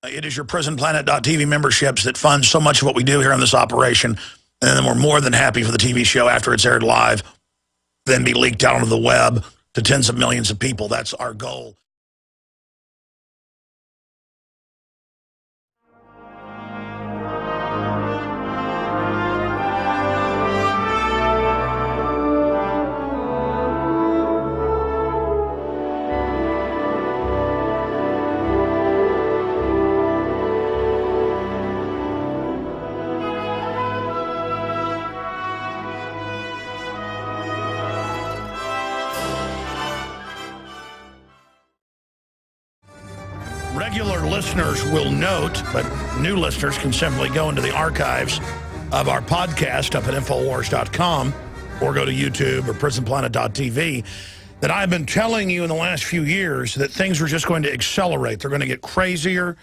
It is your prisonplanet.tv memberships that fund so much of what we do here on this operation. And then we're more than happy for the TV show after it's aired live, then be leaked out onto the web to tens of millions of people. That's our goal. Regular listeners will note, but new listeners can simply go into the archives of our podcast up at Infowars.com or go to YouTube or prisonplanet.tv, that I've been telling you in the last few years that things are just going to accelerate. They're going to get crazier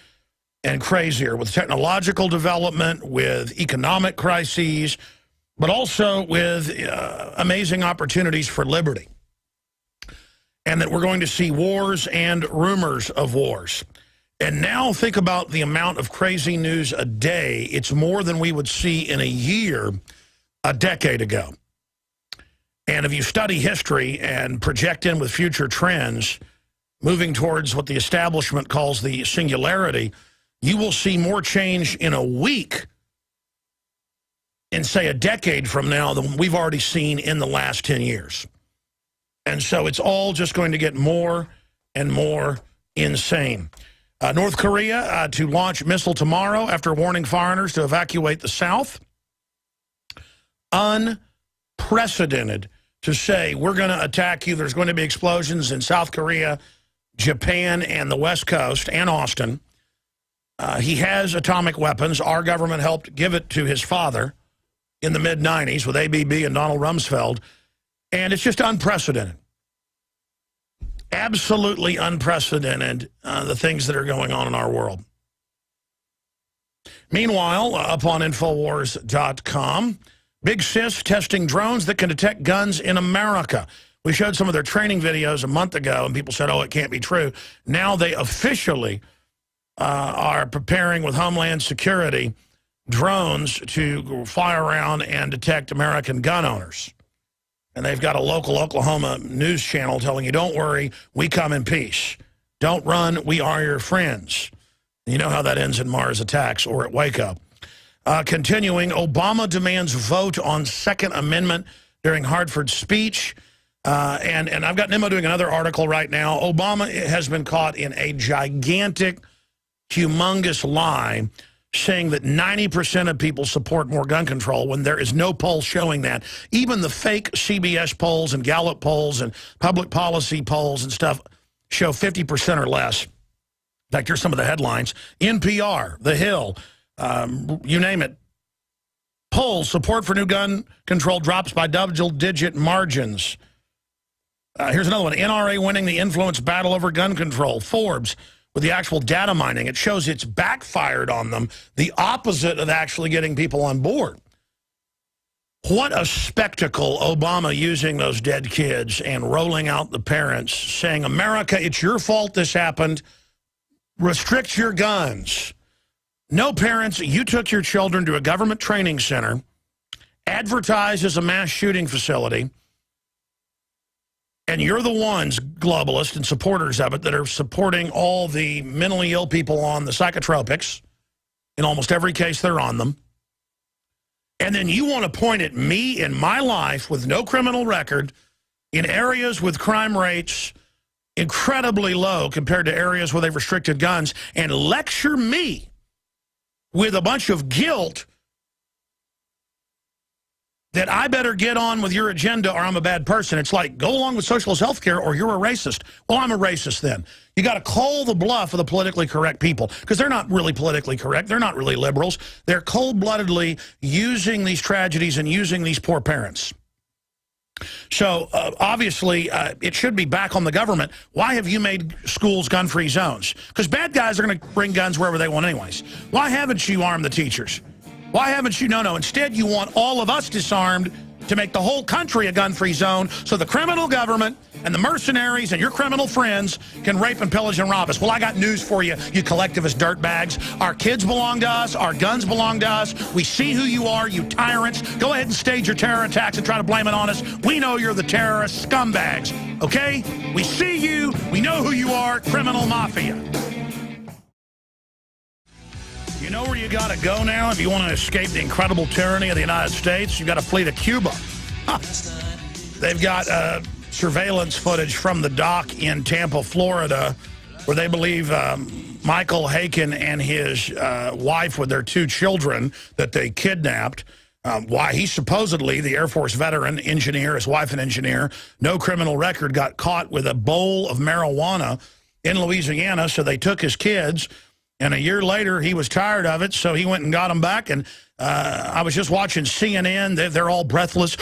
and crazier with technological development, with economic crises, but also with amazing opportunities for liberty. And that we're going to see wars and rumors of wars. And now think about the amount of crazy news a day. It's more than we would see in a year a decade ago. And if you study history and project in with future trends, moving towards what the establishment calls the singularity, you will see more change in a week in, say, a decade from now than we've already seen in the last 10 years. And so it's all just going to get more and more insane. North Korea to launch missile tomorrow after warning foreigners to evacuate the South. Unprecedented to say, we're going to attack you. There's going to be explosions in South Korea, Japan, and the West Coast, and Austin. He has atomic weapons. Our government helped give it to his father in the mid-90s with ABB and Donald Rumsfeld. And it's just unprecedented. Absolutely unprecedented, the things that are going on in our world. Meanwhile, up on Infowars.com, Big Sis testing drones that can detect guns in America. We showed some of their training videos a month ago, and people said, oh, it can't be true. Now they officially are preparing with Homeland Security drones to fly around and detect American gun owners. And they've got a local Oklahoma news channel telling you, don't worry, we come in peace. Don't run, we are your friends. You know how that ends in Mars attacks or at Waco. Continuing, Obama demands vote on Second Amendment during Hartford speech. And I've got Nemo doing another article right now. Obama has been caught in a gigantic, humongous lie, saying that 90% of people support more gun control when there is no poll showing that. Even the fake CBS polls and Gallup polls and public policy polls and stuff show 50% or less. In fact, here's some of the headlines. NPR, The Hill, you name it. Polls, support for new gun control drops by double-digit margins. Here's another one. NRA winning the influence battle over gun control. Forbes, with the actual data mining, it shows it's backfired on them, the opposite of actually getting people on board. What a spectacle, Obama using those dead kids and rolling out the parents, saying, America, it's your fault this happened. Restrict your guns. No, parents, you took your children to a government training center, advertised as a mass shooting facility, and you're the ones, globalists and supporters of it, that are supporting all the mentally ill people on the psychotropics. In almost every case, they're on them. And then you want to point at me in my life with no criminal record in areas with crime rates incredibly low compared to areas where they've restricted guns and lecture me with a bunch of guilt that I better get on with your agenda or I'm a bad person. It's like, go along with socialist health care or you're a racist. Well, I'm a racist then. You got to call the bluff of the politically correct people because they're not really politically correct. They're not really liberals. They're cold-bloodedly using these tragedies and using these poor parents. So, obviously, it should be back on the government. Why have you made schools gun-free zones? Because bad guys are going to bring guns wherever they want anyways. Why haven't you armed the teachers? Why haven't you? No. Instead, you want all of us disarmed to make the whole country a gun-free zone so the criminal government and the mercenaries and your criminal friends can rape and pillage and rob us. Well, I got news for you, you collectivist dirtbags. Our kids belong to us. Our guns belong to us. We see who you are, you tyrants. Go ahead and stage your terror attacks and try to blame it on us. We know you're the terrorist scumbags, okay? We see you. We know who you are, criminal mafia. You know where you got to go now if you want to escape the incredible tyranny of the United States? You got to flee to Cuba. They've got surveillance footage from the dock in Tampa, Florida, where they believe Michael Haken and his wife with their 2 children that they kidnapped. Why he's supposedly the Air Force veteran, engineer, his wife an engineer, no criminal record, got caught with a bowl of marijuana in Louisiana, so they took his kids, and a year later he was tired of it, so he went and got them back. And I was just watching CNN. They're all breathless.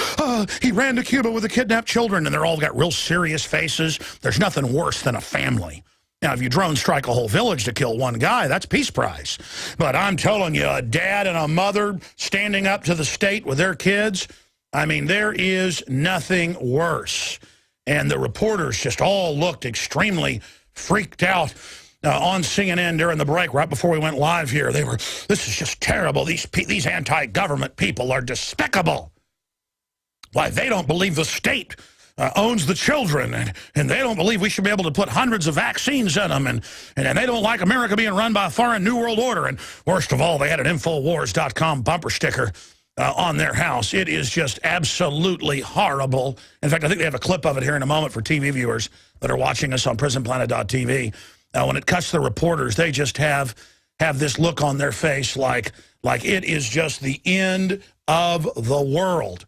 He ran to Cuba with the kidnapped children, and they're all got real serious faces. There's nothing worse than a family. Now, if you drone strike a whole village to kill one guy, that's peace prize. But I'm telling you, a dad and a mother standing up to the state with their kids, I mean, there is nothing worse. And the reporters just all looked extremely freaked out on CNN during the break, right before we went live here. They were, this is just terrible. These anti-government people are despicable. Why, they don't believe the state owns the children, and they don't believe we should be able to put hundreds of vaccines in them, and they don't like America being run by a foreign New World Order. And worst of all, they had an Infowars.com bumper sticker on their house. It is just absolutely horrible. In fact, I think they have a clip of it here in a moment for TV viewers that are watching us on PrisonPlanet.tv. When it cuts the reporters, they just have this look on their face like it is just the end of the world.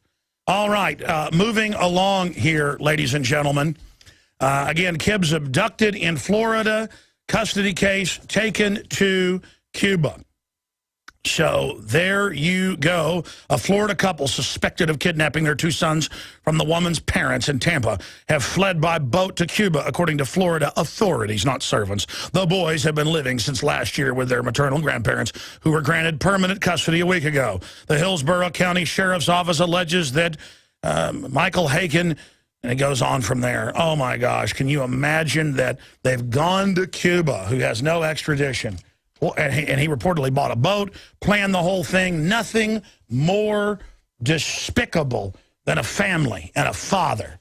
All right, moving along here, ladies and gentlemen. Again, kids abducted in Florida, custody case taken to Cuba. So there you go. A Florida couple suspected of kidnapping their 2 sons from the woman's parents in Tampa have fled by boat to Cuba, according to Florida authorities, not servants. The boys have been living since last year with their maternal grandparents, who were granted permanent custody a week ago. The Hillsborough County Sheriff's Office alleges that Michael Haken, and it goes on from there. Oh, my gosh. Can you imagine that they've gone to Cuba, who has no extradition? Well, and he reportedly bought a boat, planned the whole thing. Nothing more despicable than a family and a father.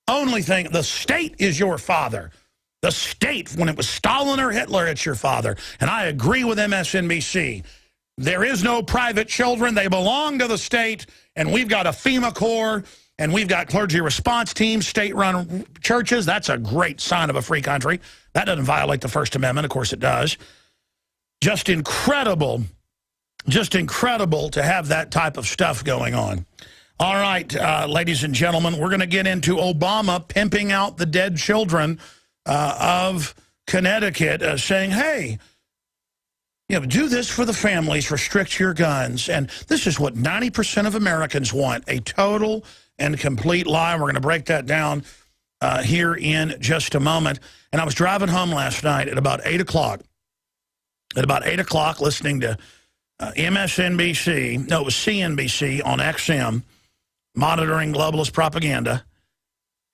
Only thing, the state is your father. The state, when it was Stalin or Hitler, it's your father. And I agree with MSNBC. There is no private children. They belong to the state. And we've got a FEMA Corps, and we've got clergy response teams, state-run churches. That's a great sign of a free country. That doesn't violate the First Amendment. Of course it does. Just incredible to have that type of stuff going on. All right, ladies and gentlemen, we're going to get into Obama pimping out the dead children of Connecticut, saying, hey, you know, do this for the families, restrict your guns. And this is what 90% of Americans want, a total and complete lie. We're going to break that down here in just a moment. And I was driving home last night at about 8 o'clock. At about 8 o'clock, listening to MSNBC, no, it was CNBC on XM, monitoring globalist propaganda.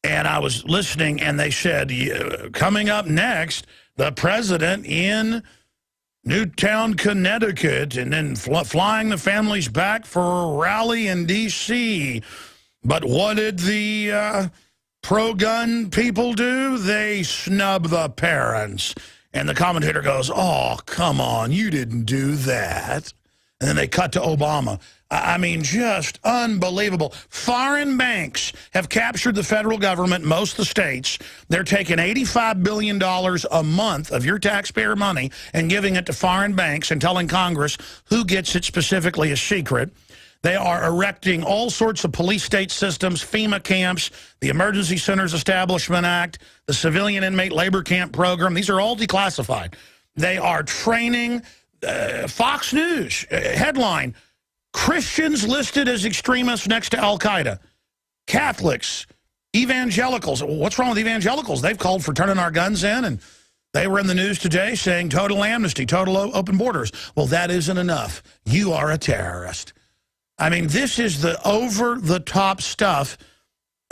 And I was listening, and they said, coming up next, the president in Newtown, Connecticut, and then flying the families back for a rally in D.C. But what did the pro-gun people do? They snub the parents. And the commentator goes, oh, come on, you didn't do that. And then they cut to Obama. I mean, just unbelievable. Foreign banks have captured the federal government, most of the states. They're taking $85 billion a month of your taxpayer money and giving it to foreign banks and telling Congress who gets it specifically is secret. They are erecting all sorts of police state systems, FEMA camps, the Emergency Centers Establishment Act, the Civilian Inmate Labor Camp Program. These are all declassified. They are training Fox News, headline, Christians listed as extremists next to Al-Qaeda. Catholics, evangelicals. What's wrong with evangelicals? They've called for turning our guns in, and they were in the news today saying total amnesty, total open borders. Well, that isn't enough. You are a terrorist. I mean, this is the over-the-top stuff.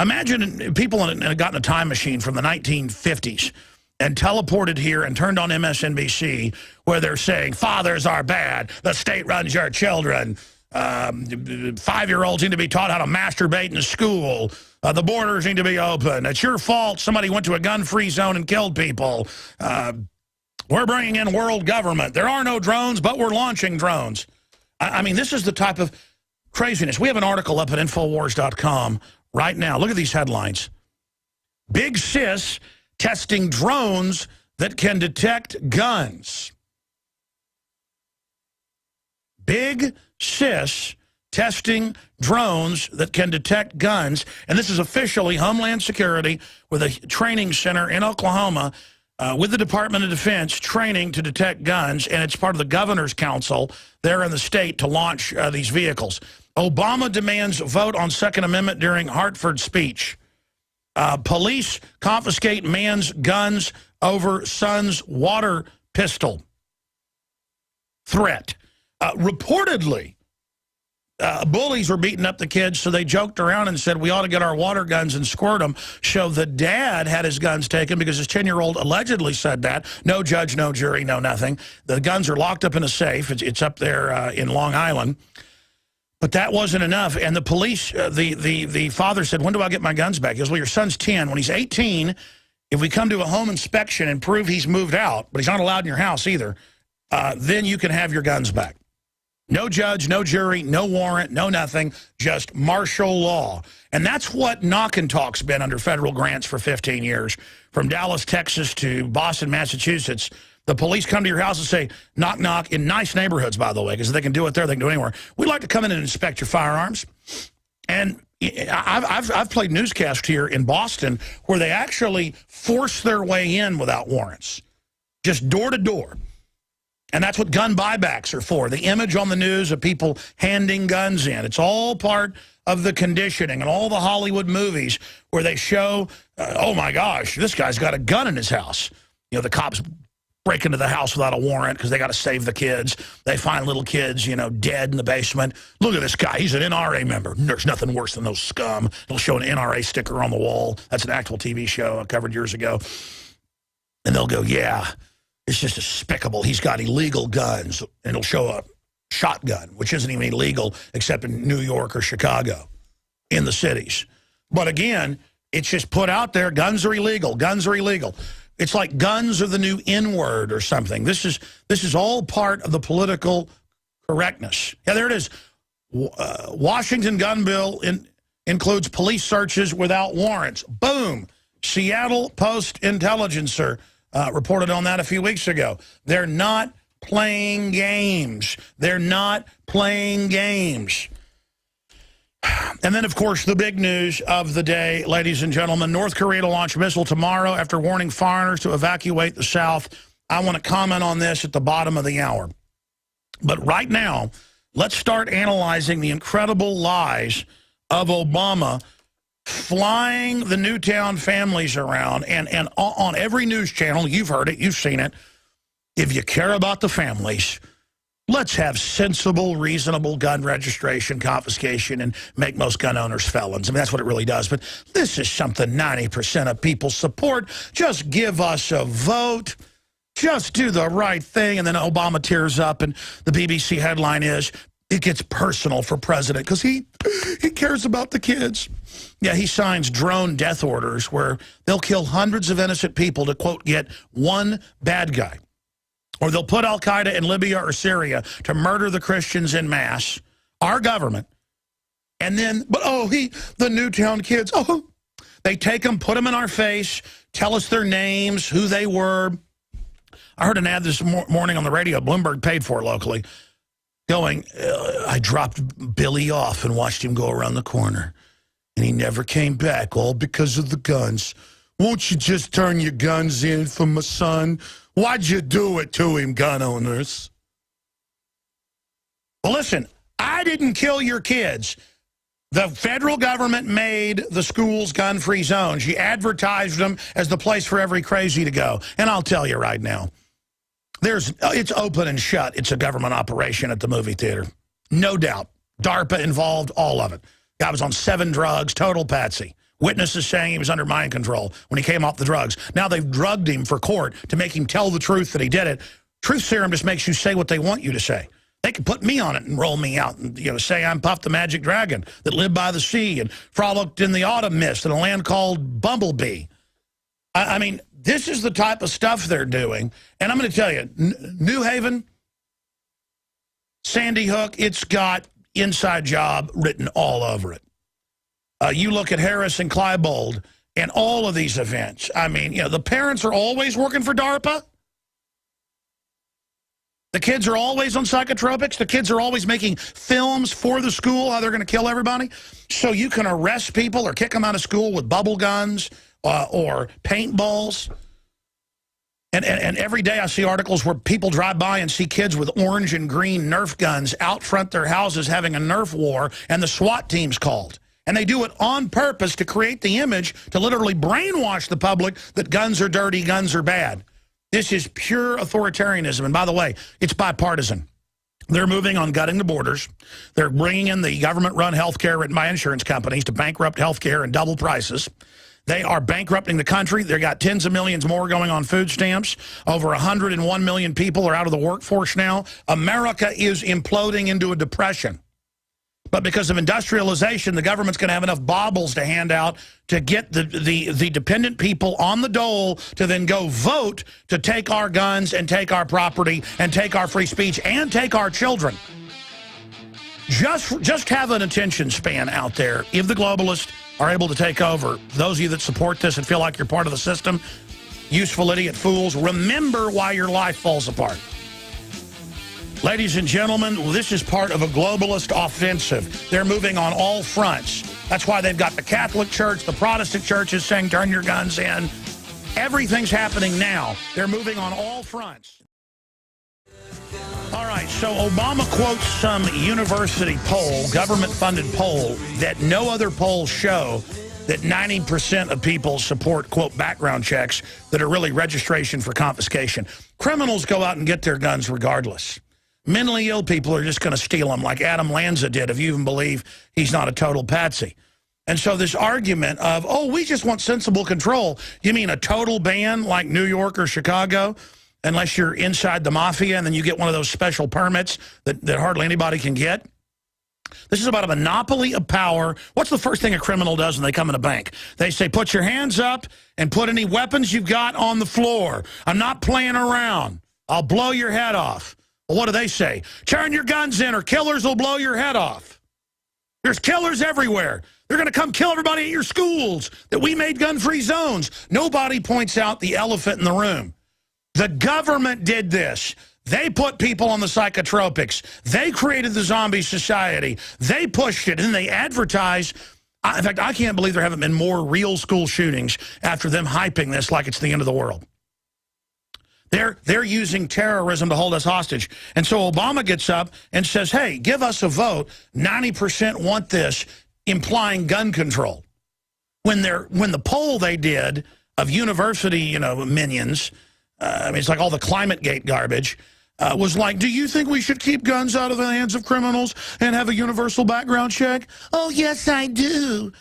Imagine people had gotten a time machine from the 1950s and teleported here and turned on MSNBC where they're saying, fathers are bad, the state runs your children, 5-year-olds need to be taught how to masturbate in school, the borders need to be open, it's your fault somebody went to a gun-free zone and killed people, we're bringing in world government, there are no drones, but we're launching drones. I mean, this is the type of craziness. We have an article up at Infowars.com right now. Look at these headlines. Big Sis testing drones that can detect guns. Big Sis testing drones that can detect guns. And this is officially Homeland Security with a training center in Oklahoma with the Department of Defense training to detect guns. And it's part of the Governor's Council there in the state to launch these vehicles. Obama demands vote on Second Amendment during Hartford speech. Police confiscate man's guns over son's water pistol threat. Reportedly, bullies were beating up the kids, so they joked around and said, we ought to get our water guns and squirt them. So the dad had his guns taken because his 10-year-old allegedly said that. No judge, no jury, no nothing. The guns are locked up in a safe. It's up there in Long Island. But that wasn't enough. And the police, the father said, when do I get my guns back? He goes, well, your son's 10. When he's 18, if we come to a home inspection and prove he's moved out, but he's not allowed in your house either, then you can have your guns back. No judge, no jury, no warrant, no nothing, just martial law. And that's what Knock and Talk's been under federal grants for 15 years. From Dallas, Texas to Boston, Massachusetts, the police come to your house and say, knock, knock, in nice neighborhoods, by the way, because they can do it there, they can do it anywhere. We'd like to come in and inspect your firearms. And I've played newscast here in Boston where they actually force their way in without warrants, just door to door. And that's what gun buybacks are for, the image on the news of people handing guns in. It's all part of the conditioning and all the Hollywood movies where they show, oh, my gosh, this guy's got a gun in his house. You know, the cops break into the house without a warrant because they got to save the kids. They find little kids, you know, dead in the basement. Look at this guy. He's an NRA member. There's nothing worse than those scum. They'll show an NRA sticker on the wall. That's an actual TV show I covered years ago. And they'll go, yeah, it's just despicable. He's got illegal guns. And it'll show a shotgun, which isn't even illegal except in New York or Chicago, in the cities. But again, it's just put out there, guns are illegal. Guns are illegal. It's like guns are the new N-word or something. This is all part of the political correctness. Yeah, there it is. Washington gun bill includes police searches without warrants. Boom. Seattle Post-Intelligencer reported on that a few weeks ago. They're not playing games. They're not playing games. And then, of course, the big news of the day, ladies and gentlemen, North Korea to launch a missile tomorrow after warning foreigners to evacuate the South. I want to comment on this at the bottom of the hour. But right now, let's start analyzing the incredible lies of Obama flying the Newtown families around. And on every news channel, you've heard it, you've seen it. If you care about the families, let's have sensible, reasonable gun registration, confiscation, and make most gun owners felons. I mean, that's what it really does. But this is something 90% of people support. Just give us a vote. Just do the right thing. And then Obama tears up, and the BBC headline is, it gets personal for president because he cares about the kids. Yeah, he signs drone death orders where they'll kill hundreds of innocent people to, quote, get one bad guy. Or they'll put al-Qaeda in Libya or Syria to murder the Christians en masse, our government. And then, but the Newtown kids, they take them, put them in our face, tell us their names, who they were. I heard an ad this morning on the radio, Bloomberg paid for it locally, going, I dropped Billy off and watched him go around the corner. And he never came back, all because of the guns. Won't you just turn your guns in for my son? Why'd you do it to him, gun owners? Well, listen, I didn't kill your kids. The federal government made the schools gun-free zones. You advertised them as the place for every crazy to go. And I'll tell you right now, it's open and shut. It's a government operation at the movie theater. No doubt. DARPA involved, all of it. Guy was on 7 drugs, total patsy. Witnesses saying he was under mind control when he came off the drugs. Now they've drugged him for court to make him tell the truth that he did it. Truth serum just makes you say what they want you to say. They can put me on it and roll me out and say I'm Puff the Magic Dragon that lived by the sea and frolicked in the autumn mist in a land called Bumblebee. I mean, this is the type of stuff they're doing. And I'm going to tell you, New Haven, Sandy Hook, it's got inside job written all over it. You look at Harris and Kleinbold and all of these events. I mean, the parents are always working for DARPA. The kids are always on psychotropics. The kids are always making films for the school, how they're going to kill everybody. So you can arrest people or kick them out of school with bubble guns or paintballs. And every day I see articles where people drive by and see kids with orange and green Nerf guns out front their houses having a Nerf war, and the SWAT team's called. And they do it on purpose to create the image to literally brainwash the public that guns are dirty, guns are bad. This is pure authoritarianism. And by the way, it's bipartisan. They're moving on gutting the borders. They're bringing in the government-run health care written by insurance companies to bankrupt health care and double prices. They are bankrupting the country. They've got tens of millions more going on food stamps. Over 101 million people are out of the workforce now. America is imploding into a depression. But because of industrialization, the government's going to have enough baubles to hand out to get the dependent people on the dole to then go vote to take our guns and take our property and take our free speech and take our children. Just have an attention span out there. If the globalists are able to take over, those of you that support this and feel like you're part of the system, useful idiot fools, remember why your life falls apart. Ladies and gentlemen, this is part of a globalist offensive. They're moving on all fronts. That's why they've got the Catholic Church, the Protestant churches saying turn your guns in. Everything's happening now. They're moving on all fronts. All right, so Obama quotes some university poll, government-funded poll, that no other polls show that 90% of people support, quote, background checks that are really registration for confiscation. Criminals go out and get their guns regardless. Mentally ill people are just going to steal them like Adam Lanza did, if you even believe he's not a total patsy. And so this argument of, oh, we just want sensible control. You mean a total ban like New York or Chicago, unless you're inside the mafia and then you get one of those special permits that hardly anybody can get? This is about a monopoly of power. What's the first thing a criminal does when they come in a bank? They say, put your hands up and put any weapons you've got on the floor. I'm not playing around. I'll blow your head off. Well, what do they say? Turn your guns in or killers will blow your head off. There's killers everywhere. They're going to come kill everybody at your schools that we made gun-free zones. Nobody points out the elephant in the room. The government did this. They put people on the psychotropics. They created the zombie society. They pushed it, and they advertise. In fact, I can't believe there haven't been more real school shootings after them hyping this like it's the end of the world. They're using terrorism to hold us hostage. And so Obama gets up and says, hey, give us a vote. 90% want this, implying gun control. When the poll they did of university, minions, I mean, it's like all the ClimateGate garbage, was like, do you think we should keep guns out of the hands of criminals and have a universal background check? Oh, yes, I do.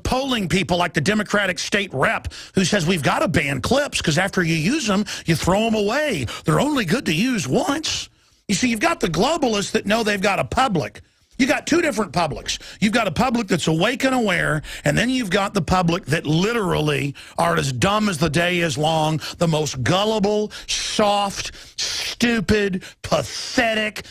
Polling people like the Democratic state rep who says we've got to ban clips because after you use them, you throw them away. They're only good to use once. You see, you've got the globalists that know they've got a public. You got two different publics. You've got a public that's awake and aware, and then you've got the public that literally are as dumb as the day is long, the most gullible, soft, stupid, pathetic,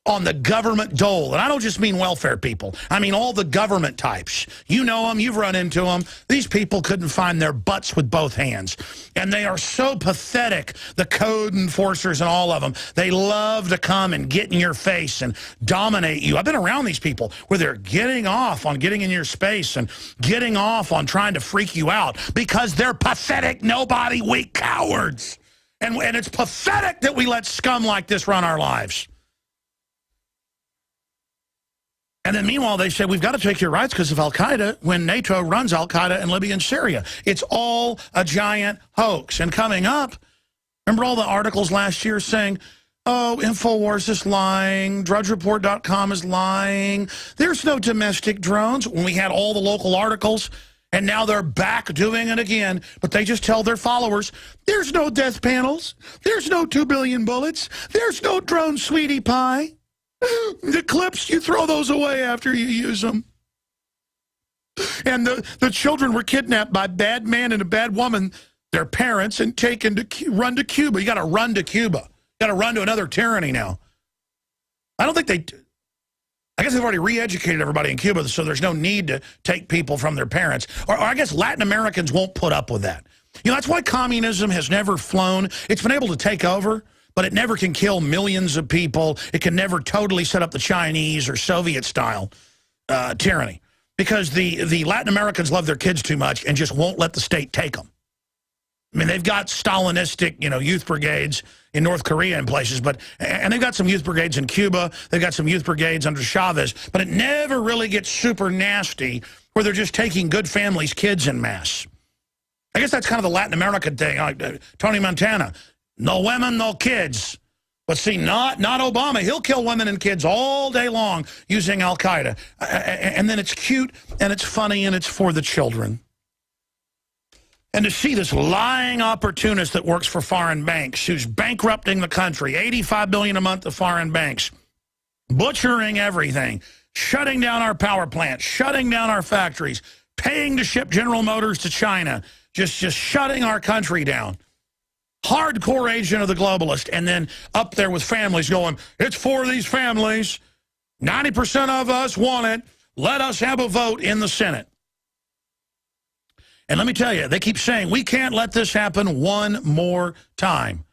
on the government dole. And I don't just mean welfare people. I mean all the government types. You know them. You've run into them. These people couldn't find their butts with both hands. And they are so pathetic, the code enforcers and all of them. They love to come and get in your face and dominate you. I've been around these people where they're getting off on getting in your space and getting off on trying to freak you out because they're pathetic, nobody, weak cowards. And it's pathetic that we let scum like this run our lives. And then meanwhile, they say, we've got to take your rights because of al-Qaeda when NATO runs al-Qaeda in Libya and Syria. It's all a giant hoax. And coming up, remember all the articles last year saying, Oh, InfoWars is lying. DrudgeReport.com is lying. There's no domestic drones. When we had all the local articles, and now they're back doing it again, but they just tell their followers, there's no death panels. There's no 2 billion bullets. There's no drone sweetie pie. The clips, you throw those away after you use them. And the children were kidnapped by a bad man and a bad woman, their parents, and taken to run to Cuba. You got to run to Cuba. Got to run to another tyranny now. I don't think I guess they've already re-educated everybody in Cuba, so there's no need to take people from their parents. Or I guess Latin Americans won't put up with that. You know, that's why communism has never flown. It's been able to take over, but it never can kill millions of people. It can never totally set up the Chinese or Soviet-style tyranny. Because the Latin Americans love their kids too much and just won't let the state take them. I mean, they've got Stalinistic, youth brigades in North Korea and places, and they've got some youth brigades in Cuba. They've got some youth brigades under Chavez, but it never really gets super nasty where they're just taking good families' kids en masse. I guess that's kind of the Latin American thing. Like Tony Montana, no women, no kids. But see, not Obama. He'll kill women and kids all day long using Al-Qaeda. And then it's cute, and it's funny, and it's for the children. And to see this lying opportunist that works for foreign banks, who's bankrupting the country, $85 billion a month of foreign banks, butchering everything, shutting down our power plants, shutting down our factories, paying to ship General Motors to China, just shutting our country down. Hardcore agent of the globalist, and then up there with families going, it's for these families. 90% of us want it. Let us have a vote in the Senate. And let me tell you, they keep saying, we can't let this happen one more time.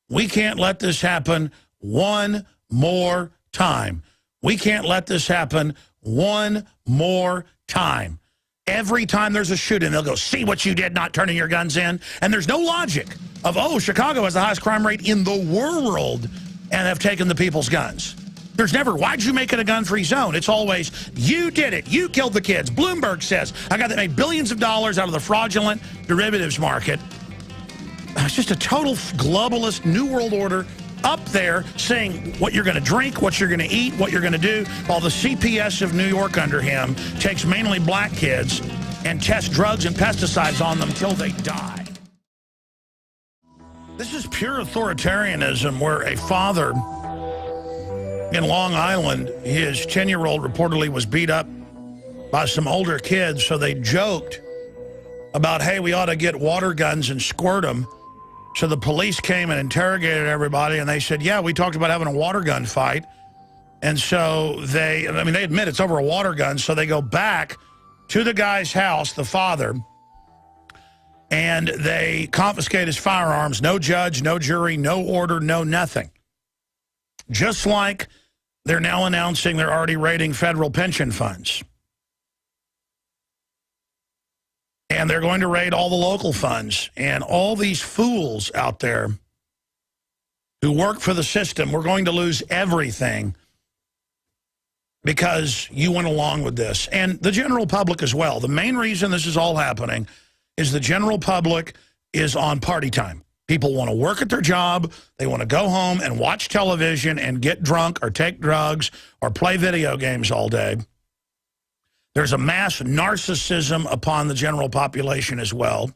We can't let this happen one more time. We can't let this happen one more time. Every time there's a shooting, they'll go, see what you did not turning your guns in. And there's no logic of, oh, Chicago has the highest crime rate in the world and have taken the people's guns. There's never, why'd you make it a gun-free zone? It's always, you did it. You killed the kids. Bloomberg says, a guy that made billions of dollars out of the fraudulent derivatives market. It's just a total globalist New World Order up there saying what you're going to drink, what you're going to eat, what you're going to do, while the CPS of New York under him takes mainly black kids and tests drugs and pesticides on them till they die. This is pure authoritarianism where a father in Long Island, his 10-year-old reportedly was beat up by some older kids, so they joked about, hey, we ought to get water guns and squirt them. So the police came and interrogated everybody, and they said, yeah, we talked about having a water gun fight. And so they admit it's over a water gun, so they go back to the guy's house, the father, and they confiscate his firearms. No judge, no jury, no order, no nothing. Just like they're now announcing they're already raiding federal pension funds. And they're going to raid all the local funds. And all these fools out there who work for the system, we're going to lose everything because you went along with this. And the general public as well. The main reason this is all happening is the general public is on party time. People want to work at their job. They want to go home and watch television and get drunk or take drugs or play video games all day. There's a mass narcissism upon the general population as well,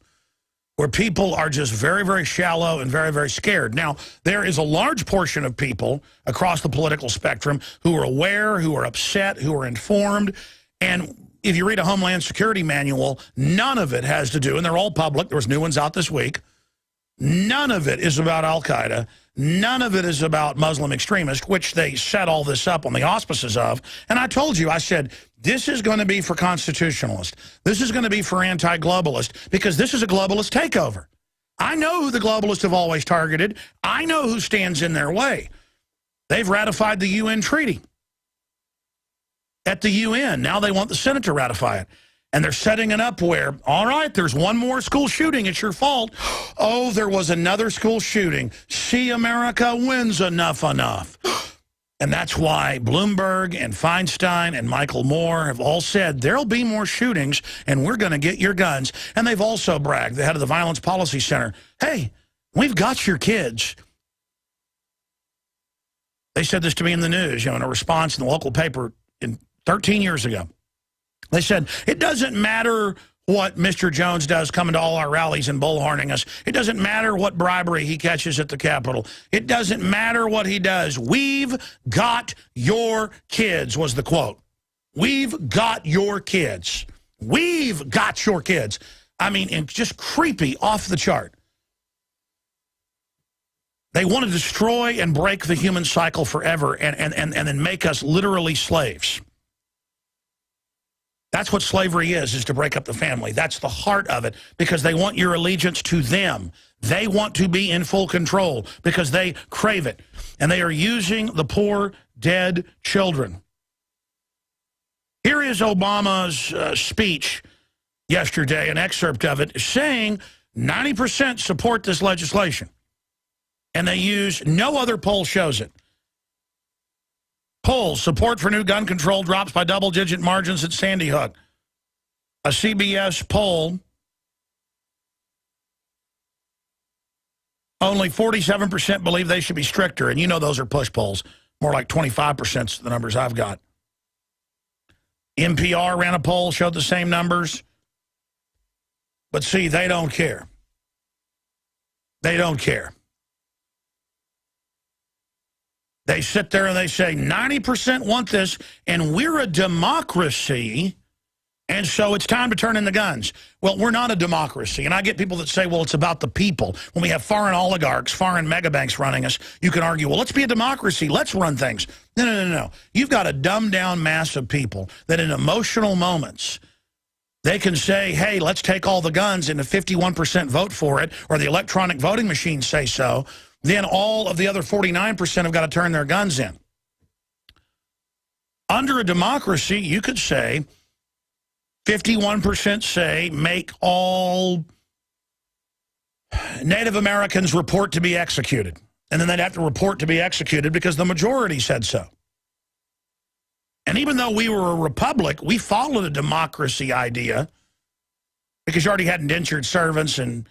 where people are just very, very shallow and very, very scared. Now, there is a large portion of people across the political spectrum who are aware, who are upset, who are informed. And if you read a Homeland Security manual, none of it has to do, and they're all public. There was new ones out this week. None of it is about Al-Qaeda. None of it is about Muslim extremists, which they set all this up on the auspices of. And I told you, I said, this is going to be for constitutionalists. This is going to be for anti-globalist, because this is a globalist takeover. I know who the globalists have always targeted. I know who stands in their way. They've ratified the UN treaty at the UN. Now they want the Senate to ratify it. And they're setting it up where, all right, there's one more school shooting. It's your fault. Oh, there was another school shooting. See, America wins enough. And that's why Bloomberg and Feinstein and Michael Moore have all said there'll be more shootings and we're going to get your guns. And they've also bragged, the head of the Violence Policy Center, hey, we've got your kids. They said this to me in the news, in a response in the local paper 13 years ago. They said, it doesn't matter what Mr. Jones does coming to all our rallies and bullhorning us. It doesn't matter what bribery he catches at the Capitol. It doesn't matter what he does. We've got your kids, was the quote. We've got your kids. We've got your kids. I mean, and just creepy, off the chart. They want to destroy and break the human cycle forever and then make us literally slaves. That's what slavery is to break up the family. That's the heart of it, because they want your allegiance to them. They want to be in full control because they crave it. And they are using the poor, dead children. Here is Obama's speech yesterday, an excerpt of it, saying 90% support this legislation. And they use, no other poll shows it. Polls, support for new gun control drops by double-digit margins at Sandy Hook. A CBS poll, only 47% believe they should be stricter. And those are push polls. More like 25% is the numbers I've got. NPR ran a poll, showed the same numbers. But see, they don't care. They don't care. They sit there and they say 90% want this, and we're a democracy, and so it's time to turn in the guns. Well, we're not a democracy, and I get people that say, well, it's about the people. When we have foreign oligarchs, foreign megabanks running us, you can argue, well, let's be a democracy. Let's run things. No, no, no, no. You've got a dumbed-down mass of people that in emotional moments, they can say, hey, let's take all the guns, and if 51% vote for it, or the electronic voting machines say so, then all of the other 49% have got to turn their guns in. Under a democracy, you could say 51% say make all Native Americans report to be executed. And then they'd have to report to be executed because the majority said so. And even though we were a republic, we followed a democracy idea because you already had indentured servants and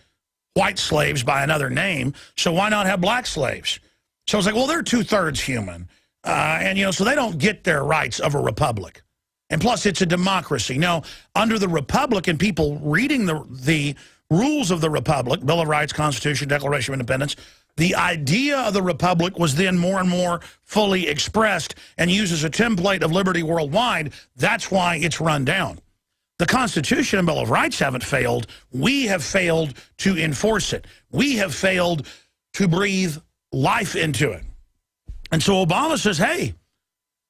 white slaves by another name, so why not have black slaves? So it's like, well, they're 2/3 human. And, so they don't get their rights of a republic. And plus, it's a democracy. Now, under the republic and people reading the rules of the republic, Bill of Rights, Constitution, Declaration of Independence, the idea of the republic was then more and more fully expressed and used as a template of liberty worldwide. That's why it's run down. The Constitution and Bill of Rights haven't failed. We have failed to enforce it. We have failed to breathe life into it. And so Obama says, hey,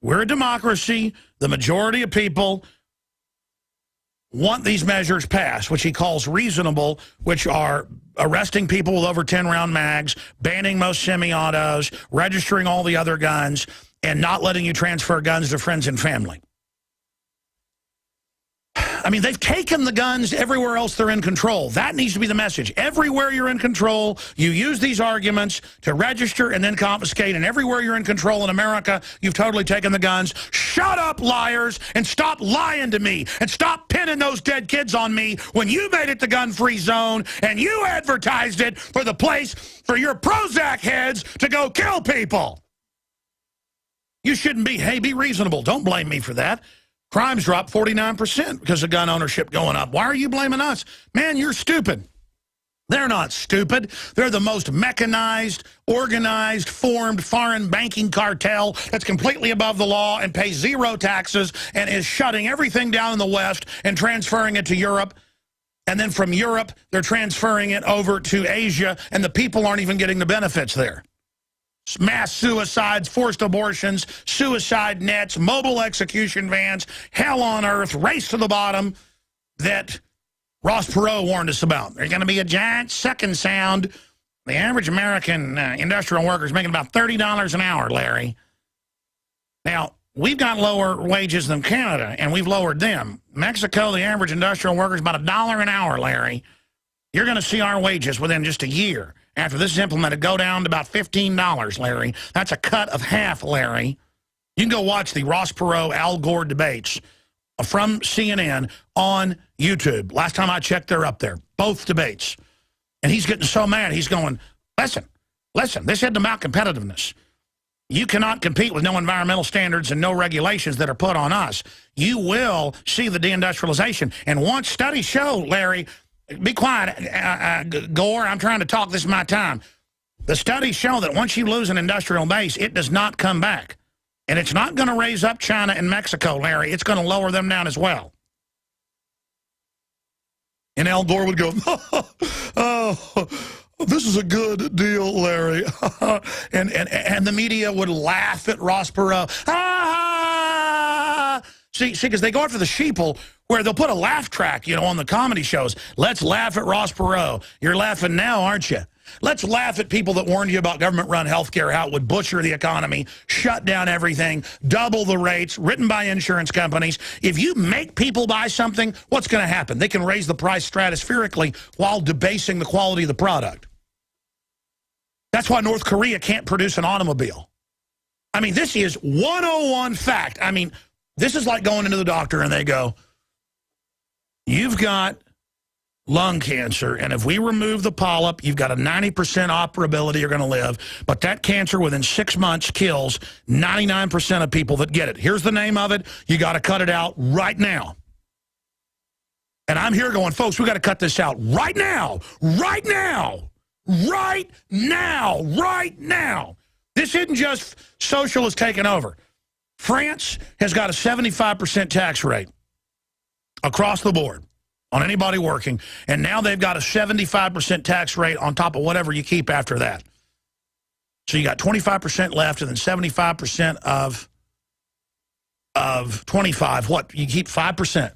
we're a democracy. The majority of people want these measures passed, which he calls reasonable, which are arresting people with over 10-round mags, banning most semi-autos, registering all the other guns, and not letting you transfer guns to friends and family. I mean, they've taken the guns everywhere else they're in control. That needs to be the message. Everywhere you're in control, you use these arguments to register and then confiscate. And everywhere you're in control in America, you've totally taken the guns. Shut up, liars, and stop lying to me. And stop pinning those dead kids on me when you made it the gun-free zone and you advertised it for the place for your Prozac heads to go kill people. You shouldn't be, hey, be reasonable. Don't blame me for that. Crimes dropped 49% because of gun ownership going up. Why are you blaming us? Man, you're stupid. They're not stupid. They're the most mechanized, organized, formed foreign banking cartel that's completely above the law and pays zero taxes and is shutting everything down in the West and transferring it to Europe. And then from Europe, they're transferring it over to Asia, and the people aren't even getting the benefits there. Mass suicides, forced abortions, suicide nets, mobile execution vans, hell on earth, race to the bottom that Ross Perot warned us about. There's going to be a giant sucking sound. The average American industrial worker is making about $30 an hour, Larry. Now, we've got lower wages than Canada, and we've lowered them. Mexico, the average industrial worker is about $1 an hour, Larry. You're going to see our wages within just a year after this is implemented go down to about $15, Larry. That's a cut of half, Larry. You can go watch the Ross Perot, Al Gore debates from CNN on YouTube. Last time I checked, they're up there, both debates. And he's getting so mad, he's going, listen, this isn't about competitiveness. You cannot compete with no environmental standards and no regulations that are put on us. You will see the deindustrialization. And once studies show, Larry, be quiet, Gore, I'm trying to talk, this is my time. The studies show that once you lose an industrial base, it does not come back. And it's not going to raise up China and Mexico, Larry. It's going to lower them down as well. And Al Gore would go, oh, this is a good deal, Larry. and the media would laugh at Ross Perot. Ah! See, because they go after the sheeple where they'll put a laugh track, you know, on the comedy shows. Let's laugh at Ross Perot. You're laughing now, aren't you? Let's laugh at people that warned you about government-run health care, how it would butcher the economy, shut down everything, double the rates, written by insurance companies. If you make people buy something, what's going to happen? They can raise the price stratospherically while debasing the quality of the product. That's why North Korea can't produce an automobile. I mean, this is 101 fact. I mean, this is like going into the doctor and they go, you've got lung cancer, and if we remove the polyp, you've got a 90% operability you're going to live, but that cancer within 6 months kills 99% of people that get it. Here's the name of it. You got to cut it out right now. And I'm here going, folks, we got to cut this out right now, right now, right now, right now. This isn't just socialist taking over. France has got a 75% tax rate across the board on anybody working, and now they've got a 75% tax rate on top of whatever you keep after that. So you got 25% left, and then 75% of 25. What, you keep 5%?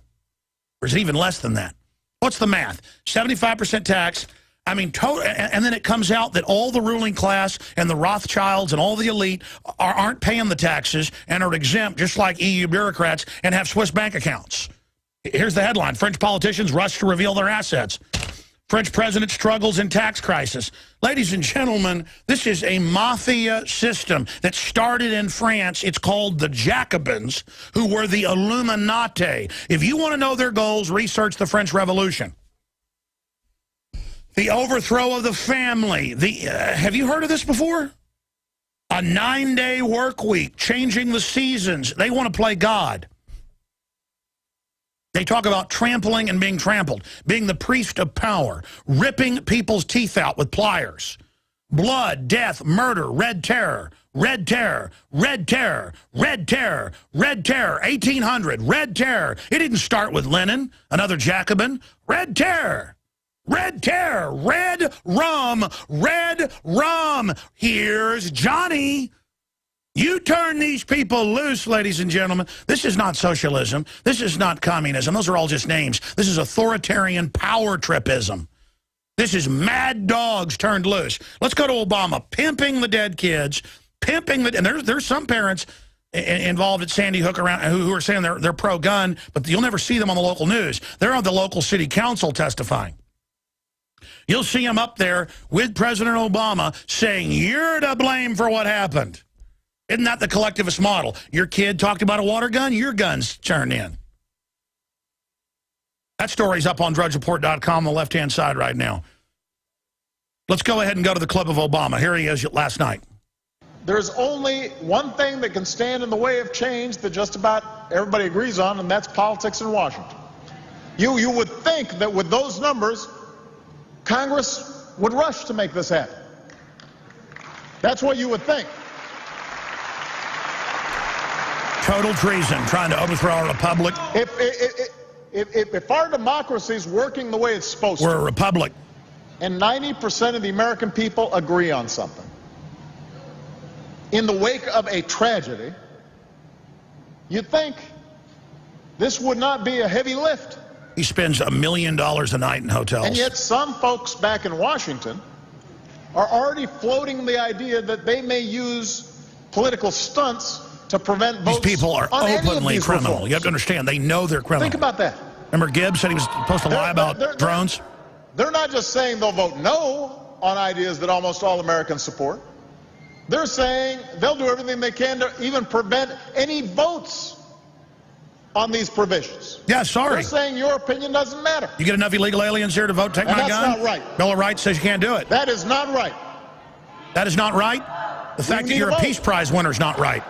Or is it even less than that? What's the math? 75% tax. I mean, and then it comes out that all the ruling class and the Rothschilds and all the elite aren't paying the taxes and are exempt, just like EU bureaucrats, and have Swiss bank accounts. Here's the headline. French politicians rush to reveal their assets. French president struggles in tax crisis. Ladies and gentlemen, this is a mafia system that started in France. It's called the Jacobins, who were the Illuminati. If you want to know their goals, research the French Revolution. The overthrow of the family. Have you heard of this before? A 9-day work week, changing the seasons. They want to play God. They talk about trampling and being trampled, being the priest of power, ripping people's teeth out with pliers. Blood, death, murder, red terror, red terror, red terror, red terror, red terror, 1800, red terror. It didn't start with Lenin, another Jacobin. Red terror, red terror, red rum, red rum. Here's Johnny. You turn these people loose, ladies and gentlemen. This is not socialism. This is not communism. Those are all just names. This is authoritarian power tripism. This is mad dogs turned loose. Let's go to Obama, pimping the dead kids, pimping the... And there's some parents involved at Sandy Hook around who are saying they're pro-gun, but you'll never see them on the local news. They're on the local city council testifying. You'll see them up there with President Obama saying, you're to blame for what happened. Isn't that the collectivist model? Your kid talked about a water gun, your gun's turned in. That story's up on drudgereport.com on the left-hand side right now. Let's go ahead and go to the clip of Obama. Here he is last night. There's only one thing that can stand in the way of change that just about everybody agrees on, and that's politics in Washington. You would think that with those numbers, Congress would rush to make this happen. That's what you would think. Total treason, trying to overthrow our republic. If our democracy is working the way it's supposed to, we're a republic, and 90% of the American people agree on something, in the wake of a tragedy, you'd think this would not be a heavy lift. He spends $1 million a night in hotels. And yet some folks back in Washington are already floating the idea that they may use political stunts to prevent votes. These people are openly criminal. Reforms. You have to understand, they know they're criminal. Think about that. Remember Gibbs said he was supposed to lie about drones? They're not just saying they'll vote no on ideas that almost all Americans support. They're saying they'll do everything they can to even prevent any votes on these provisions. Yeah, sorry. They're saying your opinion doesn't matter. You get enough illegal aliens here to vote, take my gun? That's not right. Bill of Rights says you can't do it. That is not right. That is not right? The fact that you're a Peace Prize winner is not right.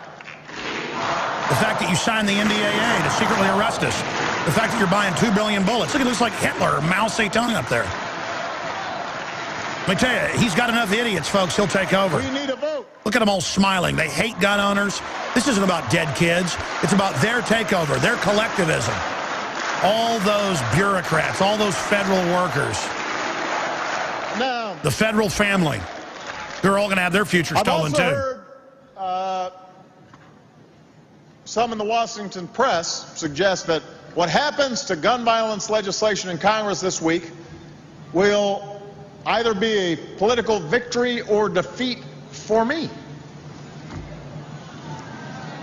The fact that you signed the NDAA to secretly arrest us. The fact that you're buying 2 billion bullets. Look, it looks like Hitler or Mao Zedong up there. Let me tell you, he's got enough idiots, folks, he'll take over. We need a vote. Look at them all smiling. They hate gun owners. This isn't about dead kids. It's about their takeover, their collectivism. All those bureaucrats, all those federal workers. Now, the federal family. They're all going to have their future stolen, too. I've also heard some in the Washington press suggest that what happens to gun violence legislation in Congress this week will either be a political victory or defeat for me.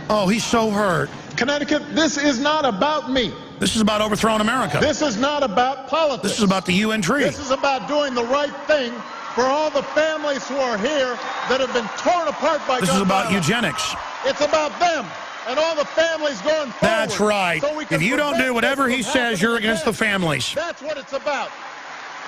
Oh, he's so hurt. Connecticut, this is not about me. This is about overthrowing America. This is not about politics. This is about the UN treaty. This is about doing the right thing for all the families who are here that have been torn apart by gun violence. This is about eugenics. It's about them and all the families going forward. That's right. So if you don't do whatever he says, you're against the families. That's what it's about.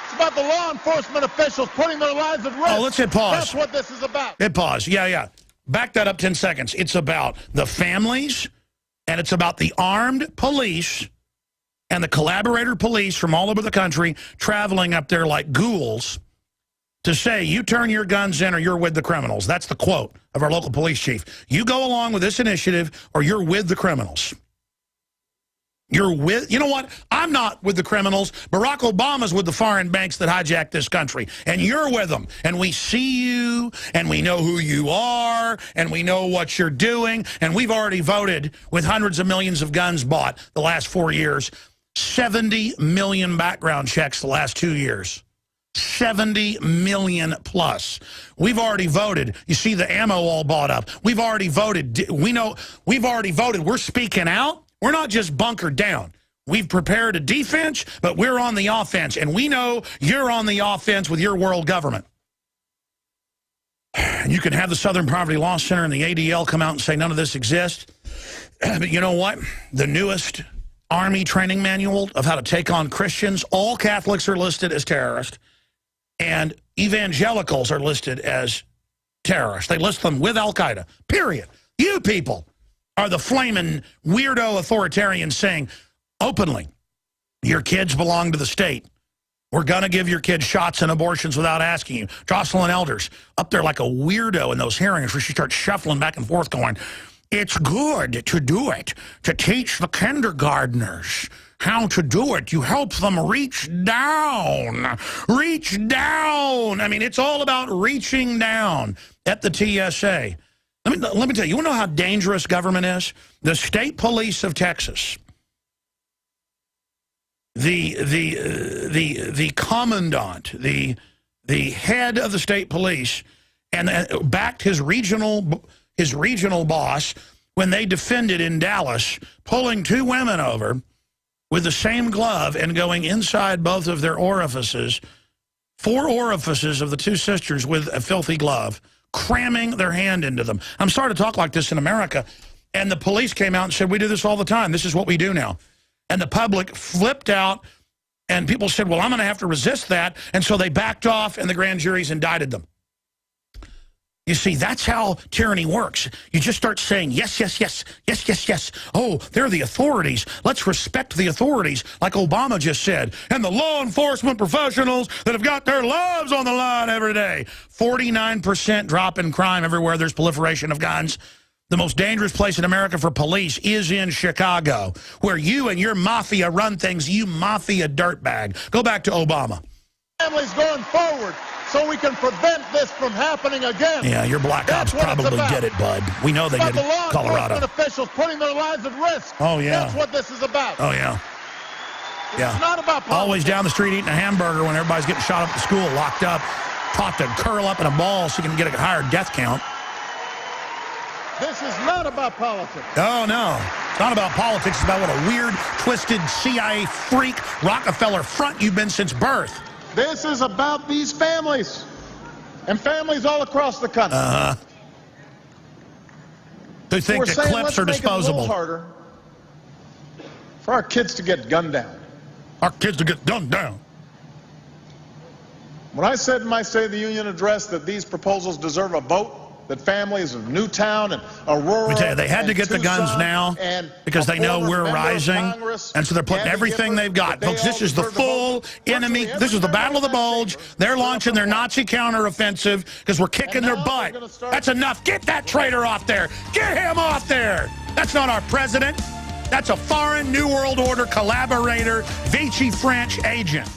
It's about the law enforcement officials putting their lives at risk. Oh, let's hit pause. That's what this is about. Hit pause. Yeah. Back that up 10 seconds. It's about the families, and it's about the armed police and the collaborator police from all over the country traveling up there like ghouls to say, you turn your guns in or you're with the criminals. That's the quote of our local police chief. You go along with this initiative or you're with the criminals. You're with, you know what? I'm not with the criminals. Barack Obama's with the foreign banks that hijacked this country. And you're with them. And we see you, and we know who you are, and we know what you're doing. And we've already voted with hundreds of millions of guns bought the last 4 years. 70 million background checks the last 2 years. 70 million plus. We've already voted. You see the ammo all bought up. We've already voted. We know we've already voted. We're speaking out. We're not just bunkered down. We've prepared a defense, but we're on the offense. And we know you're on the offense with your world government. You can have the Southern Poverty Law Center and the ADL come out and say none of this exists. But you know what? The newest Army training manual of how to take on Christians, all Catholics are listed as terrorists, and evangelicals are listed as terrorists. They list them with Al-Qaeda, period. You people are the flaming weirdo authoritarians saying openly, your kids belong to the state. We're going to give your kids shots and abortions without asking you. Jocelyn Elders up there like a weirdo in those hearings where she starts shuffling back and forth going, it's good to do it, to teach the kindergartners how to do it. You help them reach down. Reach down. I mean, it's all about reaching down at the TSA. Let me tell you, you want to know how dangerous government is? The state police of Texas, the commandant, the head of the state police, and backed his regional boss when they defended in Dallas, pulling 2 women over with the same glove and going inside both of their orifices, 4 orifices of the 2 sisters with a filthy glove, cramming their hand into them. I'm sorry to talk like this in America. And the police came out and said, we do this all the time. This is what we do now. And the public flipped out, and people said, well, I'm going to have to resist that. And so they backed off, and the grand juries indicted them. You see, that's how tyranny works. You just start saying, yes, yes, yes, yes, yes, yes. Oh, they're the authorities. Let's respect the authorities, like Obama just said. And the law enforcement professionals that have got their lives on the line every day. 49% drop in crime everywhere there's proliferation of guns. The most dangerous place in America for police is in Chicago, where you and your mafia run things, you mafia dirtbag. Go back to Obama. Families going forward, so we can prevent this from happening again. Yeah, your black ops probably did it, bud. We know they did it in Colorado. The officials putting their lives at risk. Oh, yeah. That's what this is about. Oh, yeah. It's not about politics. Always down the street eating a hamburger when everybody's getting shot up at the school, locked up, taught to curl up in a ball so you can get a higher death count. This is not about politics. Oh, no. It's not about politics. It's about what a weird, twisted, CIA freak, Rockefeller front you've been since birth. This is about these families and families all across the country. Who think that clips are disposable. It's a little harder for our kids to get gunned down. Our kids to get gunned down. When I said in my State of the Union address that these proposals deserve a vote, that families of Newtown and Aurora. Let me tell you, they had to get the guns now because they know we're rising, and so they're putting everything they've got. Folks, this is the full enemy. This is the Battle of the Bulge. They're launching their Nazi counteroffensive because we're kicking their butt. That's enough. Get that traitor off there. Get him off there. That's not our president. That's a foreign New World Order collaborator, Vichy French agent.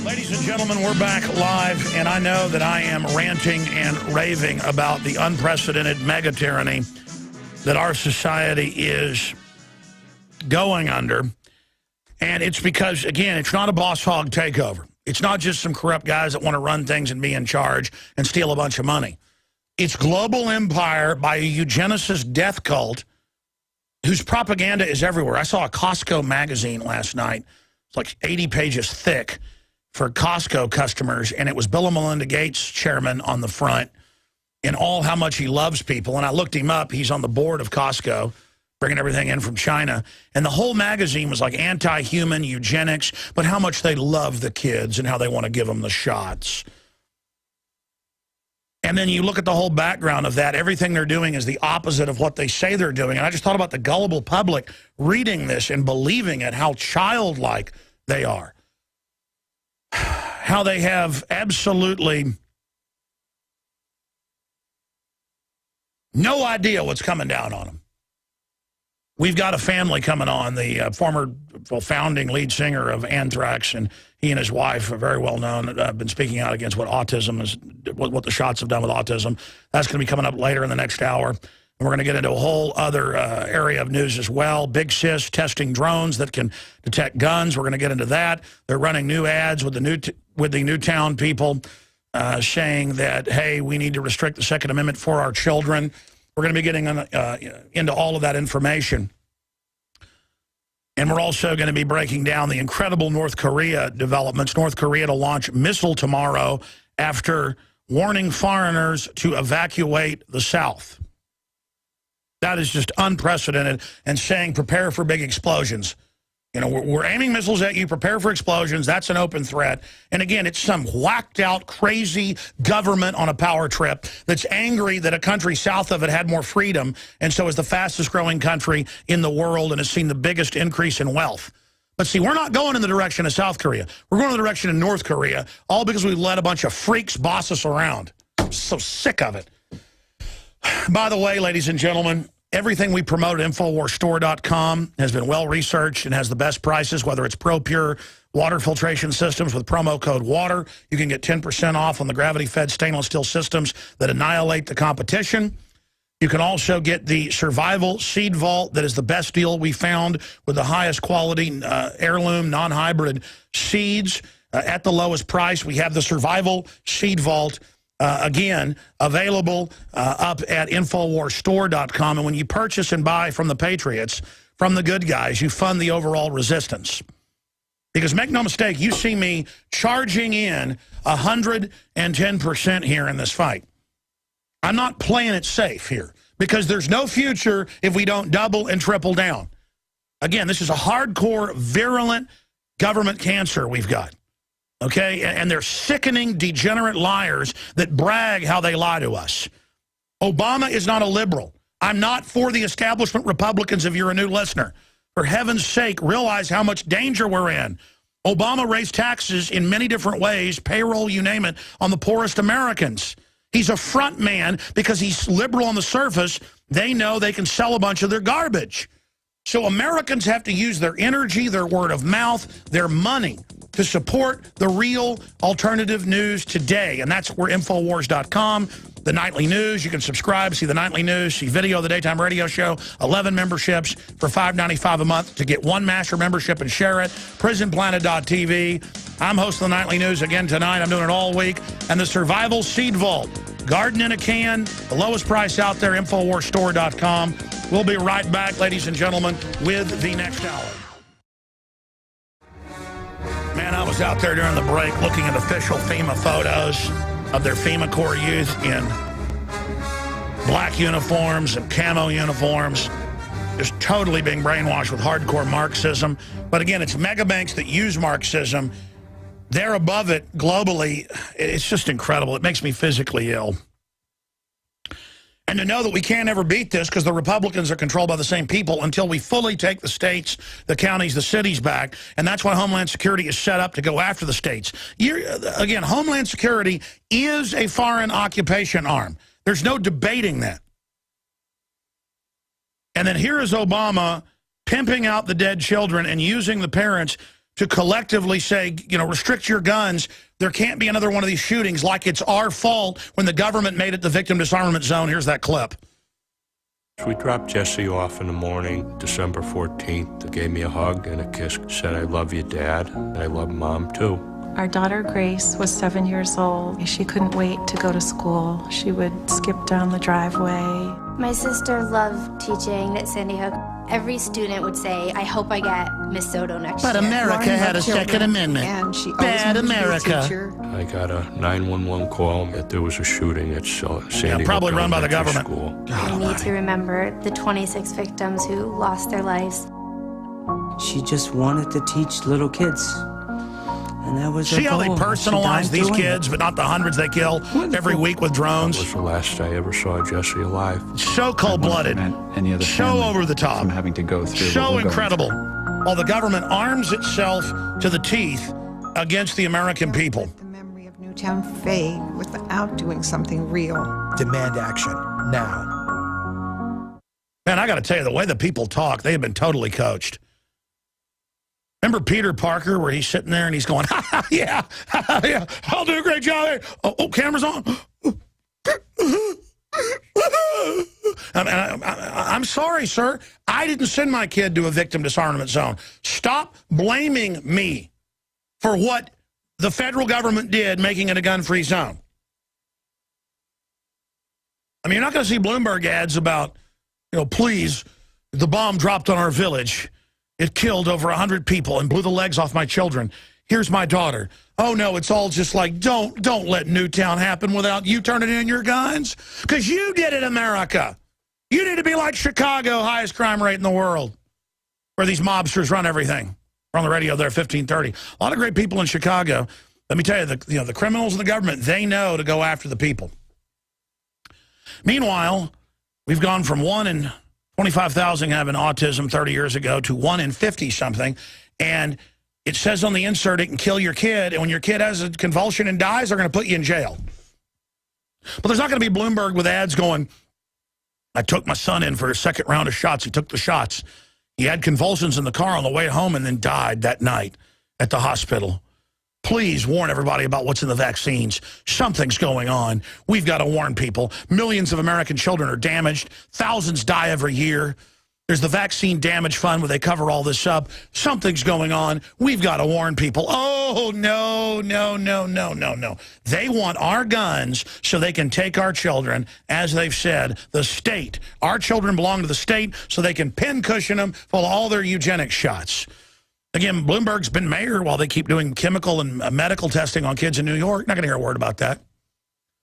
Ladies and gentlemen, we're back live, and I know that I am ranting and raving about the unprecedented mega tyranny that our society is going under. And it's because, again, it's not a boss hog takeover. It's not just some corrupt guys that want to run things and be in charge and steal a bunch of money. It's global empire by a eugenicist death cult whose propaganda is everywhere. I saw a Costco magazine last night. It's like 80 pages thick for Costco customers, and it was Bill and Melinda Gates chairman on the front and all how much he loves people. And I looked him up. He's on the board of Costco, bringing everything in from China. And the whole magazine was like anti-human eugenics, but how much they love the kids and how they want to give them the shots. And then you look at the whole background of that. Everything they're doing is the opposite of what they say they're doing. And I just thought about the gullible public reading this and believing it, how childlike they are. How they have absolutely no idea what's coming down on them. We've got a family coming on, the former founding lead singer of Anthrax, and he and his wife are very well known, been speaking out against what autism is, what the shots have done with autism. That's going to be coming up later in the next hour. And we're going to get into a whole other area of news as well. Big Sis testing drones that can detect guns. We're going to get into that. They're running new ads with the Newtown people saying that, hey, we need to restrict the Second Amendment for our children. We're going to be getting into all of that information. And we're also going to be breaking down the incredible North Korea developments. North Korea to launch missile tomorrow after warning foreigners to evacuate the South. That is just unprecedented, and saying prepare for big explosions. You know, we're aiming missiles at you, prepare for explosions. That's an open threat. And again, it's some whacked out, crazy government on a power trip that's angry that a country south of it had more freedom and so is the fastest growing country in the world and has seen the biggest increase in wealth. But see, we're not going in the direction of South Korea. We're going in the direction of North Korea, all because we let a bunch of freaks boss us around. I'm so sick of it. By the way, ladies and gentlemen, everything we promote at InfoWarsStore.com has been well-researched and has the best prices, whether it's ProPure water filtration systems with promo code WATER. You can get 10% off on the gravity-fed stainless steel systems that annihilate the competition. You can also get the Survival Seed Vault. That is the best deal we found with the highest quality heirloom, non-hybrid seeds at the lowest price. We have the Survival Seed Vault. Again, available up at InfoWarsStore.com. And when you purchase and buy from the Patriots, from the good guys, you fund the overall resistance. Because make no mistake, you see me charging in 110% here in this fight. I'm not playing it safe here because there's no future if we don't double and triple down. Again, this is a hardcore, virulent government cancer we've got. Okay? And they're sickening, degenerate liars that brag how they lie to us. Obama is not a liberal. I'm not for the establishment Republicans if you're a new listener. For heaven's sake, realize how much danger we're in. Obama raised taxes in many different ways, payroll, you name it, on the poorest Americans. He's a front man because he's liberal on the surface. They know they can sell a bunch of their garbage. So Americans have to use their energy, their word of mouth, their money to support the real alternative news today. And that's where Infowars.com, the nightly news. You can subscribe, see the nightly news, see video of the daytime radio show, 11 memberships for $5.95 a month to get one master membership and share it. PrisonPlanet.tv. I'm hosting the nightly news again tonight. I'm doing it all week. And the Survival Seed Vault. Garden in a can, the lowest price out there, InfoWarsStore.com. We'll be right back, ladies and gentlemen, with the next hour. Man, I was out there during the break looking at official FEMA photos of their FEMA Corps youth in black uniforms and camo uniforms, just totally being brainwashed with hardcore Marxism. But again, it's mega banks that use Marxism they're above it globally. It's just incredible. It makes me physically ill. And to know that we can't ever beat this because the Republicans are controlled by the same people until we fully take the states, the counties, the cities back. And that's why Homeland Security is set up to go after the states. Again, Homeland Security is a foreign occupation arm. There's no debating that. And then here is Obama pimping out the dead children and using the parents to collectively say, you know, restrict your guns. There can't be another one of these shootings like it's our fault when the government made it the victim disarmament zone. Here's that clip. We dropped Jesse off in the morning, December 14th. They gave me a hug and a kiss, said, "I love you, Dad, and I love Mom, too." Our daughter, Grace, was 7 years old. She couldn't wait to go to school. She would skip down the driveway. My sister loved teaching at Sandy Hook. Every student would say, "I hope I get Miss Soto next year." But America had a Second Amendment. And she Bad America. I got a 911 call that there was a shooting at Sandy Hook probably run by the Elementary government. School. We need to remember the 26 victims who lost their lives. She just wanted to teach little kids. And that was her See how they goal. personalize She died these doing kids, but not the hundreds they kill every week with That drones? was the last I ever saw Jesse alive. So cold-blooded, any other so family over the top, from having to go through what so we're going incredible. While the government arms itself to the teeth against the American people. Let the memory of Newtown fade without doing something real. Demand action now. Man, I got to tell you, the way the people talk, they have been totally coached. Remember Peter Parker, where he's sitting there and he's going, "Ha, ha, yeah, ha, ha, yeah, I'll do a great job there. Oh, camera's on." I'm sorry, sir. I didn't send my kid to a victim disarmament zone. Stop blaming me for what the federal government did, making it a gun-free zone. I mean, you're not going to see Bloomberg ads about, you know, please, the bomb dropped on our village. It killed over 100 people and blew the legs off my children. Here's my daughter. Oh, no, it's all just like, don't let Newtown happen without you turning in your guns. Because you did it, America. You need to be like Chicago, highest crime rate in the world, where these mobsters run everything. We're on the radio there, 1530. A lot of great people in Chicago. Let me tell you, the criminals in the government, they know to go after the people. Meanwhile, we've gone from 1 in 25,000 having autism 30 years ago to 1 in 50-something. And it says on the insert it can kill your kid. And when your kid has a convulsion and dies, they're going to put you in jail. But there's not going to be Bloomberg with ads going, "I took my son in for a second round of shots. He took the shots. He had convulsions in the car on the way home and then died that night at the hospital. Please warn everybody about what's in the vaccines. Something's going on. We've got to warn people. Millions of American children are damaged. Thousands die every year. There's the Vaccine Damage Fund where they cover all this up. Something's going on. We've got to warn people." Oh, no, no, no, no, no, no. They want our guns so they can take our children. As they've said, the state. Our children belong to the state so they can pincushion them full of all their eugenics shots. Again, Bloomberg's been mayor while they keep doing chemical and medical testing on kids in New York. Not going to hear a word about that.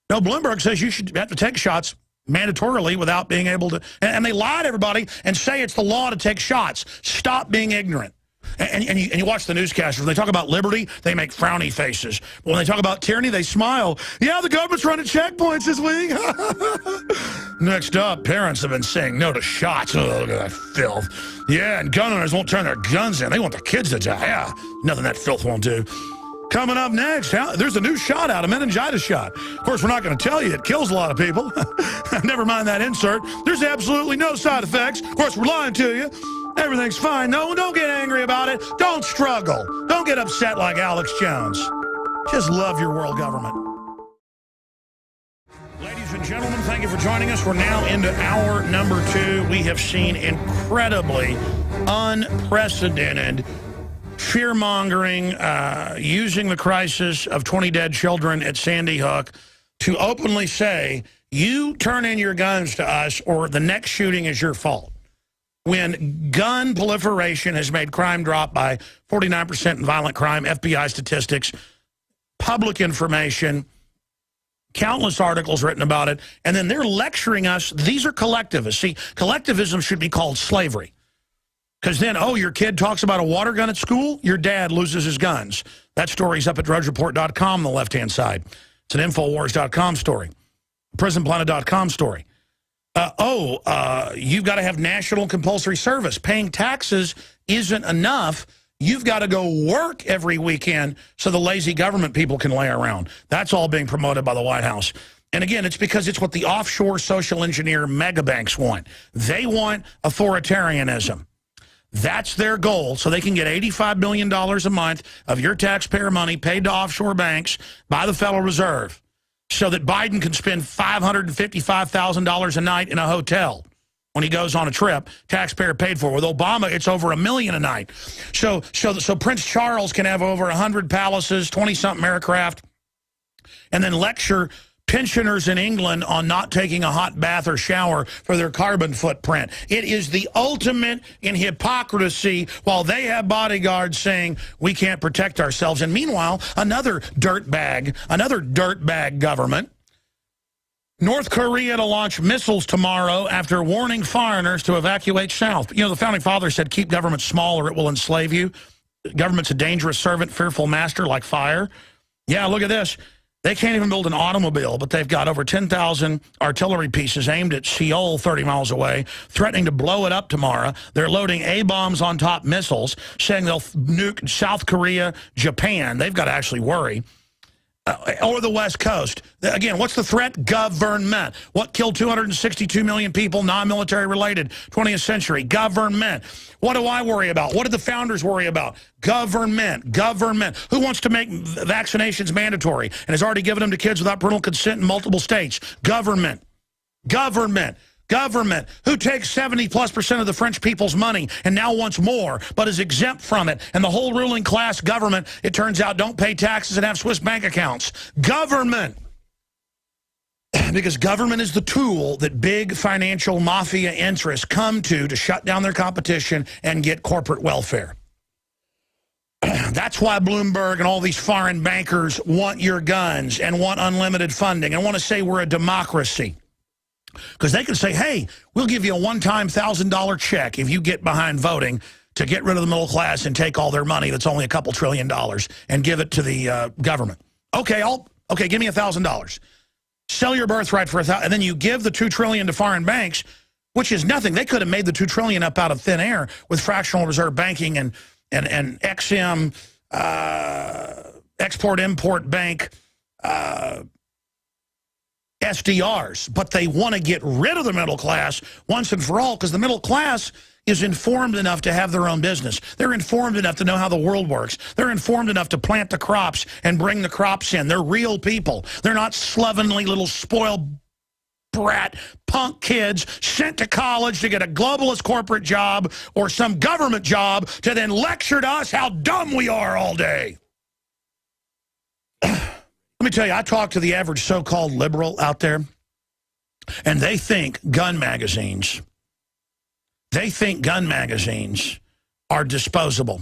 No, Bloomberg says you should have to take shots mandatorily without being able to. And they lie to everybody and say it's the law to take shots. Stop being ignorant. And you watch the newscasters. When they talk about liberty, they make frowny faces. But when they talk about tyranny, they smile. Yeah, the government's running checkpoints this week. Next up, parents have been saying no to shots. Oh, look at that filth. Yeah, and gun owners won't turn their guns in. They want their kids to die. Yeah, nothing that filth won't do. Coming up next, there's a new shot out, a meningitis shot. Of course, we're not going to tell you it kills a lot of people. Never mind that insert. There's absolutely no side effects. Of course, we're lying to you. Everything's fine. No, don't get angry about it. Don't struggle. Don't get upset like Alex Jones. Just love your world government. Ladies and gentlemen, thank you for joining us. We're now into hour number 2. We have seen incredibly unprecedented fear-mongering, using the crisis of 20 dead children at Sandy Hook to openly say, you turn in your guns to us or the next shooting is your fault. When gun proliferation has made crime drop by 49% in violent crime, FBI statistics, public information, countless articles written about it, and then they're lecturing us. These are collectivists. See, collectivism should be called slavery. Because then, oh, your kid talks about a water gun at school, your dad loses his guns. That story's up at drudgereport.com on the left-hand side. It's an Infowars.com story, PrisonPlanet.com story. You've got to have national compulsory service. Paying taxes isn't enough. You've got to go work every weekend so the lazy government people can lay around. That's all being promoted by the White House. And again, it's because it's what the offshore social engineer megabanks want. They want authoritarianism. That's their goal, so they can get $85 billion a month of your taxpayer money paid to offshore banks by the Federal Reserve so that Biden can spend $555,000 a night in a hotel when he goes on a trip, taxpayer paid for. With Obama, it's over $1 million a night. So Prince Charles can have over 100 palaces, 20-something aircraft, and then lecture pensioners in England on not taking a hot bath or shower for their carbon footprint. It is the ultimate in hypocrisy while they have bodyguards saying we can't protect ourselves. And meanwhile, another dirtbag government, North Korea to launch missiles tomorrow after warning foreigners to evacuate south. You know, the Founding Fathers said keep government small or it will enslave you. Government's a dangerous servant, fearful master like fire. Yeah, look at this. They can't even build an automobile, but they've got over 10,000 artillery pieces aimed at Seoul 30 miles away, threatening to blow it up tomorrow. They're loading A-bombs on top missiles, saying they'll nuke South Korea, Japan. They've got to actually worry. Or the West Coast. Again, what's the threat? Government. What killed 262 million people, non-military related, 20th century? Government. What do I worry about? What did the founders worry about? Government. Government. Who wants to make vaccinations mandatory and has already given them to kids without parental consent in multiple states? Government. Government. Government, who takes 70+% of the French people's money and now wants more, but is exempt from it. And the whole ruling class government, it turns out, don't pay taxes and have Swiss bank accounts. Government. Because government is the tool that big financial mafia interests come to shut down their competition and get corporate welfare. That's why Bloomberg and all these foreign bankers want your guns and want unlimited funding and want to say we're a democracy. Because they can say, hey, we'll give you a one-time $1,000 check if you get behind voting to get rid of the middle class and take all their money that's only a couple $1 trillion and give it to the government. Okay, give me $1,000. Sell your birthright for $1,000, and then you give the $2 trillion to foreign banks, which is nothing. They could have made the $2 trillion up out of thin air with fractional reserve banking and XM, Export-Import Bank, SDRs, but they want to get rid of the middle class once and for all because the middle class is informed enough to have their own business. They're informed enough to know how the world works. They're informed enough to plant the crops and bring the crops in. They're real people. They're not slovenly little spoiled brat punk kids sent to college to get a globalist corporate job or some government job to then lecture to us how dumb we are all day. Let me tell you, I talk to the average so-called liberal out there, and they think gun magazines are disposable.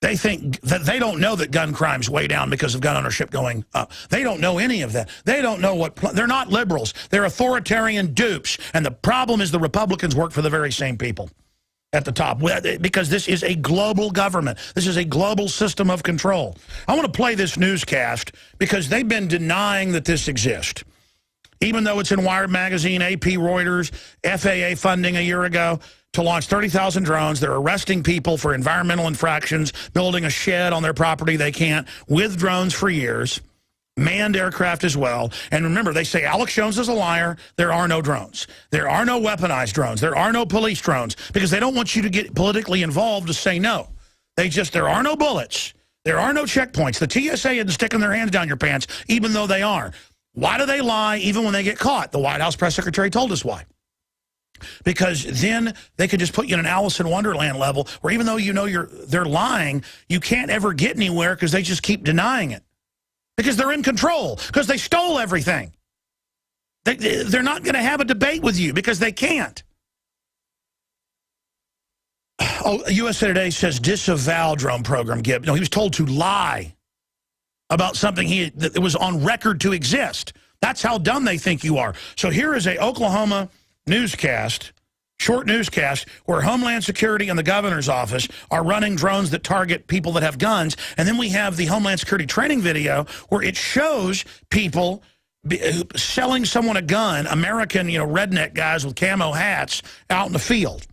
They think that they don't know that gun crime's way down because of gun ownership going up. They don't know any of that. They don't know what... They're not liberals. They're authoritarian dupes. And the problem is the Republicans work for the very same people at the top, because this is a global government. This is a global system of control. I want to play this newscast because they've been denying that this exists. Even though it's in Wired Magazine, AP, Reuters, FAA funding a year ago to launch 30,000 drones. They're arresting people for environmental infractions, building a shed on their property they can't, with drones for years. Manned aircraft as well. And remember, they say Alex Jones is a liar. There are no drones. There are no weaponized drones. There are no police drones because they don't want you to get politically involved to say no. There are no bullets. There are no checkpoints. The TSA isn't sticking their hands down your pants, even though they are. Why do they lie even when they get caught? The White House press secretary told us why. Because then they could just put you in an Alice in Wonderland level where even though you know they're lying, you can't ever get anywhere because they just keep denying it. Because they're in control, because they stole everything. They're not going to have a debate with you because they can't. Oh, USA Today says disavow drone program, Gib. No, he was told to lie about something that was on record to exist. That's how dumb they think you are. So here is a Oklahoma newscast short newscast where Homeland Security and the governor's office are running drones that target people that have guns. And then we have the Homeland Security training video where it shows people selling someone a gun, American, redneck guys with camo hats out in the field.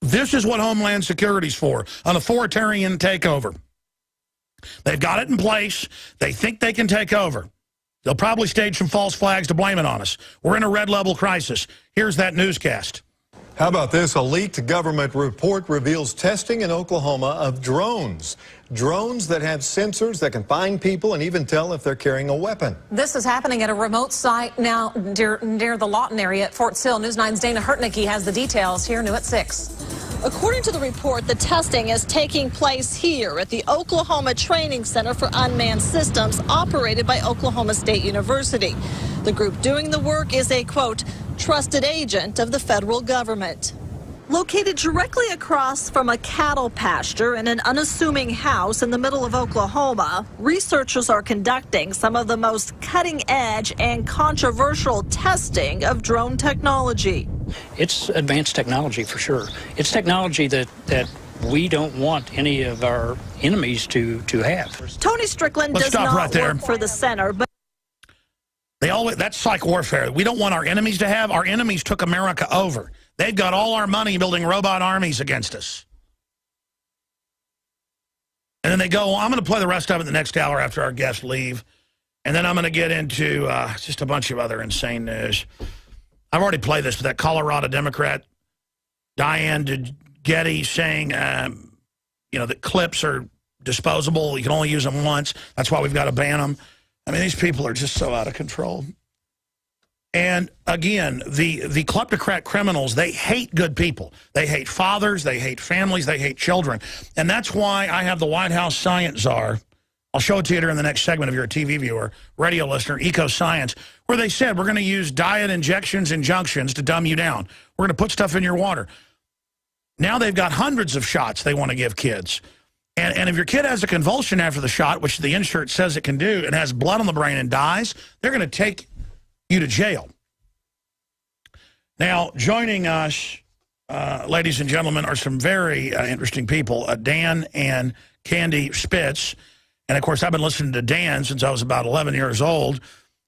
This is what Homeland Security's for, an authoritarian takeover. They've got it in place. They think they can take over. They'll probably stage some false flags to blame it on us. We're in a red level crisis. Here's that newscast. How about this? A leaked government report reveals testing in Oklahoma of drones. Drones that have sensors that can find people and even tell if they're carrying a weapon. This is happening at a remote site now near the Lawton area at Fort Sill. News 9's Dana Hurtnicki has the details here new at 6. According to the report, the testing is taking place here at the Oklahoma Training Center for Unmanned Systems operated by Oklahoma State University. The group doing the work is a, quote, trusted agent of the federal government. Located directly across from a cattle pasture in an unassuming house in the middle of Oklahoma, researchers are conducting some of the most cutting-edge and controversial testing of drone technology. It's advanced technology for sure. It's technology that we don't want any of our enemies to have. Tony Strickland does not work for the center, but that's psych warfare. We don't want our enemies to have. Our enemies took America over. They've got all our money building robot armies against us. And then they go, well, I'm going to play the rest of it the next hour after our guests leave. And then I'm going to get into just a bunch of other insane news. I've already played this with that Colorado Democrat, Diane Getty, saying, that clips are disposable. You can only use them once. That's why we've got to ban them. I mean, these people are just so out of control. And again, the kleptocrat criminals, they hate good people. They hate fathers, they hate families, they hate children. And that's why I have the White House Science Czar. I'll show it to you here in the next segment if you're a TV viewer, radio listener, Eco Science, where they said we're going to use diet injections, injunctions to dumb you down. We're going to put stuff in your water. Now they've got hundreds of shots they want to give kids. And if your kid has a convulsion after the shot, which the insert says it can do, and has blood on the brain and dies, they're going to take you to jail. Now, joining us, ladies and gentlemen, are some very interesting people, Dan and Candi Spitz. And, of course, I've been listening to Dan since I was about 11 years old.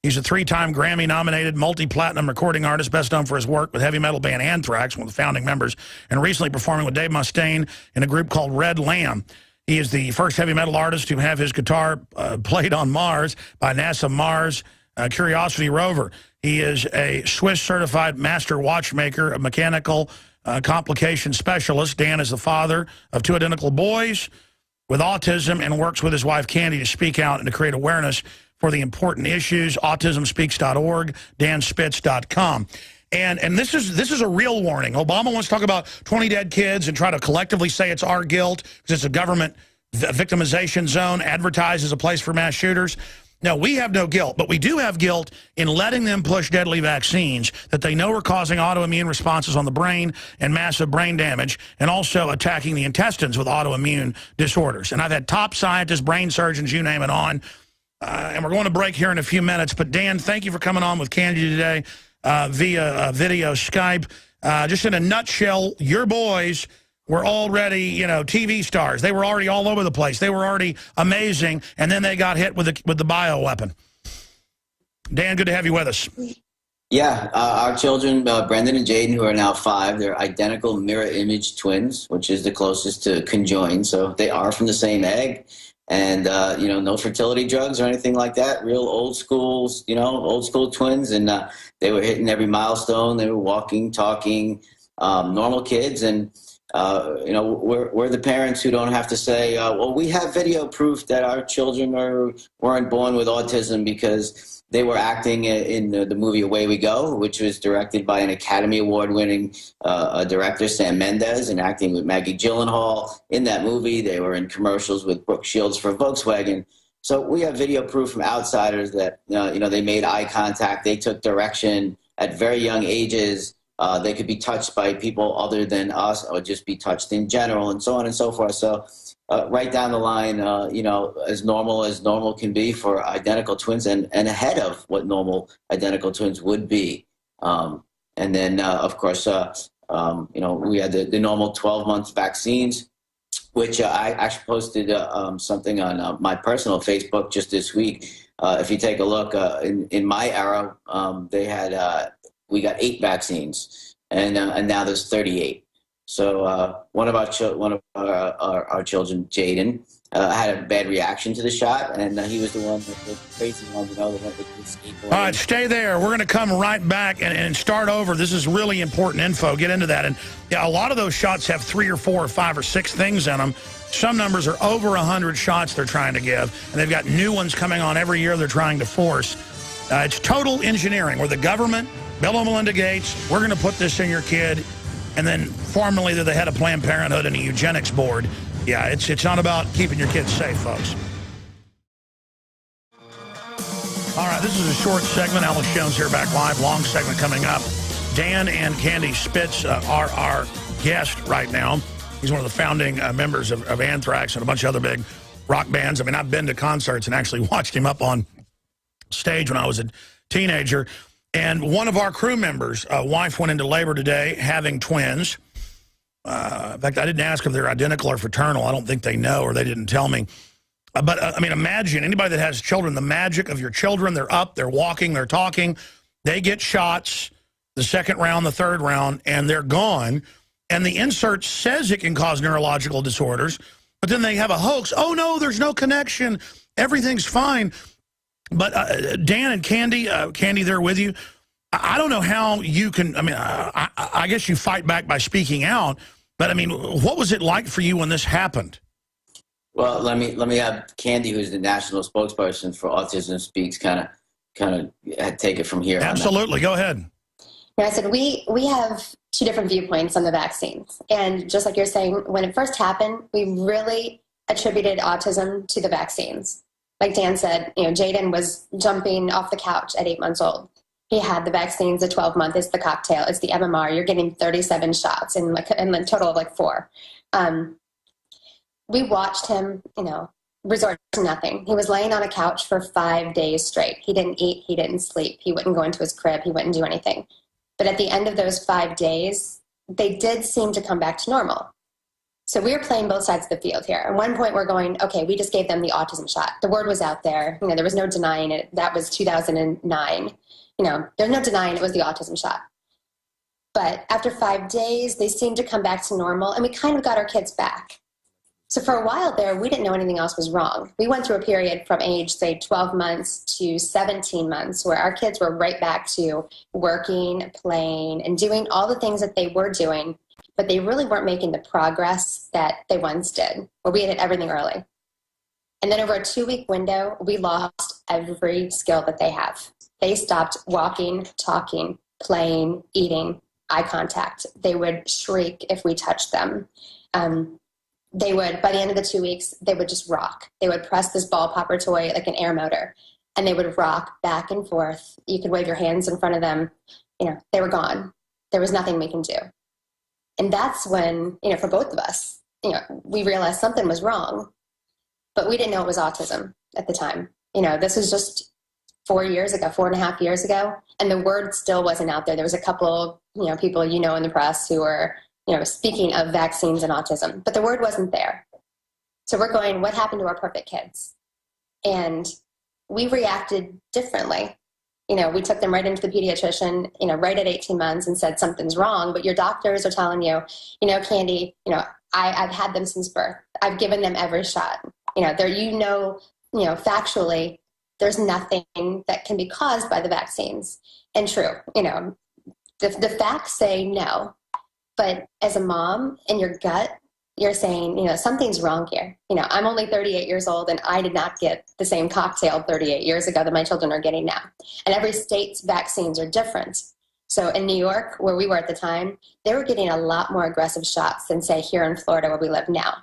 He's a 3-time Grammy-nominated multi-platinum recording artist, best known for his work with heavy metal band Anthrax, one of the founding members, and recently performing with Dave Mustaine in a group called Red Lamb. He is the first heavy metal artist to have his guitar played on Mars by NASA Mars Curiosity rover. He is a Swiss-certified master watchmaker, a mechanical complication specialist. Dan is the father of 2 identical boys with autism and works with his wife, Candi, to speak out and to create awareness for the important issues. Autismspeaks.org, danspitz.com. And this is a real warning. Obama wants to talk about 20 dead kids and try to collectively say it's our guilt because it's a government victimization zone, advertised as a place for mass shooters. No, we have no guilt, but we do have guilt in letting them push deadly vaccines that they know are causing autoimmune responses on the brain and massive brain damage, and also attacking the intestines with autoimmune disorders. And I've had top scientists, brain surgeons, you name it, on. And we're going to break here in a few minutes. But, Dan, thank you for coming on with Candi today via video Skype. Just in a nutshell, your boys were already, TV stars. They were already all over the place. They were already amazing, and then they got hit with the bioweapon. Dan, good to have you with us. Yeah, our children, Brendan and Jaden, who are now 5, they're identical mirror image twins, which is the closest to conjoined. So they are from the same egg. And, no fertility drugs or anything like that. Real old school twins. And they were hitting every milestone. They were walking, talking, normal kids. And, we're the parents who don't have to say, well, we have video proof that our children weren't born with autism, because they were acting in the movie Away We Go, which was directed by an Academy Award-winning director, Sam Mendes, and acting with Maggie Gyllenhaal in that movie. They were in commercials with Brooke Shields for Volkswagen. So we have video proof from outsiders that, they made eye contact. They took direction at very young ages. They could be touched by people other than us, or just be touched in general, and so on and so forth. So right down the line, as normal can be for identical twins, and ahead of what normal identical twins would be. And then, of course, You know, we had the normal 12-month vaccines, which I actually posted something on my personal Facebook just this week. If you take a look, in my era, they had we got 8 vaccines, and now there's 38. So one of our children, Jaden, had a bad reaction to the shot, and he was the one, the crazy one, you know, that went with the skateboard. All right, stay there. We're going to come right back and start over. This is really important info. Get into that. And yeah, a lot of those shots have 3 or 4 or 5 or 6 things in them. Some numbers are over 100 shots they're trying to give, and they've got new ones coming on every year they're trying to force. It's total engineering, where the government, Bill and Melinda Gates, we're going to put this in your kid, and then formerly they're the head of Planned Parenthood and a eugenics board. Yeah, it's not about keeping your kids safe, folks. All right, this is a short segment. Alex Jones here, back live. Long segment coming up. Dan and Candi Spitz are our guest right now. He's one of the founding members of Anthrax and a bunch of other big rock bands. I mean, I've been to concerts and actually watched him up on stage when I was a teenager. And one of our crew members' wife went into labor today having twins. In fact, I didn't ask if they're identical or fraternal. I don't think they know, or they didn't tell me. But, I mean, imagine anybody that has children, the magic of your children. They're up, they're walking, they're talking. They get shots the second round, the third round, and they're gone. And the insert says it can cause neurological disorders, but then they have a hoax. Oh, no, there's no connection. Everything's fine. But Dan and Candi, Candi, they're with you. I don't know how you can, I mean, I guess you fight back by speaking out, but I mean, what was it like for you when this happened? Well, let me have Candi, who's the national spokesperson for Autism Speaks, kind of take it from here. Absolutely, go ahead. Yeah, I said we have 2 different viewpoints on the vaccines, and just like you're saying, when it first happened, we really attributed autism to the vaccines. Like Dan said, you know, Jaden was jumping off the couch at 8 months old. He had the vaccines, the 12-month, it's the cocktail, it's the MMR. You're getting 37 shots in a total of like 4. We watched him, you know, resort to nothing. He was laying on a couch for 5 days straight. He didn't eat, he didn't sleep, he wouldn't go into his crib, he wouldn't do anything. But at the end of those 5 days, they did seem to come back to normal. So we were playing both sides of the field here. At one point, we're going, okay, we just gave them the autism shot. The word was out there. You know, there was no denying it. That was 2009. You know, there's no denying it was the autism shot. But after 5 days, they seemed to come back to normal, and we kind of got our kids back. So for a while there, we didn't know anything else was wrong. We went through a period from age, say, 12 months to 17 months where our kids were right back to working, playing, and doing all the things that they were doing, but they really weren't making the progress that they once did, where we had everything early. And then over a 2-week window, we lost every skill that they have. They stopped walking, talking, playing, eating, eye contact. They would shriek if we touched them. They would, by the end of the 2 weeks, they would just rock. They would press this ball popper toy like an air motor, and they would rock back and forth. You could wave your hands in front of them. You know, they were gone. There was nothing we can do. And that's when, you know, for both of us, you know, we realized something was wrong, but we didn't know it was autism at the time. You know, this was just 4 years ago, 4.5 years ago, and the word still wasn't out there. There was a couple, you know, people, you know, in the press who were, you know, speaking of vaccines and autism, but the word wasn't there. So we're going, what happened to our perfect kids? And we reacted differently. You know, we took them right into the pediatrician, you know, right at 18 months and said, something's wrong, but your doctors are telling you, you know, Candi, you know, I've had them since birth. I've given them every shot. You know, factually, there's nothing that can be caused by the vaccines. And true, you know, the facts say no. But as a mom, in your gut, you're saying, you know, something's wrong here. You know, I'm only 38 years old, and I did not get the same cocktail 38 years ago that my children are getting now. And every state's vaccines are different. So in New York, where we were at the time, they were getting a lot more aggressive shots than, say, here in Florida where we live now.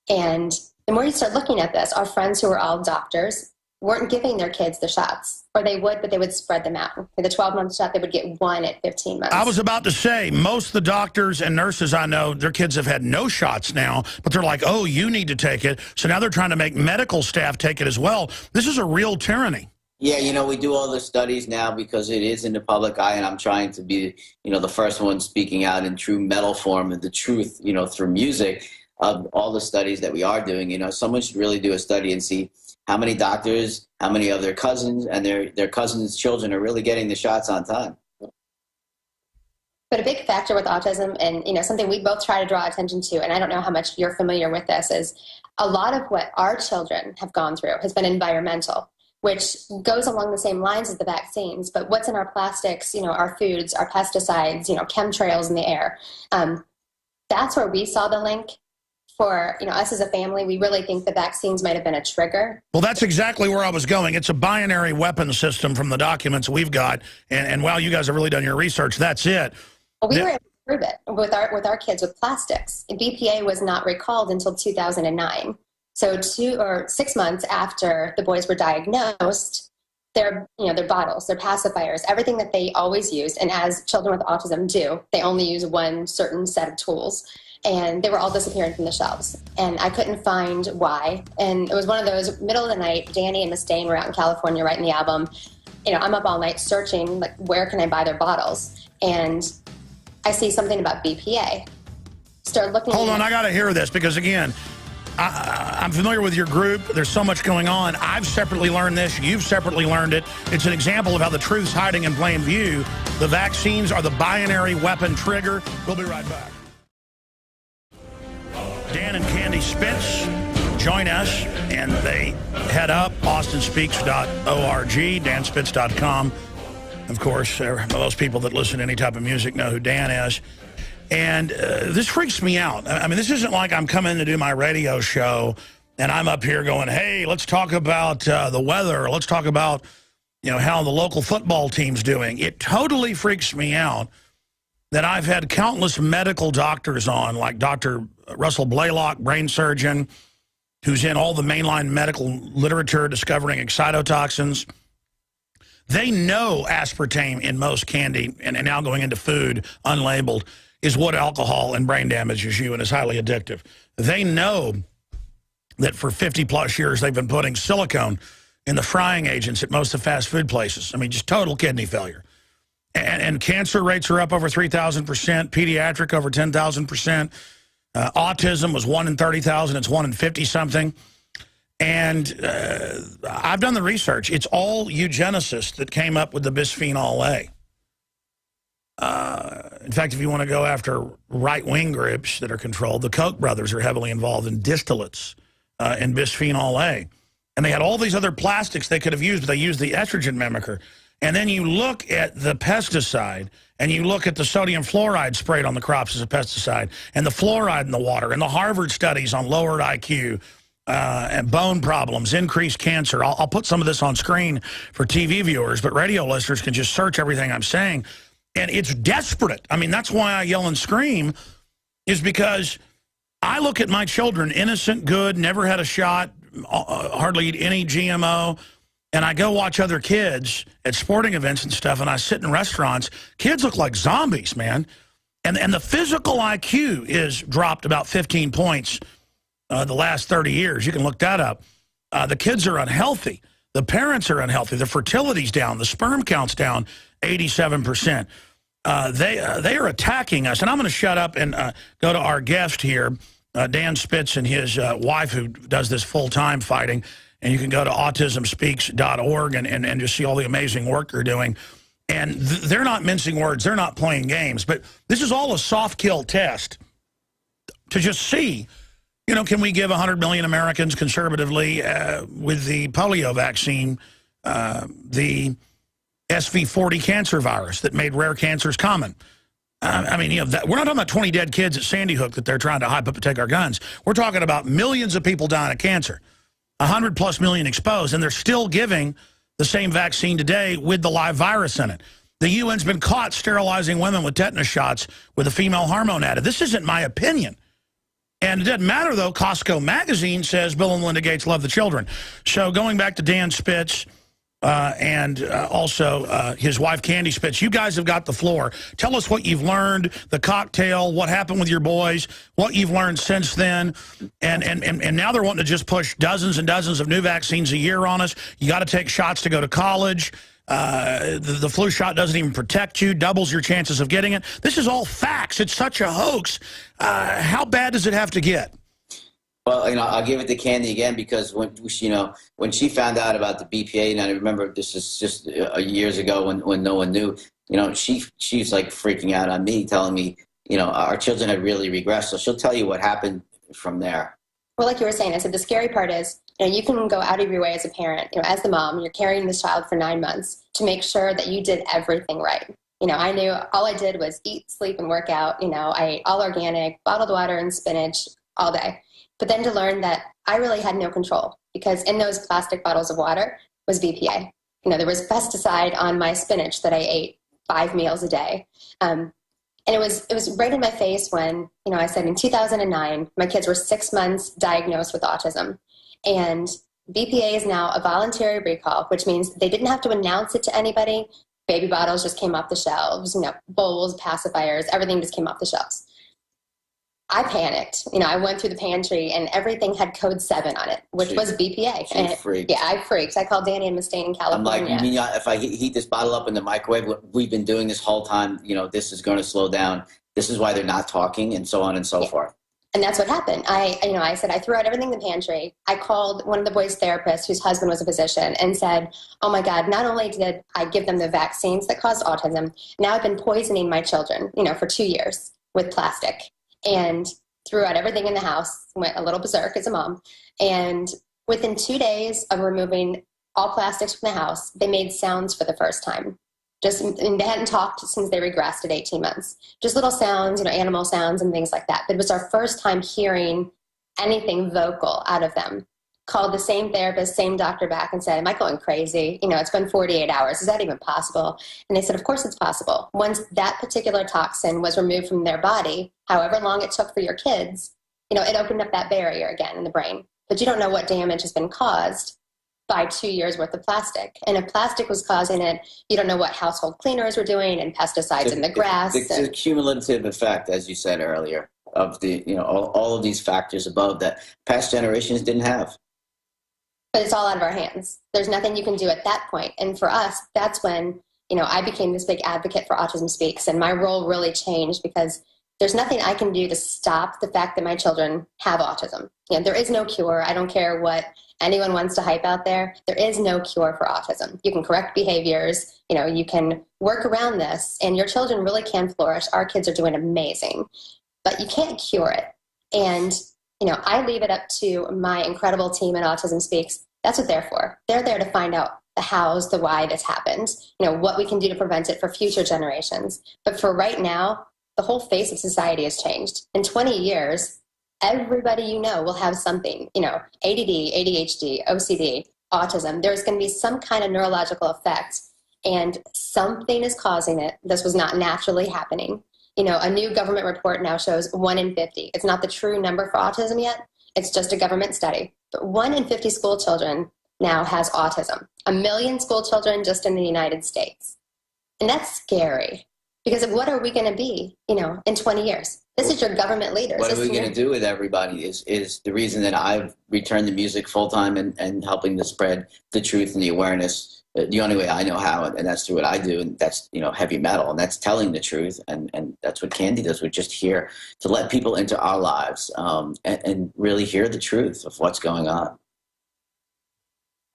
And the more you start looking at this, our friends who were all doctors weren't giving their kids the shots, or they would, but they would spread them out. For the 12-month shot, they would get 1 at 15 months. I was about to say, most of the doctors and nurses I know, their kids have had no shots now, but they're like, oh, you need to take it. So now they're trying to make medical staff take it as well. This is a real tyranny. Yeah, you know, we do all the studies now because it is in the public eye, and I'm trying to be, you know, the first one speaking out in true metal form and the truth, you know, through music of all the studies that we are doing. You know, someone should really do a study and see how many doctors, how many of their cousins and their cousins' children are really getting the shots on time. But a big factor with autism, and you know, something we both try to draw attention to, and I don't know how much you're familiar with this, is a lot of what our children have gone through has been environmental, which goes along the same lines as the vaccines. But what's in our plastics, you know, our foods, our pesticides, you know, chemtrails in the air. That's where we saw the link. For, you know, us as a family, we really think the vaccines might have been a trigger. Well, that's exactly where I was going. It's a binary weapon system from the documents we've got. And while you guys have really done your research, that's it. Well, we were able to prove it with our kids with plastics. BPA was not recalled until 2009. So 2 or 6 months after the boys were diagnosed, their bottles, their pacifiers, everything that they always used, and as children with autism do, they only use one certain set of tools. And they were all disappearing from the shelves. And I couldn't find why. And it was one of those middle of the night, Danny and Miss Dane were out in California writing the album. You know, I'm up all night searching, like, where can I buy their bottles? And I see something about BPA. Start looking. Hold on, I got to hear this because, again, I'm familiar with your group. There's so much going on. I've separately learned this. You've separately learned it. It's an example of how the truth's hiding in plain view. The vaccines are the binary weapon trigger. We'll be right back. Dan and Candi Spitz join us, and they head up austinspeaks.org, danspitz.com. Of course, most people that listen to any type of music know who Dan is. And this freaks me out. I mean, this isn't like I'm coming to do my radio show, and I'm up here going, hey, let's talk about the weather. Let's talk about, you know, how the local football team's doing. It totally freaks me out that I've had countless medical doctors on, like Dr. Russell Blaylock, brain surgeon, who's in all the mainline medical literature discovering excitotoxins. They know aspartame in most candy, and now going into food, unlabeled, is what alcohol and brain damages you and is highly addictive. They know that for 50-plus years they've been putting silicone in the frying agents at most of the fast food places. I mean, just total kidney failure. And cancer rates are up over 3,000%, pediatric over 10,000%. Autism was 1 in 30,000. It's 1 in 50-something. And I've done the research. It's all eugenicists that came up with the bisphenol A. In fact, if you want to go after right-wing groups that are controlled, the Koch brothers are heavily involved in distillates in bisphenol A. And they had all these other plastics they could have used, but they used the estrogen mimicker. And then you look at the pesticide, and you look at the sodium fluoride sprayed on the crops as a pesticide, and the fluoride in the water, and the Harvard studies on lowered IQ, and bone problems, increased cancer. I'll put some of this on screen for TV viewers, but radio listeners can just search everything I'm saying. And it's desperate. I mean, that's why I yell and scream, is because I look at my children, innocent, good, never had a shot, hardly eat any GMO, and I go watch other kids at sporting events and stuff, and I sit in restaurants. Kids look like zombies, man. And the physical IQ is dropped about 15 points the last 30 years. You can look that up. The kids are unhealthy. The parents are unhealthy. The fertility's down. The sperm count's down 87%. They are attacking us. And I'm going to shut up and go to our guest here, Dan Spitz, and his wife, who does this full-time fighting. And you can go to autismspeaks.org and just see all the amazing work they're doing. And they're not mincing words. They're not playing games. But this is all a soft kill test to just see, you know, can we give 100 million Americans conservatively with the polio vaccine, the SV40 cancer virus that made rare cancers common? I mean, you know, we're not talking about 20 dead kids at Sandy Hook that they're trying to hype up and take our guns. We're talking about millions of people dying of cancer. 100+ million exposed, and they're still giving the same vaccine today with the live virus in it. The UN's been caught sterilizing women with tetanus shots with a female hormone added. This isn't my opinion. And it doesn't matter, though. Costco magazine says Bill and Melinda Gates love the children. So going back to Dan Spitz, and also his wife, Candi Spitz. You guys have got the floor. Tell us what you've learned, the cocktail, what happened with your boys, what you've learned since then. And now they're wanting to just push dozens and dozens of new vaccines a year on us. You got to take shots to go to college. The flu shot doesn't even protect you, doubles your chances of getting it. This is all facts. It's such a hoax. How bad does it have to get? Well, I'll give it to Candi again, because when she found out about the BPA, and I remember this is just years ago when no one knew, she's like freaking out on me, telling me, our children had really regressed. So she'll tell you what happened from there. Well, like you were saying, I said the scary part is, you can go out of your way as a parent, as the mom, you're carrying this child for 9 months to make sure that you did everything right. I knew all I did was eat, sleep, and work out. I ate all organic, bottled water and spinach all day. But then to learn that I really had no control, because in those plastic bottles of water was BPA. There was pesticide on my spinach that I ate 5 meals a day. And it was right in my face when, I said in 2009, my kids were 6 months diagnosed with autism. And BPA is now a voluntary recall, which means they didn't have to announce it to anybody. Baby bottles just came off the shelves, bowls, pacifiers, everything just came off the shelves. I panicked. I went through the pantry and everything had code 7 on it, which was BPA. Freaked. Yeah, I freaked. I called Danny and Mustaine in California. I'm like, you mean if I heat this bottle up in the microwave, what we've been doing this whole time, this is going to slow down. This is why they're not talking, and so on and so forth. And that's what happened. I said, I threw out everything in the pantry. I called one of the boys' therapists, whose husband was a physician, and said, oh my God, not only did I give them the vaccines that caused autism, now I've been poisoning my children, for 2 years with plastic. And threw out everything in the house, went a little berserk as a mom. And within 2 days of removing all plastics from the house, they made sounds for the first time. And they hadn't talked since they regressed at 18 months. Just little sounds, animal sounds and things like that. But it was our first time hearing anything vocal out of them. Called the same therapist, same doctor back and said, am I going crazy? It's been 48 hours. Is that even possible? And they said, of course it's possible. Once that particular toxin was removed from their body, however long it took for your kids, it opened up that barrier again in the brain. But you don't know what damage has been caused by 2 years worth of plastic. And if plastic was causing it, you don't know what household cleaners were doing and pesticides in the grass. It's a cumulative effect, as you said earlier, of the, all of these factors above that past generations didn't have. But it's all out of our hands. There's nothing you can do at that point. And for us, that's when, I became this big advocate for Autism Speaks. And my role really changed, because there's nothing I can do to stop the fact that my children have autism. There is no cure. I don't care what anyone wants to hype out there. There is no cure for autism. You can correct behaviors. You can work around this. And your children really can flourish. Our kids are doing amazing. But you can't cure it. And I leave it up to my incredible team at Autism Speaks. That's what they're for. They're there to find out the hows, the why this happened, what we can do to prevent it for future generations. But for right now, the whole face of society has changed. In 20 years, everybody will have something, ADD, ADHD, OCD, autism. There's going to be some kind of neurological effect, and something is causing it. This was not naturally happening. A new government report now shows 1 in 50. It's not the true number for autism yet. It's just a government study. But 1 in 50 school children now has autism. 1 million school children just in the United States. And that's scary, because of what are we going to be, in 20 years? This is your government leaders. What are we going to do with everybody is the reason that I've returned to music full-time and helping to spread the truth and the awareness. The only way I know how, and that's through what I do, and that's, heavy metal, and that's telling the truth, and that's what Candi does. We're just here to let people into our lives and really hear the truth of what's going on.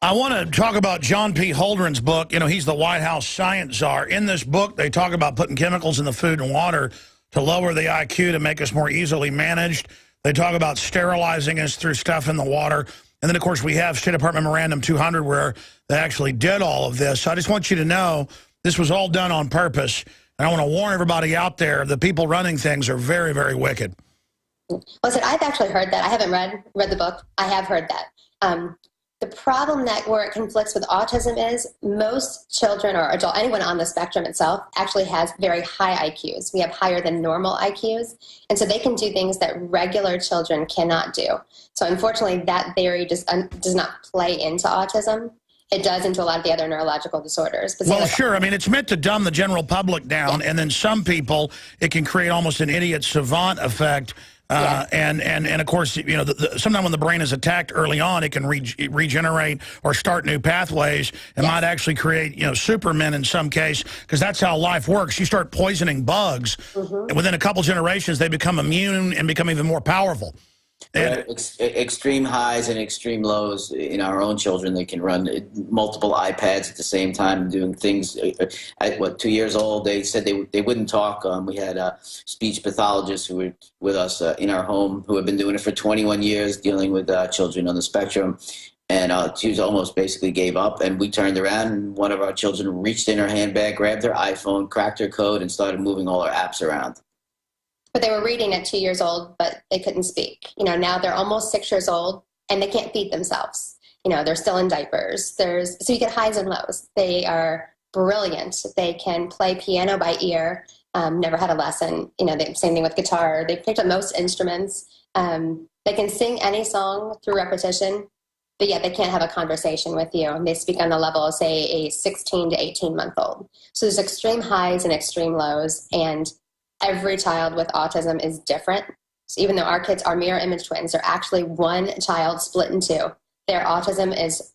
I want to talk about John P. Holdren's book. He's the White House science czar. In this book, they talk about putting chemicals in the food and water to lower the IQ, to make us more easily managed. They talk about sterilizing us through stuff in the water. And then, of course, we have State Department Memorandum 200, where they actually did all of this. So I just want you to know this was all done on purpose. And I want to warn everybody out there, the people running things are very, very wicked. Listen, I've actually heard that. I haven't read the book. I have heard that. The problem where it conflicts with autism is most children or anyone on the spectrum itself actually has very high IQs. We have higher than normal IQs. And so they can do things that regular children cannot do. So unfortunately, that theory just does not play into autism. it does into a lot of the other neurological disorders. But well, sure. I mean, it's meant to dumb the general public down, and then some people, it can create almost an idiot savant effect. And of course, you know, sometimes when the brain is attacked early on, it can regenerate or start new pathways and might actually create, you know, supermen in some case, because that's how life works. You start poisoning bugs, and within a couple generations, they become immune and become even more powerful. Extreme highs and extreme lows in our own children. They can run multiple iPads at the same time, doing things. At 2 years old, they said they wouldn't talk. We had speech pathologists who were with us in our home who have been doing it for 21 years, dealing with children on the spectrum. And she was almost basically gave up. And we turned around, and one of our children reached in her handbag, grabbed her iPhone, cracked her code, and started moving all her apps around. But they were reading at 2 years old, but they couldn't speak. You know, now they're almost 6 years old and they can't feed themselves. You know, they're still in diapers. So you get highs and lows. They are brilliant. They can play piano by ear. Never had a lesson. You know, same thing with guitar. They picked up most instruments. They can sing any song through repetition, but yet they can't have a conversation with you. And they speak on the level of, say, a 16 to 18-month-old. So there's extreme highs and extreme lows, and every child with autism is different. So even though our kids are mirror image twins, they're actually one child split in two. Their autism is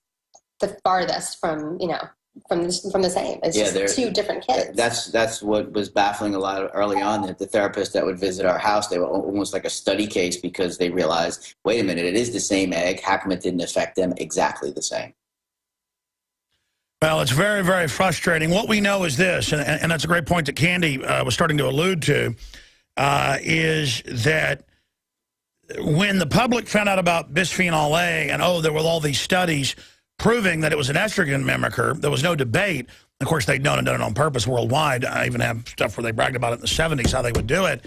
the farthest from, you know, from the same. It's just two different kids. That's what was baffling a lot early on. That the therapists that would visit our house, they were almost like a study case, because they realized, wait a minute, it is the same egg. How come it didn't affect them exactly the same? Well, it's very, very frustrating. What we know is this, and that's a great point that Candi was starting to allude to, is that when the public found out about bisphenol A, and there were all these studies proving that it was an estrogen mimicker, there was no debate. Of course, they'd known and done it on purpose worldwide. I even have stuff where they bragged about it in the 70s, how they would do it,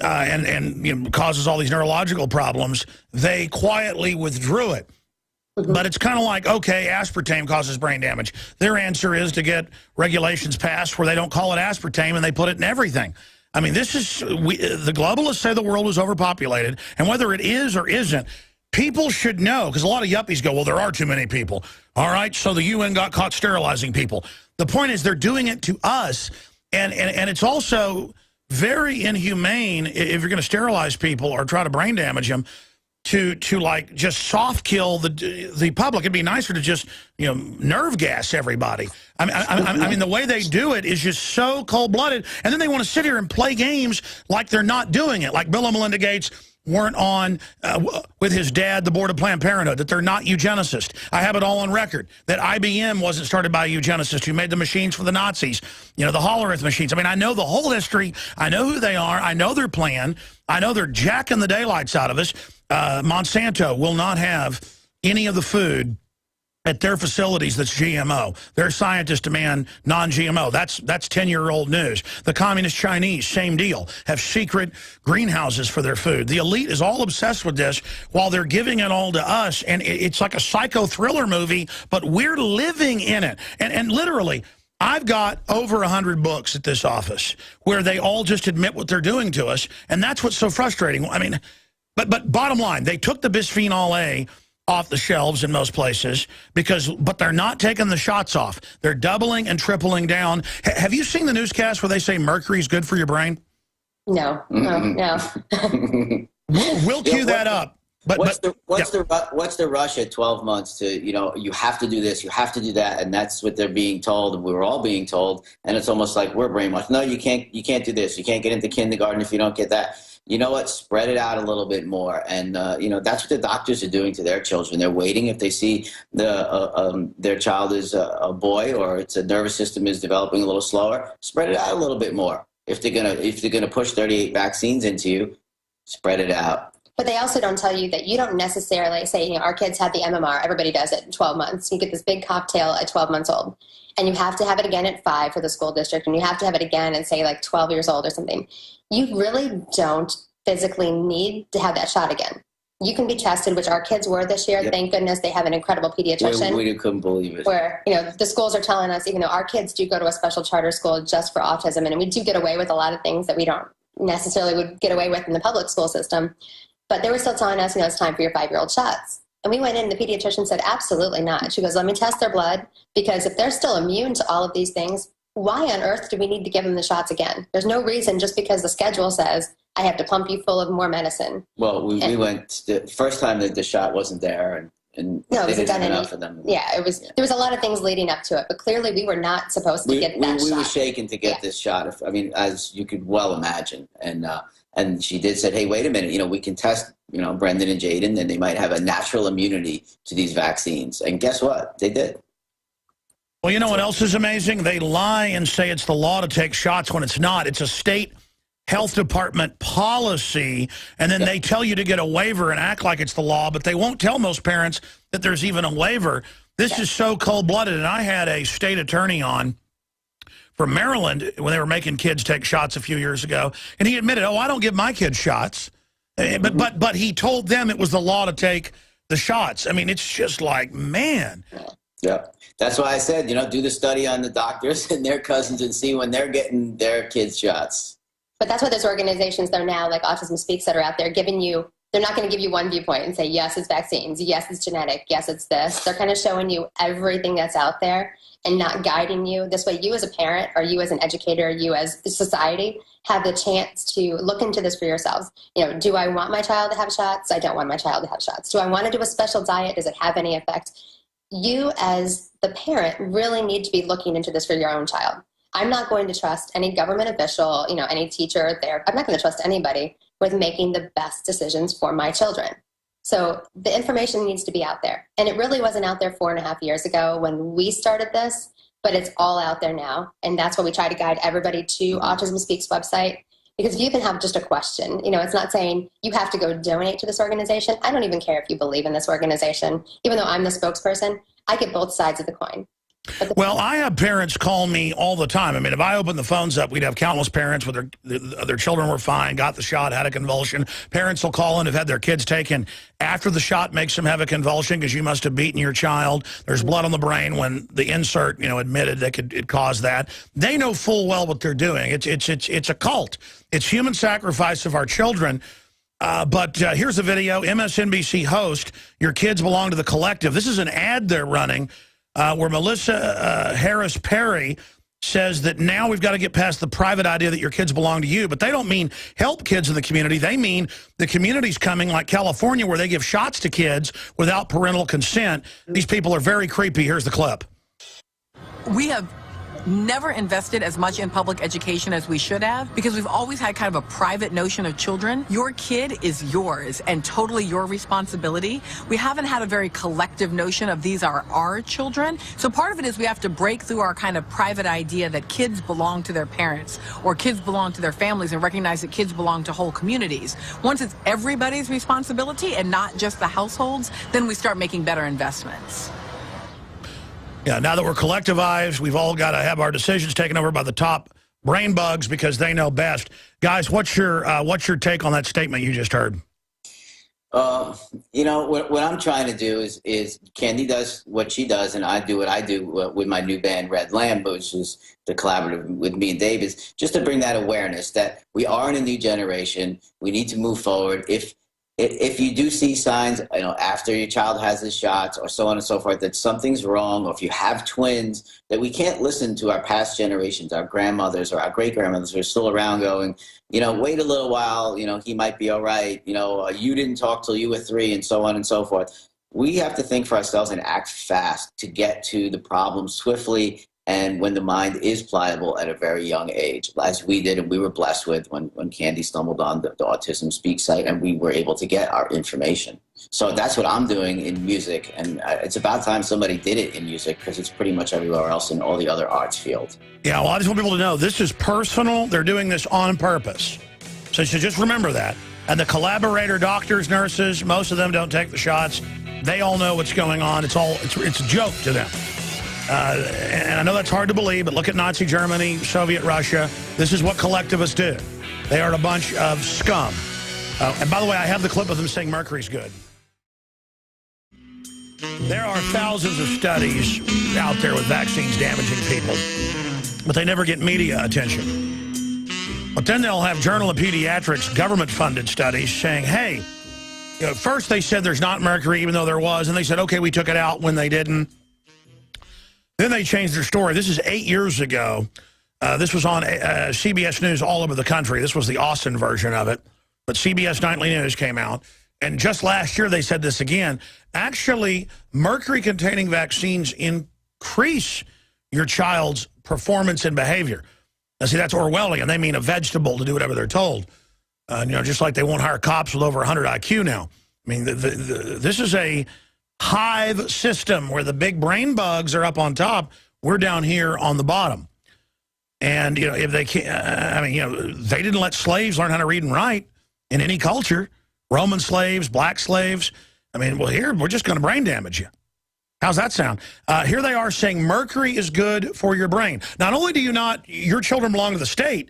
and you know, causes all these neurological problems. They quietly withdrew it. But it's kind of like, okay, aspartame causes brain damage. Their answer is to get regulations passed where they don't call it aspartame and they put it in everything. I mean, this is, the globalists say the world is overpopulated, and whether it is or isn't, people should know, because a lot of yuppies go, well, there are too many people. All right, so the UN got caught sterilizing people. The point is they're doing it to us, and it's also very inhumane if you're going to sterilize people or try to brain damage them, to like just soft kill the public. It'd be nicer to just, you know, nerve gas everybody. I mean, the way they do it is just so cold-blooded, and then they want to sit here and play games like they're not doing it, like Bill and Melinda Gates weren't on with his dad, the board of Planned Parenthood, that they're not eugenicists. I have it all on record, that IBM wasn't started by a eugenicist who made the machines for the Nazis, you know, the Hollerith machines. I mean, I know the whole history. I know who they are. I know their plan. I know they're jacking the daylights out of us. Monsanto will not have any of the food at their facilities that's GMO. Their scientists demand non-GMO. That's 10-year-old news. The communist Chinese, same deal, have secret greenhouses for their food. The elite is all obsessed with this while they're giving it all to us, and it's like a psycho thriller movie, but we're living in it. And literally, I've got over 100 books at this office where they all just admit what they're doing to us, and that's what's so frustrating. I mean, but bottom line, they took the bisphenol A off the shelves in most places, but they're not taking the shots off. They're doubling and tripling down. Have you seen the newscast where they say mercury is good for your brain? No. We'll cue that up. What's the rush at 12 months to, you know, you have to do this, you have to do that, and that's what they're being told, and we're all being told, and it's almost like we're brainwashed. No, you can't do this. You can't get into kindergarten if you don't get that. You know what? Spread it out a little bit more, and you know, that's what the doctors are doing to their children. They're waiting. If they see their child is a boy, or its nervous system is developing a little slower, spread it out a little bit more. If they're gonna push 38 vaccines into you, spread it out. But they also don't tell you that you don't necessarily say, you know, our kids had the MMR, everybody does it in 12 months. You get this big cocktail at 12 months old, and you have to have it again at 5 for the school district, and you have to have it again at, say, like 12 years old or something. You really don't physically need to have that shot again. You can be tested, which our kids were this year. Yep. Thank goodness they have an incredible pediatrician. We couldn't believe it. Where, you know, the schools are telling us, even though our kids do go to a special charter school just for autism, and we do get away with a lot of things that we don't necessarily would get away with in the public school system. But they were still telling us, you know, it's time for your 5-year-old shots. And we went in, the pediatrician said, absolutely not. She goes, let me test their blood, because if they're still immune to all of these things, why on earth do we need to give them the shots again? There's no reason, just because the schedule says I have to pump you full of more medicine. Well, we went the first time that the shot wasn't there, and no, they didn't have enough for them. Yeah, it was. There was a lot of things leading up to it, but clearly we were not supposed to get that shot. We were shaken to get this shot. I mean, as you could well imagine, and she did say, hey, wait a minute, we can test, Brendan and Jaden, and they might have a natural immunity to these vaccines. And guess what? They did. Well, you know what else is amazing? They lie and say it's the law to take shots when it's not. It's a state health department policy, and then they tell you to get a waiver and act like it's the law, but they won't tell most parents that there's even a waiver. This is so cold-blooded, and I had a state attorney on from Maryland when they were making kids take shots a few years ago, and he admitted, oh, I don't give my kids shots. But he told them it was the law to take the shots. I mean, it's just like, man. Yeah. That's why I said, do the study on the doctors and their cousins and see when they're getting their kids shots. But that's what those organizations, though, now, like Autism Speaks, that are out there giving you, they're not going to give you one viewpoint and say, yes, it's vaccines, yes, it's genetic, yes, it's this. They're kind of showing you everything that's out there and not guiding you. This way, you as a parent, or you as an educator, you as a society, have the chance to look into this for yourselves. Do I want my child to have shots? I don't want my child to have shots. Do I want to do a special diet? Does it have any effect? You as the parent really need to be looking into this for your own child. I'm not going to trust any government official, any teacher there. I'm not going to trust anybody with making the best decisions for my children. So the information needs to be out there. And it really wasn't out there 4.5 years ago when we started this, but it's all out there now. And that's what we try to guide everybody to Autism Speaks website. Because if you can have just a question, it's not saying you have to go donate to this organization. I don't even care if you believe in this organization. Even though I'm the spokesperson, I get both sides of the coin. Well, I have parents call me all the time. I mean, if I open the phones up, we'd have countless parents with their children were fine, got the shot, had a convulsion. Parents will call in, have had their kids taken after the shot makes them have a convulsion because you must have beaten your child. There's blood on the brain when the insert, admitted that it caused that. They know full well what they're doing. It's a cult. It's human sacrifice of our children. But here's a video. MSNBC host, Your Kids Belong to the Collective. This is an ad they're running. Where Melissa Harris Perry says that now we've got to get past the private idea that your kids belong to you. But they don't mean help kids in the community. They mean the community's coming, like California, where they give shots to kids without parental consent. These people are very creepy. Here's the clip. We have never invested as much in public education as we should have because we've always had kind of a private notion of children. Your kid is yours and totally your responsibility. We haven't had a very collective notion of these are our children. So part of it is we have to break through our kind of private idea that kids belong to their parents or kids belong to their families and recognize that kids belong to whole communities. Once it's everybody's responsibility and not just the households, then we start making better investments. Yeah, now that we're collectivized, we've all got to have our decisions taken over by the top brain bugs because they know best. Guys, what's your take on that statement you just heard? What I'm trying to do is Candi does what she does, and I do what I do with my new band, Red Lamb, which is the collaborative with me and Dave, is just to bring that awareness that we are in a new generation. We need to move forward. If you do see signs, after your child has his shots or so on and so forth, that something's wrong, or if you have twins, that we can't listen to our past generations, our grandmothers or our great-grandmothers who are still around going, wait a little while, he might be all right, you didn't talk till you were 3 and so on and so forth. We have to think for ourselves and act fast to get to the problem swiftly and when the mind is pliable at a very young age, as we did and we were blessed with when Candi stumbled on the Autism Speaks site and we were able to get our information. So that's what I'm doing in music, and it's about time somebody did it in music because it's pretty much everywhere else in all the other arts fields. Yeah, well, I just want people to know this is personal. They're doing this on purpose. So just remember that. And the collaborator doctors, nurses, most of them don't take the shots. They all know what's going on. It's a joke to them. And I know that's hard to believe, but look at Nazi Germany, Soviet Russia. This is what collectivists do. They are a bunch of scum. And by the way, I have the clip of them saying mercury's good. There are thousands of studies out there with vaccines damaging people, but they never get media attention. But then they'll have Journal of Pediatrics government-funded studies saying, hey, You know, first they said there's not mercury, even though there was, and they said, okay, we took it out when they didn't. Then they changed their story. This is 8 years ago. This was on CBS News all over the country. This was the Austin version of it. But CBS Nightly News came out. And just last year they said this again. Actually, mercury-containing vaccines increase your child's performance and behavior. Now, see, that's Orwellian. They mean a vegetable to do whatever they're told. You know, just like they won't hire cops with over 100 IQ now. I mean, this is a hive system where the big brain bugs are up on top. We're down here on the bottom. And, you know, if they can't, I mean, you know, they didn't let slaves learn how to read and write in any culture. Roman slaves, black slaves. I mean, well, here, we're just going to brain damage you. How's that sound? Here they are saying mercury is good for your brain. Not only do you not, your children belong to the state,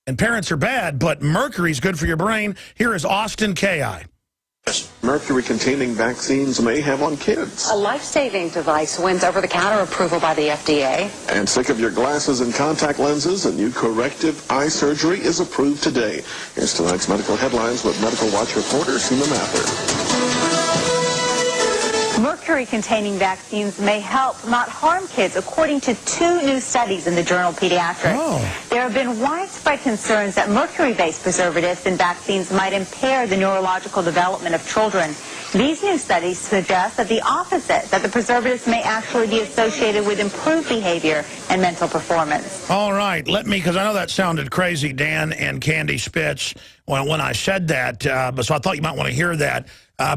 and parents are bad, but mercury is good for your brain. Here is Austin K.I. Mercury-containing vaccines may have on kids. A life-saving device wins over-the-counter approval by the FDA. And sick of your glasses and contact lenses? A new corrective eye surgery is approved today. Here's tonight's medical headlines with Medical Watch reporter Seema Mather. Mercury-containing vaccines may help, not harm kids, according to 2 new studies in the journal Pediatrics. There have been widespread concerns that mercury-based preservatives in vaccines might impair the neurological development of children. These new studies suggest that the opposite, that the preservatives may actually be associated with improved behavior and mental performance. All right, because I know that sounded crazy, Dan and Candi Spitz, when I said that, so I thought you might want to hear that.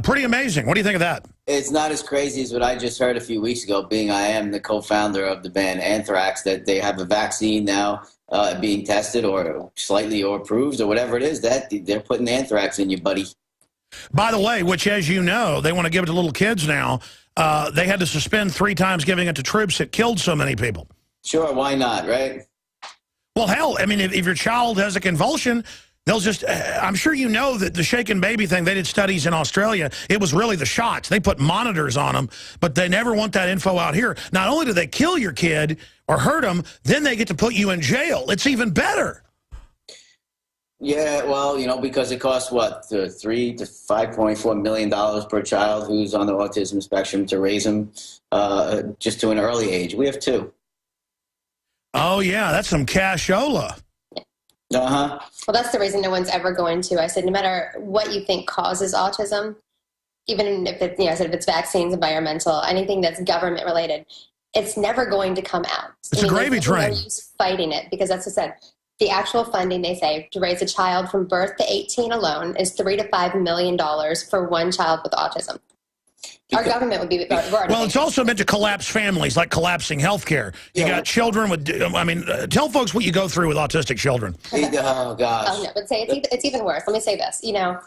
Pretty amazing. What do you think of that? It's not as crazy as what I just heard a few weeks ago, being I am the co-founder of the band Anthrax, that they have a vaccine now being tested or slightly or approved or whatever it is, that they're putting anthrax in you, buddy. By the way, which, as you know, they want to give it to little kids now. They had to suspend 3 times giving it to troops that killed so many people. Sure, why not, right? Well, hell, I mean, if your child has a convulsion, they'll just, I'm sure you know that the shaken baby thing, they did studies in Australia. It was really the shots. They put monitors on them, but they never want that info out here. Not only do they kill your kid or hurt them, then they get to put you in jail. It's even better. Yeah, well, you know, because it costs, what, $3 to $5.4 million per child who's on the autism spectrum to raise them just to an early age. We have 2. Oh, yeah, that's some cashola. Uh-huh. Well, that's the reason no one's ever going to. I said, no matter what you think causes autism, even if it's, you know, I said if it's vaccines, environmental, anything that's government related, it's never going to come out. It's a gravy train. No use fighting it, because that's what I said. The actual funding, they say, to raise a child from birth to 18 alone is $3 to $5 million for one child with autism. Our government would be... Well, it's also meant to collapse families, like collapsing healthcare. You got children with... I mean, tell folks what you go through with autistic children. Oh, gosh. Oh, no, but say it's even worse. Let me say this. You know,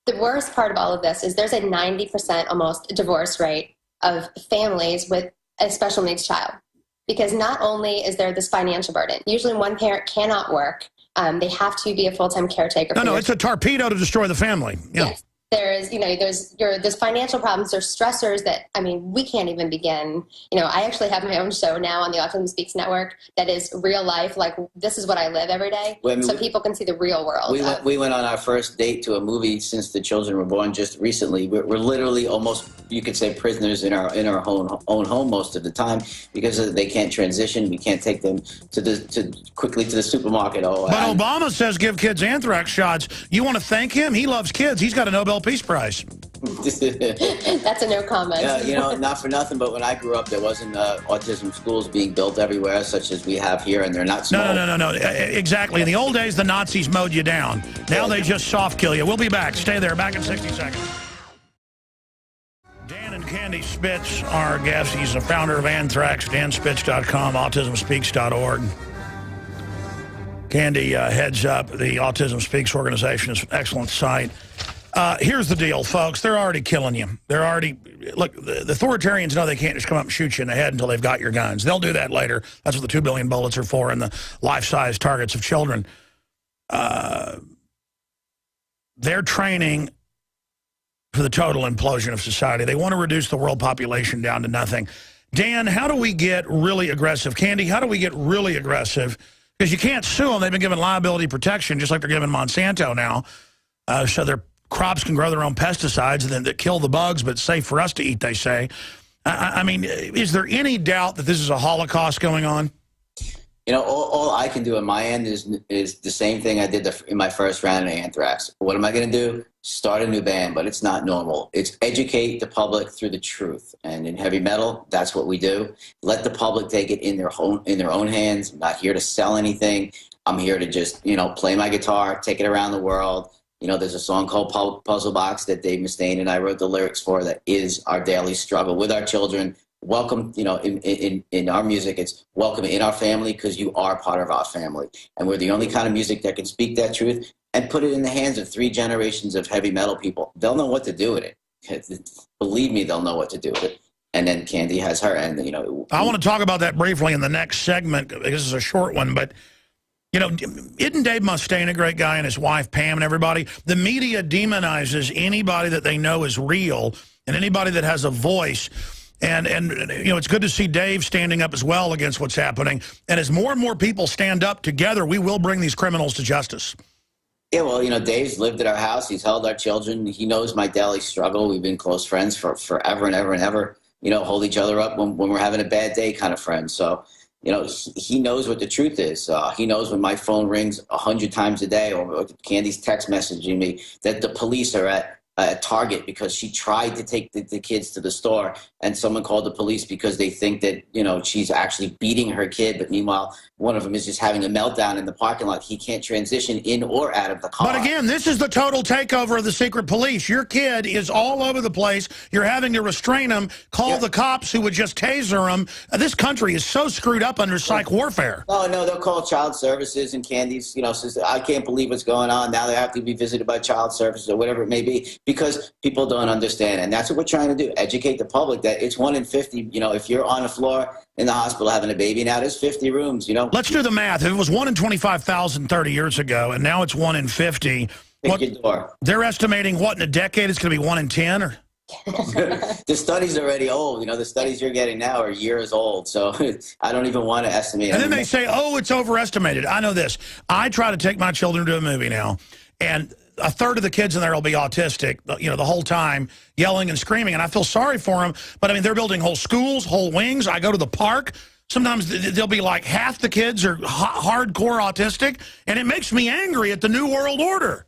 the worst part of all of this is there's a 90% almost divorce rate of families with a special needs child. Because not only is there this financial burden, usually one parent cannot work. They have to be a full-time caretaker. No, it's a torpedo to destroy the family. Yeah. Yes. There's, you know, there's financial problems, there's stressors that, I mean, we can't even begin. You know, I actually have my own show now on the Autism Speaks Network that is real life, like this is what I live every day, so people can see the real world. We went on our first date to a movie since the children were born just recently. We're literally almost, you could say, prisoners in our own home most of the time because they can't transition. We can't take them quickly to the supermarket. But Obama says give kids anthrax shots. You want to thank him? He loves kids. He's got a Nobel Peace Prize. That's a no comment. You know, not for nothing, but when I grew up, there wasn't autism schools being built everywhere, such as we have here, and they're not small. No. Exactly. In the old days, the Nazis mowed you down. Now they just soft kill you. We'll be back. Stay there. Back in 60 seconds. Dan and Candi Spitz are guests. He's the founder of Anthrax, danspitz.com, autismspeaks.org. Candi heads up the Autism Speaks organization. It's an excellent site. Here's the deal, folks. They're already killing you. They're already... Look, the authoritarians know they can't just come up and shoot you in the head until they've got your guns. They'll do that later. That's what the 2 billion bullets are for and the life-size targets of children. They're training for the total implosion of society. They want to reduce the world population down to nothing. Dan, how do we get really aggressive? Candi, how do we get really aggressive? Because you can't sue them. They've been given liability protection, just like they're giving Monsanto now. So they're crops can grow their own pesticides that kill the bugs, but safe for us to eat, they say. I mean, is there any doubt that this is a Holocaust going on? You know, all I can do on my end is the same thing I did in my first round of Anthrax. What am I going to do? Start a new band, but it's not normal. It's educate the public through the truth. And in heavy metal, that's what we do. Let the public take it in their own hands. I'm not here to sell anything. I'm here to just, you know, play my guitar, take it around the world. You know, there's a song called Puzzle Box that Dave Mustaine and I wrote the lyrics for that is our daily struggle with our children. Welcome, you know, in our music, it's welcome in our family because you are part of our family. And we're the only kind of music that can speak that truth and put it in the hands of 3 generations of heavy metal people. They'll know what to do with it. Believe me, they'll know what to do with it. And then Candi has her end, you know. I want to talk about that briefly in the next segment. This is a short one, but, you know, isn't Dave Mustaine a great guy and his wife Pam and everybody? The media demonizes anybody that they know is real and anybody that has a voice. And you know, it's good to see Dave standing up as well against what's happening. And as more and more people stand up together, we will bring these criminals to justice. Yeah, well, you know, Dave's lived at our house. He's held our children. He knows my daily struggle. We've been close friends for forever and ever and ever. You know, hold each other up when we're having a bad day kind of friends. So, you know, he knows what the truth is. He knows when my phone rings 100 times a day or Candi's text messaging me that the police are at Target because she tried to take the kids to the store and someone called the police because they think that, you know, she's actually beating her kid. But meanwhile, one of them is just having a meltdown in the parking lot. He can't transition in or out of the car. But again, this is the total takeover of the secret police. Your kid is all over the place. You're having to restrain him, call the cops who would just taser him. This country is so screwed up under psych warfare. No, they'll call child services and Candi's, you know, says, I can't believe what's going on. Now they have to be visited by child services or whatever it may be because people don't understand. And that's what we're trying to do, educate the public that it's 1 in 50. You know, if you're on the floor in the hospital having a baby now, there's 50 rooms, you know. Let's do the math. If it was 1 in 25,000 30 years ago, and now it's 1 in 50, they're estimating what in a decade it's going to be 1 in 10? Or the study's already old. You know, the studies you're getting now are years old. So I don't even want to estimate. And then they say, oh, it's overestimated. I know this. I try to take my children to a movie now, and a third of the kids in there will be autistic, you know, the whole time, yelling and screaming. And I feel sorry for them. But, I mean, they're building whole schools, whole wings. I go to the park. Sometimes they'll be like half the kids are hardcore autistic. And it makes me angry at the New World Order.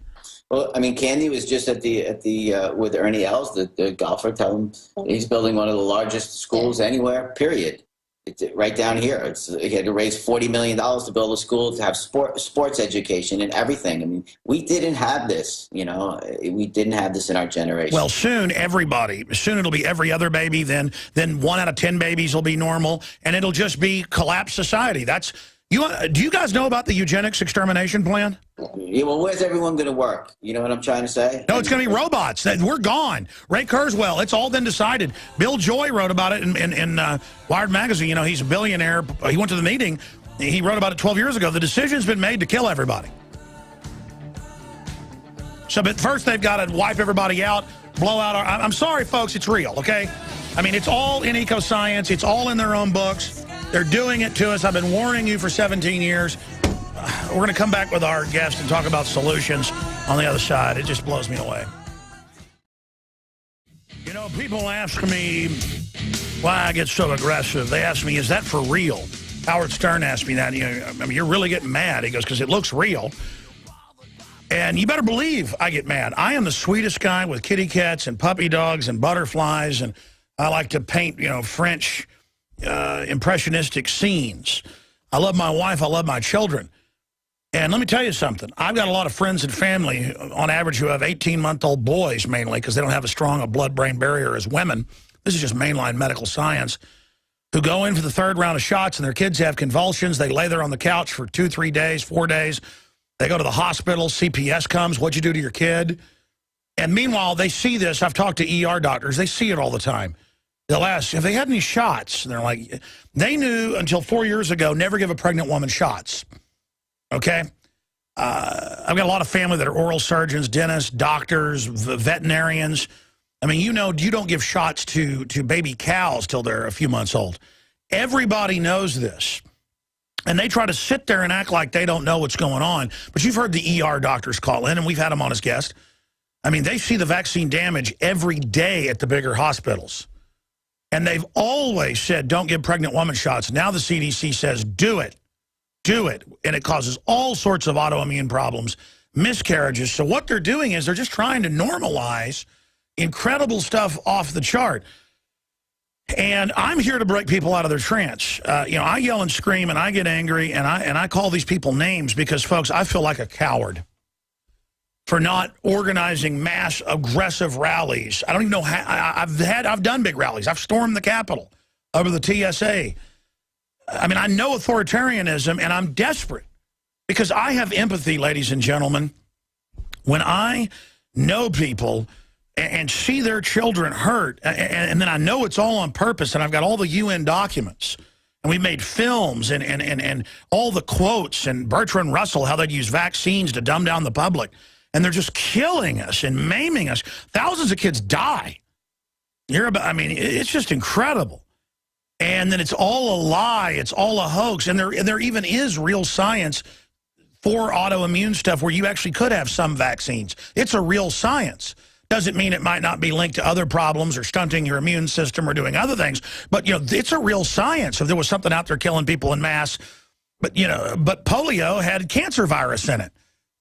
Well, I mean, Candi was just at the with Ernie Els, the golfer, telling him he's building one of the largest schools anywhere, period. It's right down here. He had to raise $40 million to build a school to have sports education and everything. I mean, we didn't have this, you know. We didn't have this in our generation. Well, soon everybody. Soon it'll be every other baby. Then 1 out of 10 babies will be normal, and it'll just be collapsed society. That's you. Do you guys know about the eugenics extermination plan? Yeah, well, where's everyone going to work? You know what I'm trying to say? No, it's going to be robots. We're gone. Ray Kurzweil, it's all been decided. Bill Joy wrote about it in Wired Magazine. You know, he's a billionaire. He went to the meeting. He wrote about it 12 years ago. The decision's been made to kill everybody. So, but first they've got to wipe everybody out, blow out our... I'm sorry, folks, it's real, okay? I mean, it's all in ecoscience. It's all in their own books. They're doing it to us. I've been warning you for 17 years. We're going to come back with our guest and talk about solutions on the other side. It just blows me away. You know, people ask me why I get so aggressive. They ask me, is that for real? Howard Stern asked me that. You know, I mean, you're really getting mad. He goes, because it looks real. And you better believe I get mad. I am the sweetest guy with kitty cats and puppy dogs and butterflies. And I like to paint, you know, French impressionistic scenes. I love my wife. I love my children. And let me tell you something. I've got a lot of friends and family, on average, who have 18-month-old boys, mainly, because they don't have as strong a blood-brain barrier as women. This is just mainline medical science, who go in for the 3rd round of shots, and their kids have convulsions. They lay there on the couch for 2, 3 days, 4 days. They go to the hospital. CPS comes. What'd you do to your kid? And meanwhile, they see this. I've talked to ER doctors. They see it all the time. They'll ask, have they had any shots? And they're like, they knew until 4 years ago, never give a pregnant woman shots. Okay? I've got a lot of family that are oral surgeons, dentists, doctors, veterinarians. I mean, you know, you don't give shots to baby cows till they're a few months old. Everybody knows this. And they try to sit there and act like they don't know what's going on. But you've heard the ER doctors call in, and we've had them on as guests. I mean, they see the vaccine damage every day at the bigger hospitals. And they've always said, don't give pregnant women shots. Now the CDC says, do it. Do it. And it causes all sorts of autoimmune problems, miscarriages. So what they're doing is they're just trying to normalize incredible stuff off the chart. And I'm here to break people out of their trance. You know, I yell and scream and I get angry and I call these people names because, folks, I feel like a coward for not organizing mass aggressive rallies. I don't even know how. I've done big rallies. I've stormed the Capitol over the TSA. I mean, I know authoritarianism and I'm desperate because I have empathy, ladies and gentlemen. When I know people and see their children hurt, and then I know it's all on purpose, and I've got all the UN documents, and we made films and all the quotes, and Bertrand Russell, how they'd use vaccines to dumb down the public, and they're just killing us and maiming us. Thousands of kids die. I mean, it's just incredible. And then it's all a lie, it's all a hoax, and there even is real science for autoimmune stuff where you actually could have some vaccines. It's a real science. Doesn't mean it might not be linked to other problems or stunting your immune system or doing other things. But, you know, it's a real science. If there was something out there killing people in mass, but, you know, but polio had cancer virus in it,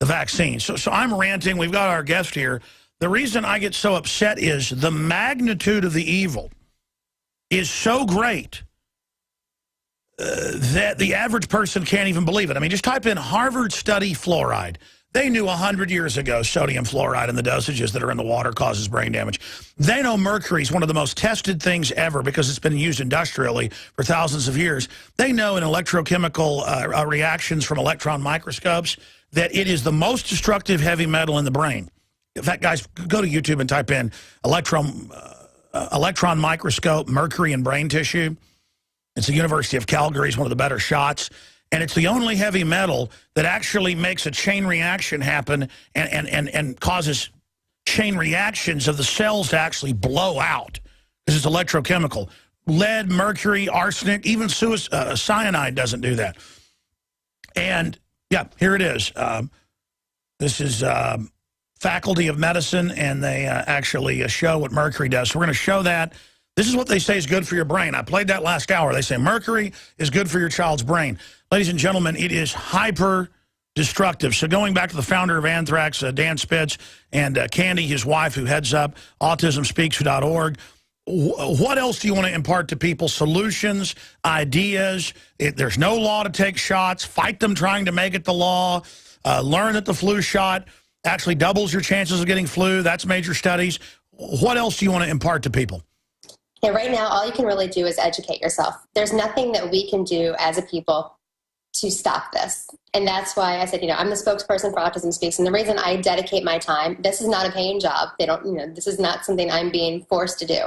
the vaccine. So I'm ranting. We've got our guest here. The reason I get so upset is the magnitude of the evil is so great that the average person can't even believe it. I mean, just type in Harvard study fluoride. They knew 100 years ago sodium fluoride and the dosages that are in the water causes brain damage. They know mercury is one of the most tested things ever because it's been used industrially for thousands of years. They know in electrochemical reactions from electron microscopes that it is the most destructive heavy metal in the brain. In fact, guys, go to YouTube and type in electron microscope, mercury in brain tissue. It's the University of Calgary. It's one of the better shots. And it's the only heavy metal that actually makes a chain reaction happen and causes chain reactions of the cells to actually blow out because it's electrochemical. Lead, mercury, arsenic, even cyanide doesn't do that. And, yeah, here it is. This is Faculty of Medicine, and they actually show what mercury does. So we're going to show that. This is what they say is good for your brain. I played that last hour. They say mercury is good for your child's brain. Ladies and gentlemen, it is hyper destructive. So going back to the founder of Anthrax, Dan Spitz, and Candi, his wife, who heads up autismspeaks.org, what else do you want to impart to people? Solutions, ideas. There's no law to take shots. Fight them trying to make it the law. Learn that the flu shot actually doubles your chances of getting flu. That's major studies. What else do you want to impart to people? Yeah, right now, all you can really do is educate yourself. There's nothing that we can do as a people to stop this. And that's why I said, you know, I'm the spokesperson for Autism Speaks. And the reason I dedicate my time, this is not a paying job. They don't, you know, this is not something I'm being forced to do.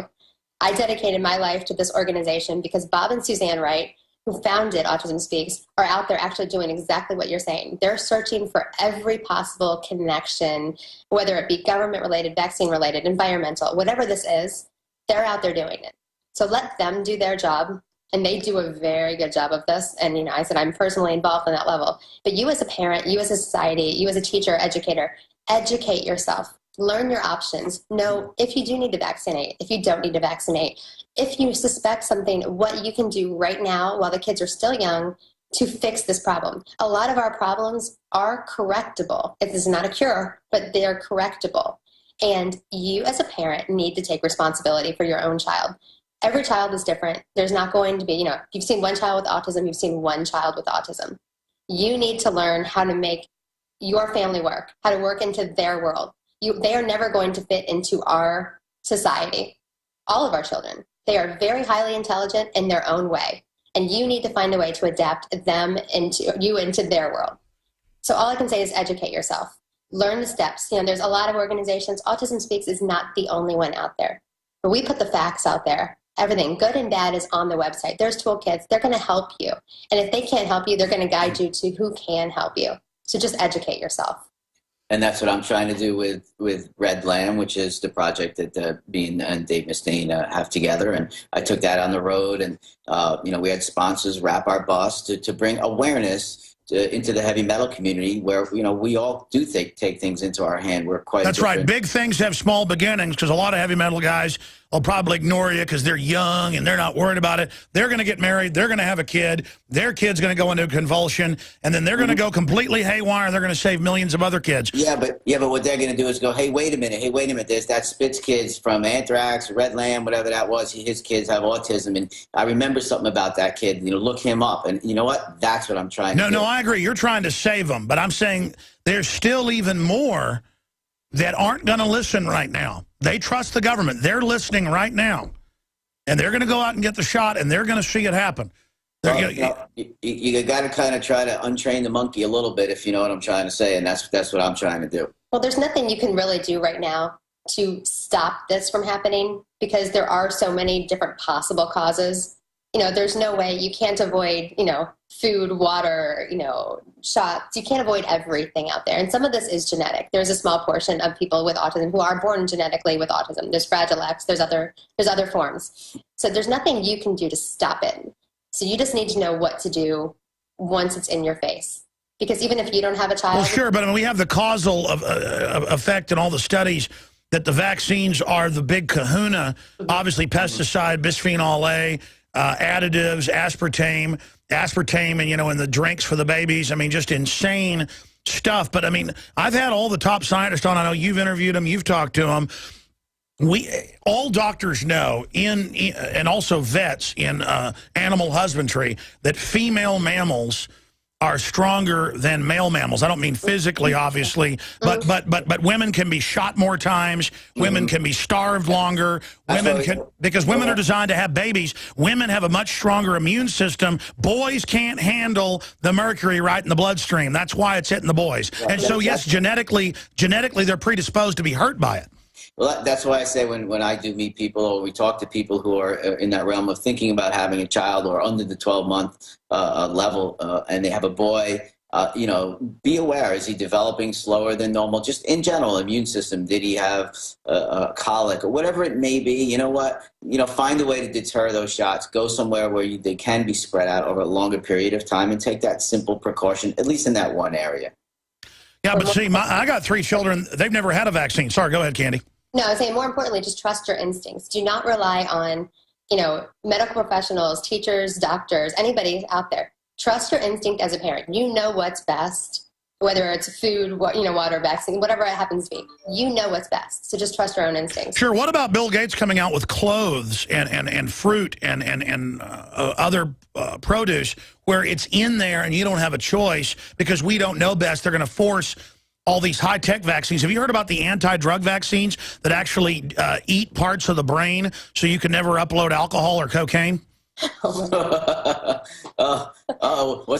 I dedicated my life to this organization because Bob and Suzanne Wright, who founded Autism Speaks, are out there actually doing exactly what you're saying. They're searching for every possible connection, whether it be government-related, vaccine-related, environmental, whatever this is. They're out there doing it. So let them do their job, and they do a very good job of this. And, you know, I said I'm personally involved on that level. But you as a parent, you as a society, you as a teacher, educator, educate yourself. Learn your options. Know if you do need to vaccinate, if you don't need to vaccinate. If you suspect something, what you can do right now while the kids are still young to fix this problem. A lot of our problems are correctable. It is not a cure, but they're correctable. And you as a parent need to take responsibility for your own child. Every child is different. There's not going to be, you know, you've seen one child with autism, you've seen one child with autism. You need to learn how to make your family work, how to work into their world. They are never going to fit into our society. All of our children. They are very highly intelligent in their own way. And you need to find a way to adapt them into their world. So all I can say is educate yourself. Learn the steps. You know, there's a lot of organizations. Autism Speaks is not the only one out there. But we put the facts out there. Everything, good and bad, is on the website. There's toolkits. They're going to help you. And if they can't help you, they're going to guide you to who can help you. So just educate yourself. And that's what I'm trying to do with Red Lamb, which is the project that me and Dave Mustaine have together. And I took that on the road, and you know, we had sponsors wrap our bus to bring awareness into the heavy metal community, where we all do take things into our hand. We're quite That's right. Big things have small beginnings, because a lot of heavy metal guys will probably ignore you because they're young and they're not worried about it. They're going to get married. They're going to have a kid. Their kid's going to go into a convulsion, and then they're going to go completely haywire. They're going to save millions of other kids. Yeah, but what they're going to do is go, hey, wait a minute. There's that Spitz kids from Anthrax, Red Lamb, whatever that was. His kids have autism, and I remember something about that kid. Look him up, and you know what? That's what I'm trying to do. No, I agree. You're trying to save them, but I'm saying there's still even more that aren't going to listen right now. They trust the government. They're listening right now, and they're going to go out and get the shot, and they're going to see it happen. Well, you got to kind of try to untrain the monkey a little bit, if you know what I'm trying to say, and that's what I'm trying to do. Well, there's nothing you can really do right now to stop this from happening, because there are so many different possible causes. There's no way you can't avoid, food, water, shots. You can't avoid everything out there. And some of this is genetic. There's a small portion of people with autism who are born genetically with autism. There's Fragile X. There's other forms. So there's nothing you can do to stop it. So you just need to know what to do once it's in your face. Because even if you don't have a child... Well, sure, but we have the causal effect in all the studies that the vaccines are the big kahuna. Obviously, pesticide, bisphenol A, additives, aspartame, and, in the drinks for the babies. I mean, just insane stuff. But, I mean, I've had all the top scientists on. I know you've interviewed them. You've talked to them. All doctors know, and also vets in animal husbandry, that female mammals are stronger than male mammals. I don't mean physically, obviously, but women can be shot more times. Women can be starved longer. Because women are designed to have babies. Women have a much stronger immune system. Boys can't handle the mercury right in the bloodstream. That's why it's hitting the boys. And so, yes, genetically, they're predisposed to be hurt by it. Well, that's why I say when I do meet people, or we talk to people who are in that realm of thinking about having a child, or under the 12-month level, and they have a boy, be aware. Is he developing slower than normal? Just in general, immune system. Did he have a colic or whatever it may be? You know what? Find a way to deter those shots. Go somewhere where they can be spread out over a longer period of time, and take that simple precaution, at least in that one area. Yeah, but see, I got 3 children. They've never had a vaccine. Sorry, go ahead, Candi. No, I was saying more importantly, just trust your instincts. Do not rely on, medical professionals, teachers, doctors, anybody out there. Trust your instinct as a parent. You know what's best, whether it's food, water, vaccine, whatever it happens to be. You know what's best. So just trust your own instincts. Sure. What about Bill Gates coming out with clothes and fruit and other produce where it's in there and you don't have a choice because we don't know best? They're going to force all these high-tech vaccines. Have you heard about the anti-drug vaccines that actually eat parts of the brain so you can never upload alcohol or cocaine? What's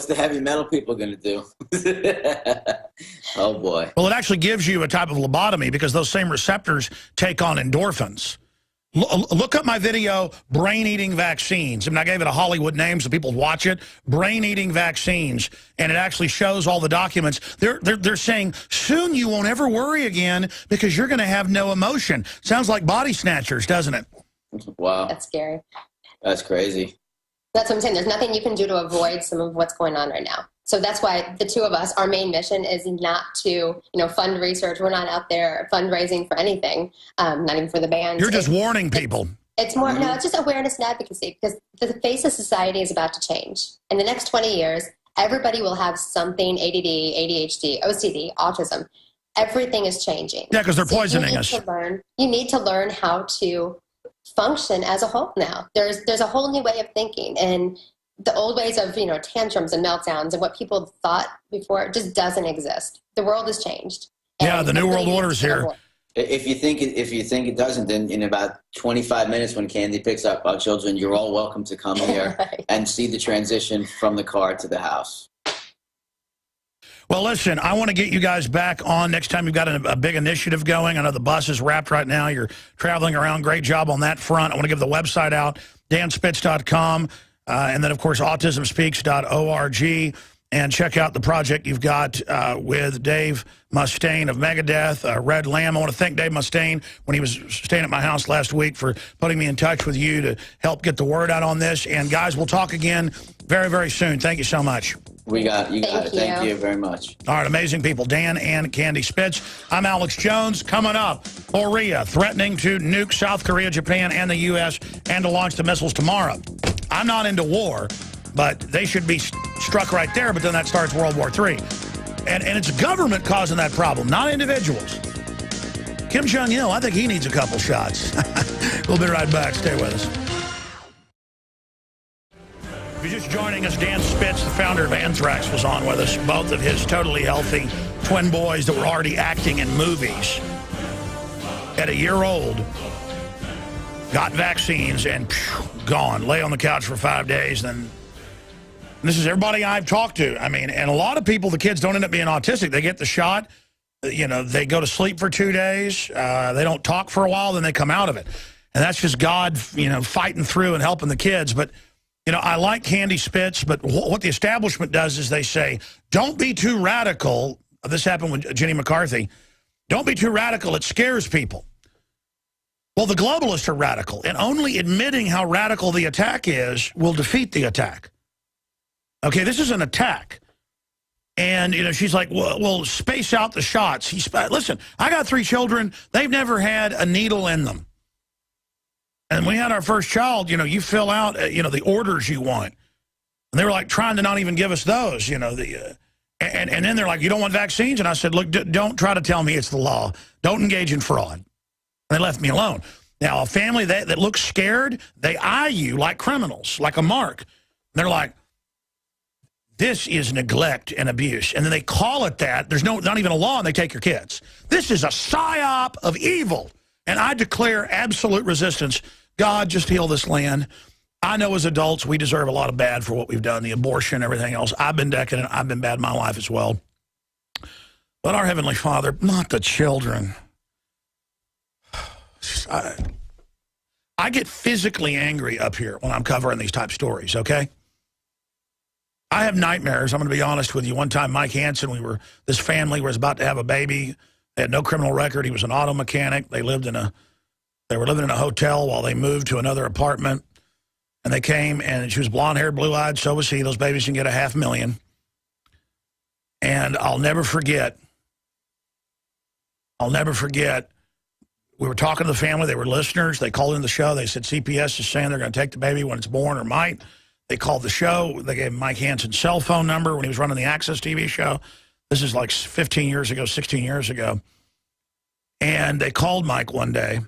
the heavy metal people going to do? Oh, boy. Well, it actually gives you a type of lobotomy because those same receptors take on endorphins. Look up my video, Brain-Eating Vaccines. I mean, I gave it a Hollywood name so people watch it. Brain-Eating Vaccines. And it actually shows all the documents. They're saying, soon you won't ever worry again because you're going to have no emotion. Sounds like Body Snatchers, doesn't it? Wow. That's scary. That's crazy. That's what I'm saying. There's nothing you can do to avoid some of what's going on right now. So that's why the two of us, our main mission is not to, fund research. We're not out there fundraising for anything, not even for the band. You're just warning people. It's more, no, it's just awareness and advocacy, because the face of society is about to change. In the next 20 years, everybody will have something, ADD, ADHD, OCD, autism. Everything is changing. Yeah, because they're poisoning us. You need to learn how to function as a whole now. There's a whole new way of thinking, and the old ways of tantrums and meltdowns and what people thought before just doesn't exist. The world has changed. Yeah, the new world order is here. If you think it doesn't, then in about 25 minutes when Candi picks up our children, you're all welcome to come here right. and see the transition from the car to the house. Well, listen, I want to get you guys back on next time you've got a big initiative going. I know the bus is wrapped right now. You're traveling around. Great job on that front. I want to give the website out, danspitz.com, and then, of course, autismspeaks.org. And check out the project you've got with Dave Mustaine of Megadeth, Red Lamb. I want to thank Dave Mustaine when he was staying at my house last week for putting me in touch with you to help get the word out on this. And, guys, we'll talk again very, very soon. Thank you so much. You got it. Thank Thank you. you very much. All right, amazing people. Dan and Candi Spitz. I'm Alex Jones. Coming up, Korea threatening to nuke South Korea, Japan, and the U.S. and to launch the missiles tomorrow. I'm not into war, but they should be struck right there, but then that starts World War III. And it's government causing that problem, not individuals. Kim Jong-il, I think he needs a couple shots. We'll be right back. Stay with us. If you're just joining us, Dan Spitz, the founder of Anthrax, was on with us. Both of his totally healthy twin boys that were already acting in movies at a year old got vaccines and gone. Lay on the couch for 5 days. Then this is everybody I've talked to. I mean, and a lot of people, the kids don't end up being autistic. They get the shot. You know, they go to sleep for 2 days. They don't talk for a while. Then they come out of it. And that's just God, you know, fighting through and helping the kids. But you know, I like Candi Spitz, but what the establishment does is they say, don't be too radical. This happened with Jenny McCarthy. Don't be too radical. It scares people. Well, the globalists are radical, and only admitting how radical the attack is will defeat the attack. Okay, this is an attack. And, you know, she's like, well space out the shots. Listen, I got 3 children. They've never had a needle in them. And we had our first child, you know, you fill out, you know, the orders you want. And they were like trying to not even give us those, you know. And then they're like, you don't want vaccines? And I said, look, don't try to tell me it's the law. Don't engage in fraud. And they left me alone. Now, a family that looks scared, they eye you like criminals, like a mark. And they're like, this is neglect and abuse. And then they call it that. There's not even a law, and they take your kids. This is a psyop of evil. And I declare absolute resistance. God, just heal this land. I know as adults we deserve a lot of bad for what we've done, the abortion, everything else. I've been decadent. I've been bad in my life as well. But our Heavenly Father, not the children. I get physically angry up here when I'm covering these type stories, okay? I have nightmares. I'm going to be honest with you. One time, Mike Hansen, this family was about to have a baby. They had no criminal record. He was an auto mechanic. They were living in a hotel while they moved to another apartment. And they came, and she was blonde-haired, blue-eyed. So was he. Those babies can get $500,000. And I'll never forget. We were talking to the family. They were listeners. They called in the show. They said CPS is saying they're going to take the baby when it's born or might. They called the show. They gave Mike Hansen's cell phone number when he was running the Access TV show. This is like 15 years ago, 16 years ago. And they called Mike one day.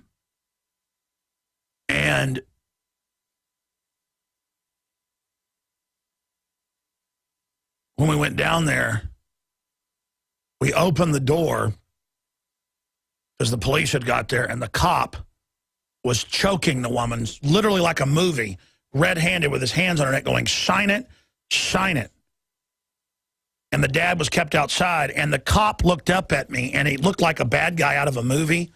And when we went down there, we opened the door because the police had got there, and the cop was choking the woman, literally like a movie, red-handed with his hands on her neck going, sign it, sign it. And the dad was kept outside, and the cop looked up at me, and he looked like a bad guy out of a movie,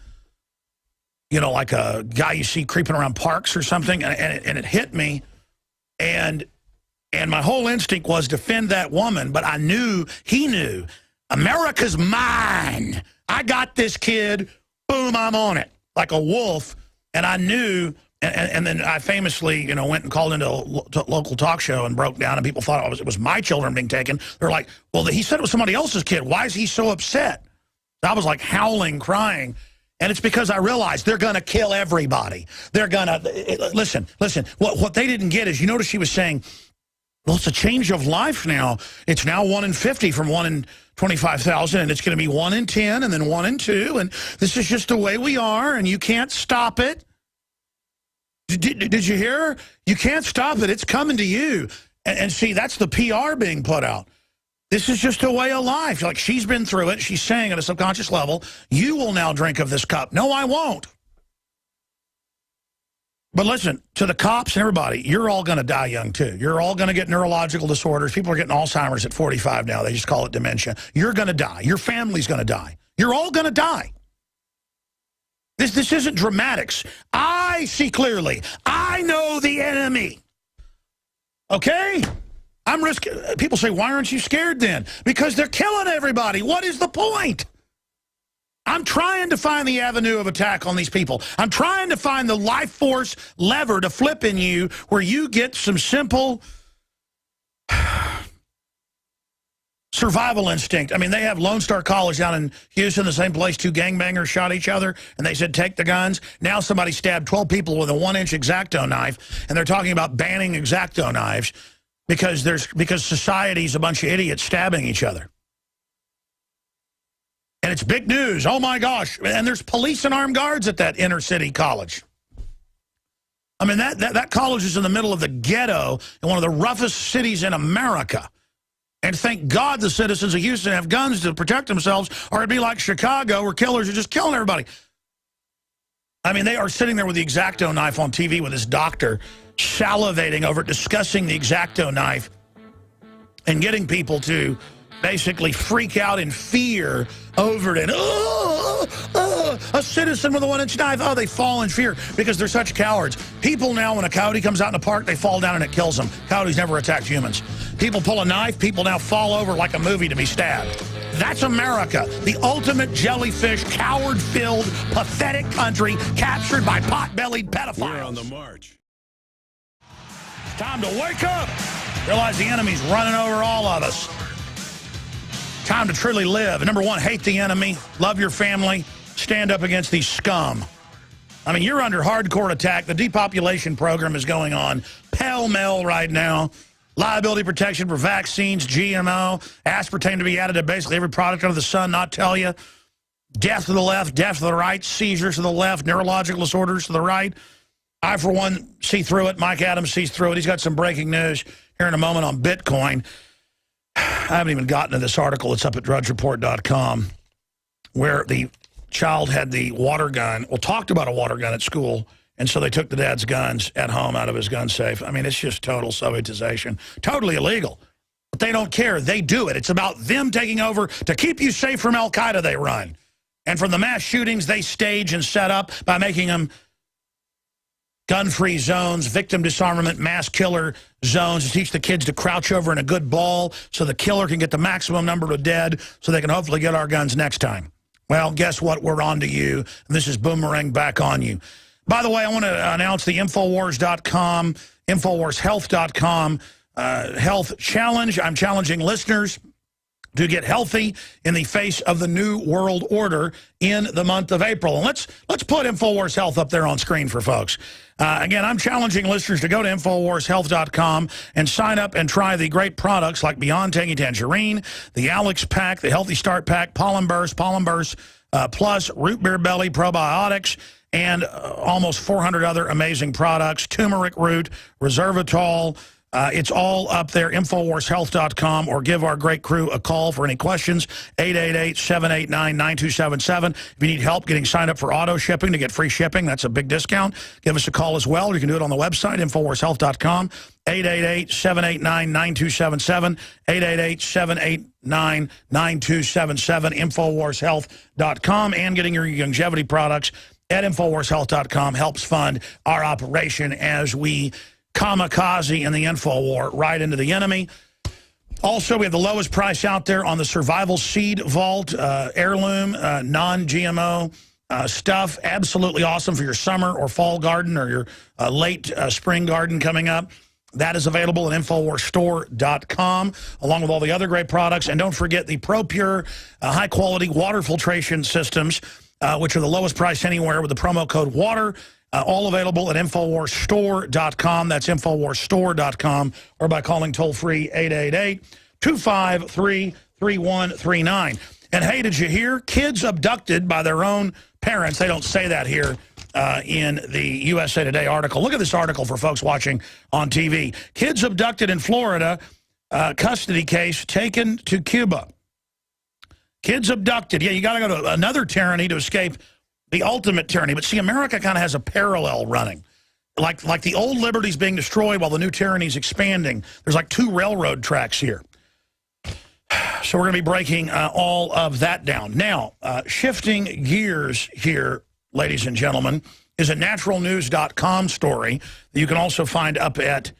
you know, like a guy you see creeping around parks or something, and it hit me, and my whole instinct was defend that woman, but I knew, he knew, America's mine. I got this kid, boom, I'm on it, like a wolf, and I knew. And then I famously, you know, went and called into a local talk show and broke down, and people thought it was my children being taken. They're like, well, he said it was somebody else's kid. Why is he so upset? I was like howling, crying. And it's because I realized they're going to kill everybody. They're going to, listen, what they didn't get is, you notice she was saying, well, it's a change of life now. It's now 1 in 50 from 1 in 25,000, and it's going to be 1 in 10 and then 1 in 2. And this is just the way we are, and you can't stop it. Did you hear her? You can't stop it. It's coming to you. And see, that's the PR being put out. This is just a way of life. Like, she's been through it. She's saying at a subconscious level, you will now drink of this cup. No, I won't. But listen, to the cops and everybody, you're all going to die young, too. You're all going to get neurological disorders. People are getting Alzheimer's at 45 now. They just call it dementia. You're going to die. Your family's going to die. You're all going to die. This isn't dramatics. I see clearly. I know the enemy. Okay? I'm risking. People say, why aren't you scared then? Because they're killing everybody. What is the point? I'm trying to find the avenue of attack on these people. I'm trying to find the life force lever to flip in you where you get some simple Survival instinct. I mean, they have Lone Star College down in Houston, the same place 2 gangbangers shot each other, and they said, take the guns. Now somebody stabbed 12 people with a 1-inch X-Acto knife, and they're talking about banning X-Acto knives because society's a bunch of idiots stabbing each other. And it's big news. Oh, my gosh. And there's police and armed guards at that inner city college. I mean, that college is in the middle of the ghetto in one of the roughest cities in America. And thank God the citizens of Houston have guns to protect themselves, or it'd be like Chicago where killers are just killing everybody. I mean, they are sitting there with the X-Acto knife on TV with this doctor salivating over it, discussing the X-Acto knife and getting people to basically freak out in fear over it. And, a citizen with a 1-inch knife. Oh, they fall in fear because they're such cowards. People now, when a coyote comes out in the park, they fall down and it kills them. Coyotes never attacked humans. People pull a knife, people now fall over like a movie to be stabbed. That's America, the ultimate jellyfish, coward-filled, pathetic country captured by pot-bellied pedophiles. We're on the march. It's time to wake up. Realize the enemy's running over all of us. Time to truly live. And number 1, hate the enemy, love your family, stand up against these scum. I mean, you're under hardcore attack. The depopulation program is going on pell-mell right now. Liability protection for vaccines, GMO, aspartame to be added to basically every product under the sun, not tell you. Death to the left, death to the right, seizures to the left, neurological disorders to the right. I, for one, see through it. Mike Adams sees through it. He's got some breaking news here in a moment on Bitcoin. I haven't even gotten to this article. It's up at drudgereport.com, where the child had the water gun, well, talked about a water gun at school, and so they took the dad's guns at home out of his gun safe. I mean, it's just total Sovietization. Totally illegal. But they don't care. They do it. It's about them taking over to keep you safe from Al-Qaeda they run. And from the mass shootings they stage and set up by making them gun-free zones, victim disarmament, mass killer zones to teach the kids to crouch over in a good ball so the killer can get the maximum number of dead so they can hopefully get our guns next time. Well, guess what? We're on to you. And this is Boomerang back on you. By the way, I want to announce the Infowars.com, InfoWarsHealth.com health challenge. I'm challenging listeners to get healthy in the face of the New World Order in the month of April. And let's put InfoWars Health up there on screen for folks. Again, I'm challenging listeners to go to InfoWarsHealth.com and sign up and try the great products like Beyond Tangy Tangerine, the Alex Pack, the Healthy Start Pack, Pollen Burst Plus, Root Beer Belly, Probiotics, and almost 400 other amazing products, turmeric root, resveratrol. It's all up there, InfoWarsHealth.com, or give our great crew a call for any questions, 888-789-9277. If you need help getting signed up for auto shipping to get free shipping, that's a big discount. Give us a call as well. You can do it on the website, InfoWarsHealth.com, 888-789-9277, 888-789-9277, InfoWarsHealth.com, and getting your longevity products at InfoWarsHealth.com helps fund our operation as we kamikaze in the info war right into the enemy. Also, we have the lowest price out there on the Survival Seed Vault, heirloom, non-GMO stuff. Absolutely awesome for your summer or fall garden or your late spring garden coming up. That is available at InfoWarsStore.com, along with all the other great products. And don't forget the ProPure high-quality water filtration systems, which are the lowest price anywhere with the promo code WATER. All available at InfoWarsStore.com. That's InfoWarsStore.com, or by calling toll-free 888-253-3139. And hey, did you hear? Kids abducted by their own parents. They don't say that here in the USA Today article. Look at this article for folks watching on TV. Kids abducted in Florida, custody case taken to Cuba. Kids abducted. Yeah, you got to go to another tyranny to escape the ultimate tyranny. But see, America kind of has a parallel running. Like the old liberty's being destroyed while the new tyranny's expanding. There's like 2 railroad tracks here. So we're going to be breaking all of that down. Now, shifting gears here, ladies and gentlemen, is a naturalnews.com story that you can also find up at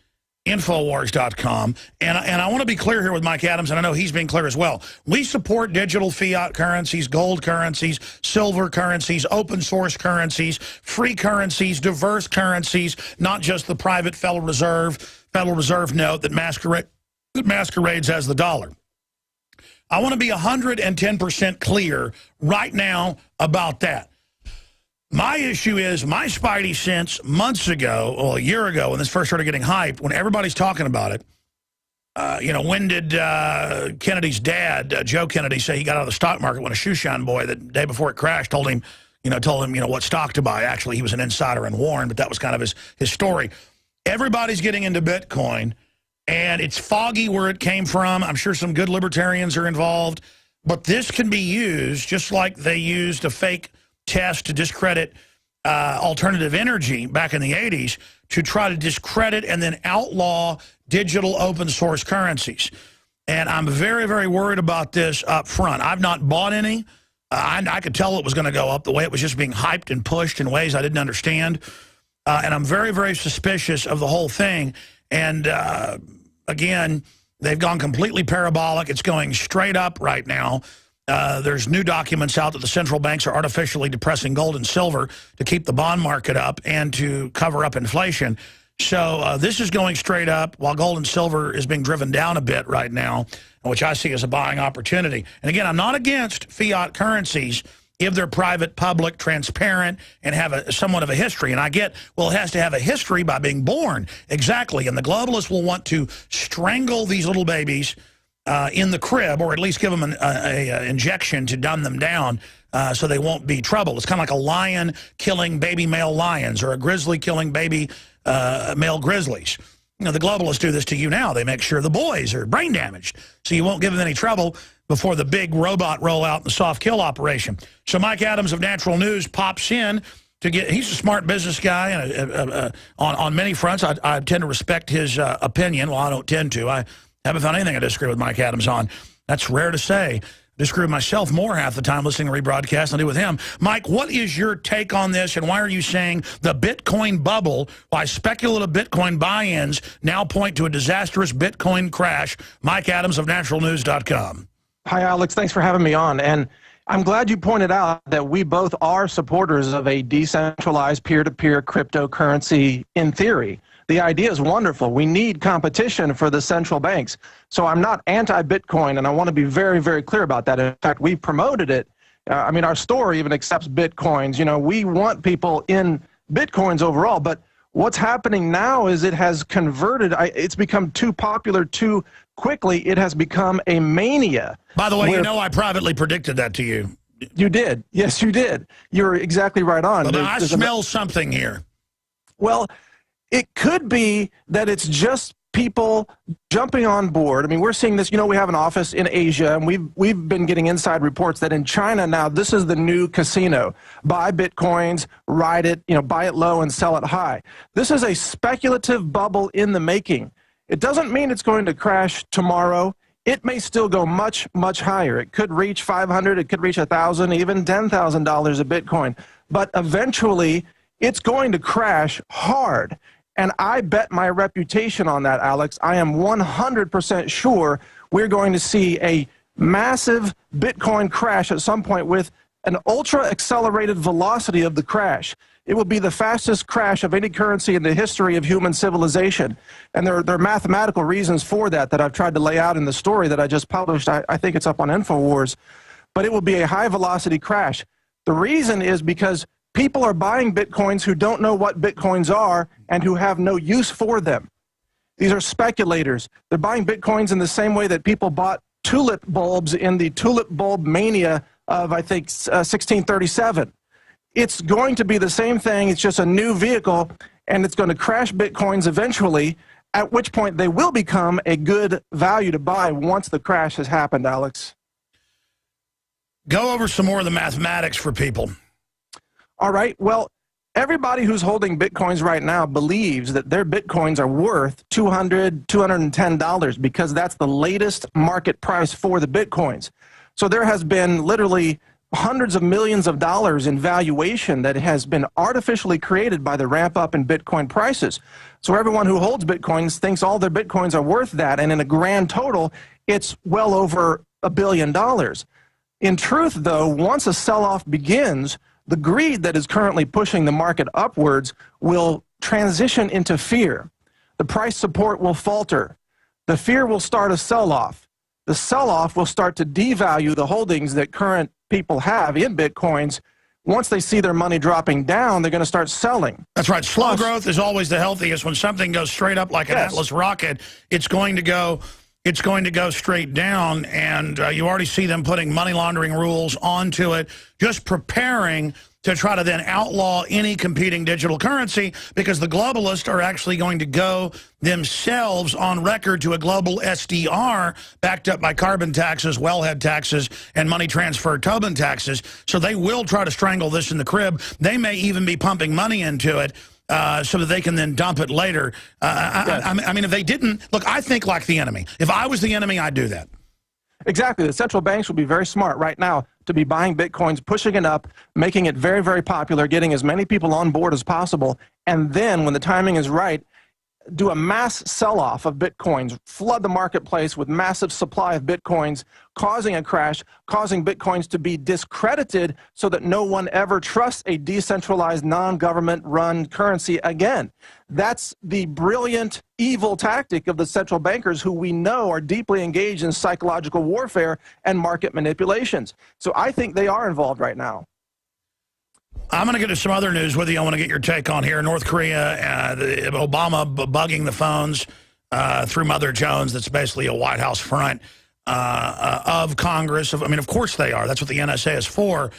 Infowars.com. And I want to be clear here with Mike Adams, and I know he's being clear as well. We support digital fiat currencies, gold currencies, silver currencies, open source currencies, free currencies, diverse currencies, not just the private Federal Reserve note that masquerades as the dollar. I want to be 110% clear right now about that. My issue is my spidey sense months ago, or a year ago, when this first started getting hyped, when everybody's talking about it, when did Kennedy's dad, Joe Kennedy, say he got out of the stock market when a shoeshine boy the day before it crashed told him what stock to buy? Actually, he was an insider in Warren, but that was kind of his story. Everybody's getting into Bitcoin, and it's foggy where it came from. I'm sure some good libertarians are involved, but this can be used just like they used a fake test to discredit alternative energy back in the 80s to try to discredit and then outlaw digital open source currencies. And I'm very, very worried about this up front. I've not bought any. I could tell it was going to go up the way it was just being hyped and pushed in ways I didn't understand. And I'm very, very suspicious of the whole thing. And again, they've gone completely parabolic. It's going straight up right now. There's new documents out that the central banks are artificially depressing gold and silver to keep the bond market up and to cover up inflation. So this is going straight up while gold and silver is being driven down a bit right now, which I see as a buying opportunity. And again, I'm not against fiat currencies if they're private, public, transparent, and have somewhat of a history. And I get, well, it has to have a history by being born. Exactly. And the globalists will want to strangle these little babies in the crib, or at least give them an injection to dumb them down so they won't be troubled. It's kind of like a lion killing baby male lions or a grizzly killing baby male grizzlies. You know, the globalists do this to you now. They make sure the boys are brain damaged so you won't give them any trouble before the big robot rollout and the soft kill operation. So Mike Adams of Natural News pops in to get, he's a smart business guy and on many fronts. I tend to respect his opinion. Well, I don't tend to. I haven't found anything I disagree with Mike Adams on. That's rare to say. I disagree with myself more half the time listening to rebroadcast than I do with him. Mike, what is your take on this, and why are you saying the Bitcoin bubble, why speculative Bitcoin buy-ins now point to a disastrous Bitcoin crash? Mike Adams of naturalnews.com. Hi, Alex. Thanks for having me on. And I'm glad you pointed out that we both are supporters of a decentralized peer-to-peer cryptocurrency in theory. The idea is wonderful. We need competition for the central banks. So I'm not anti-Bitcoin, and I want to be very, very clear about that. In fact, we promoted it. I mean, our store even accepts Bitcoins. You know, we want people in Bitcoins overall, but what's happening now is it has converted, it's become too popular too quickly. It has become a mania. By the way, you know I privately predicted that to you. You did. Yes, you did. You're exactly right on. But I smell something here. Well, it could be that it's just people jumping on board. I mean, we're seeing this, you know, we have an office in Asia, and we've been getting inside reports that in China now, this is the new casino. Buy Bitcoins, ride it, you know, buy it low and sell it high. This is a speculative bubble in the making. It doesn't mean it's going to crash tomorrow. It may still go much, much higher. It could reach 500, it could reach 1,000, even $10,000 a Bitcoin. But eventually, it's going to crash hard. And I bet my reputation on that, Alex. I am 100% sure we're going to see a massive Bitcoin crash at some point with an ultra-accelerated velocity of the crash. It will be the fastest crash of any currency in the history of human civilization. And there are mathematical reasons for that I've tried to lay out in the story that I just published. I think it's up on InfoWars. But it will be a high-velocity crash. The reason is because people are buying Bitcoins who don't know what Bitcoins are and who have no use for them. These are speculators. They're buying Bitcoins in the same way that people bought tulip bulbs in the tulip bulb mania of, I think, 1637. It's going to be the same thing. It's just a new vehicle, and it's going to crash Bitcoins eventually, at which point they will become a good value to buy once the crash has happened, Alex. Go over some more of the mathematics for people. All right. Well, everybody who's holding Bitcoins right now believes that their Bitcoins are worth $200, $210 because that's the latest market price for the Bitcoins. So there has been literally hundreds of millions of dollars in valuation that has been artificially created by the ramp up in Bitcoin prices. So everyone who holds Bitcoins thinks all their Bitcoins are worth that, and in a grand total, it's well over $1 billion. In truth, though, once a sell-off begins, the greed that is currently pushing the market upwards will transition into fear. The price support will falter. The fear will start a sell-off. the sell-off will start to devalue the holdings that current people have in Bitcoins. Once they see their money dropping down, they're going to start selling. That's right. Slow growth is always the healthiest. When something goes straight up like an Atlas rocket, it's going to go straight down, and you already see them putting money laundering rules onto it, just preparing to try to then outlaw any competing digital currency, because the globalists are actually going to go themselves on record to a global SDR backed up by carbon taxes, wellhead taxes, and money transfer Tobin taxes. So they will try to strangle this in the crib. They may even be pumping money into it so that they can then dump it later. I mean, if they didn't, look, I think like the enemy. If I was the enemy, I'd do that. Exactly. The central banks would be very smart right now to be buying Bitcoins, pushing it up, making it very, very popular, getting as many people on board as possible, and then when the timing is right, do a mass sell-off of Bitcoins, flood the marketplace with massive supply of Bitcoins, causing a crash, causing Bitcoins to be discredited so that no one ever trusts a decentralized, non-government-run currency again. That's the brilliant, evil tactic of the central bankers, who we know are deeply engaged in psychological warfare and market manipulations. So I think they are involved right now. I'm going to get to some other news with you. I want to get your take on here. North Korea, Obama bugging the phones through Mother Jones. That's basically a White House front of Congress. I mean, of course they are. That's what the NSA is for.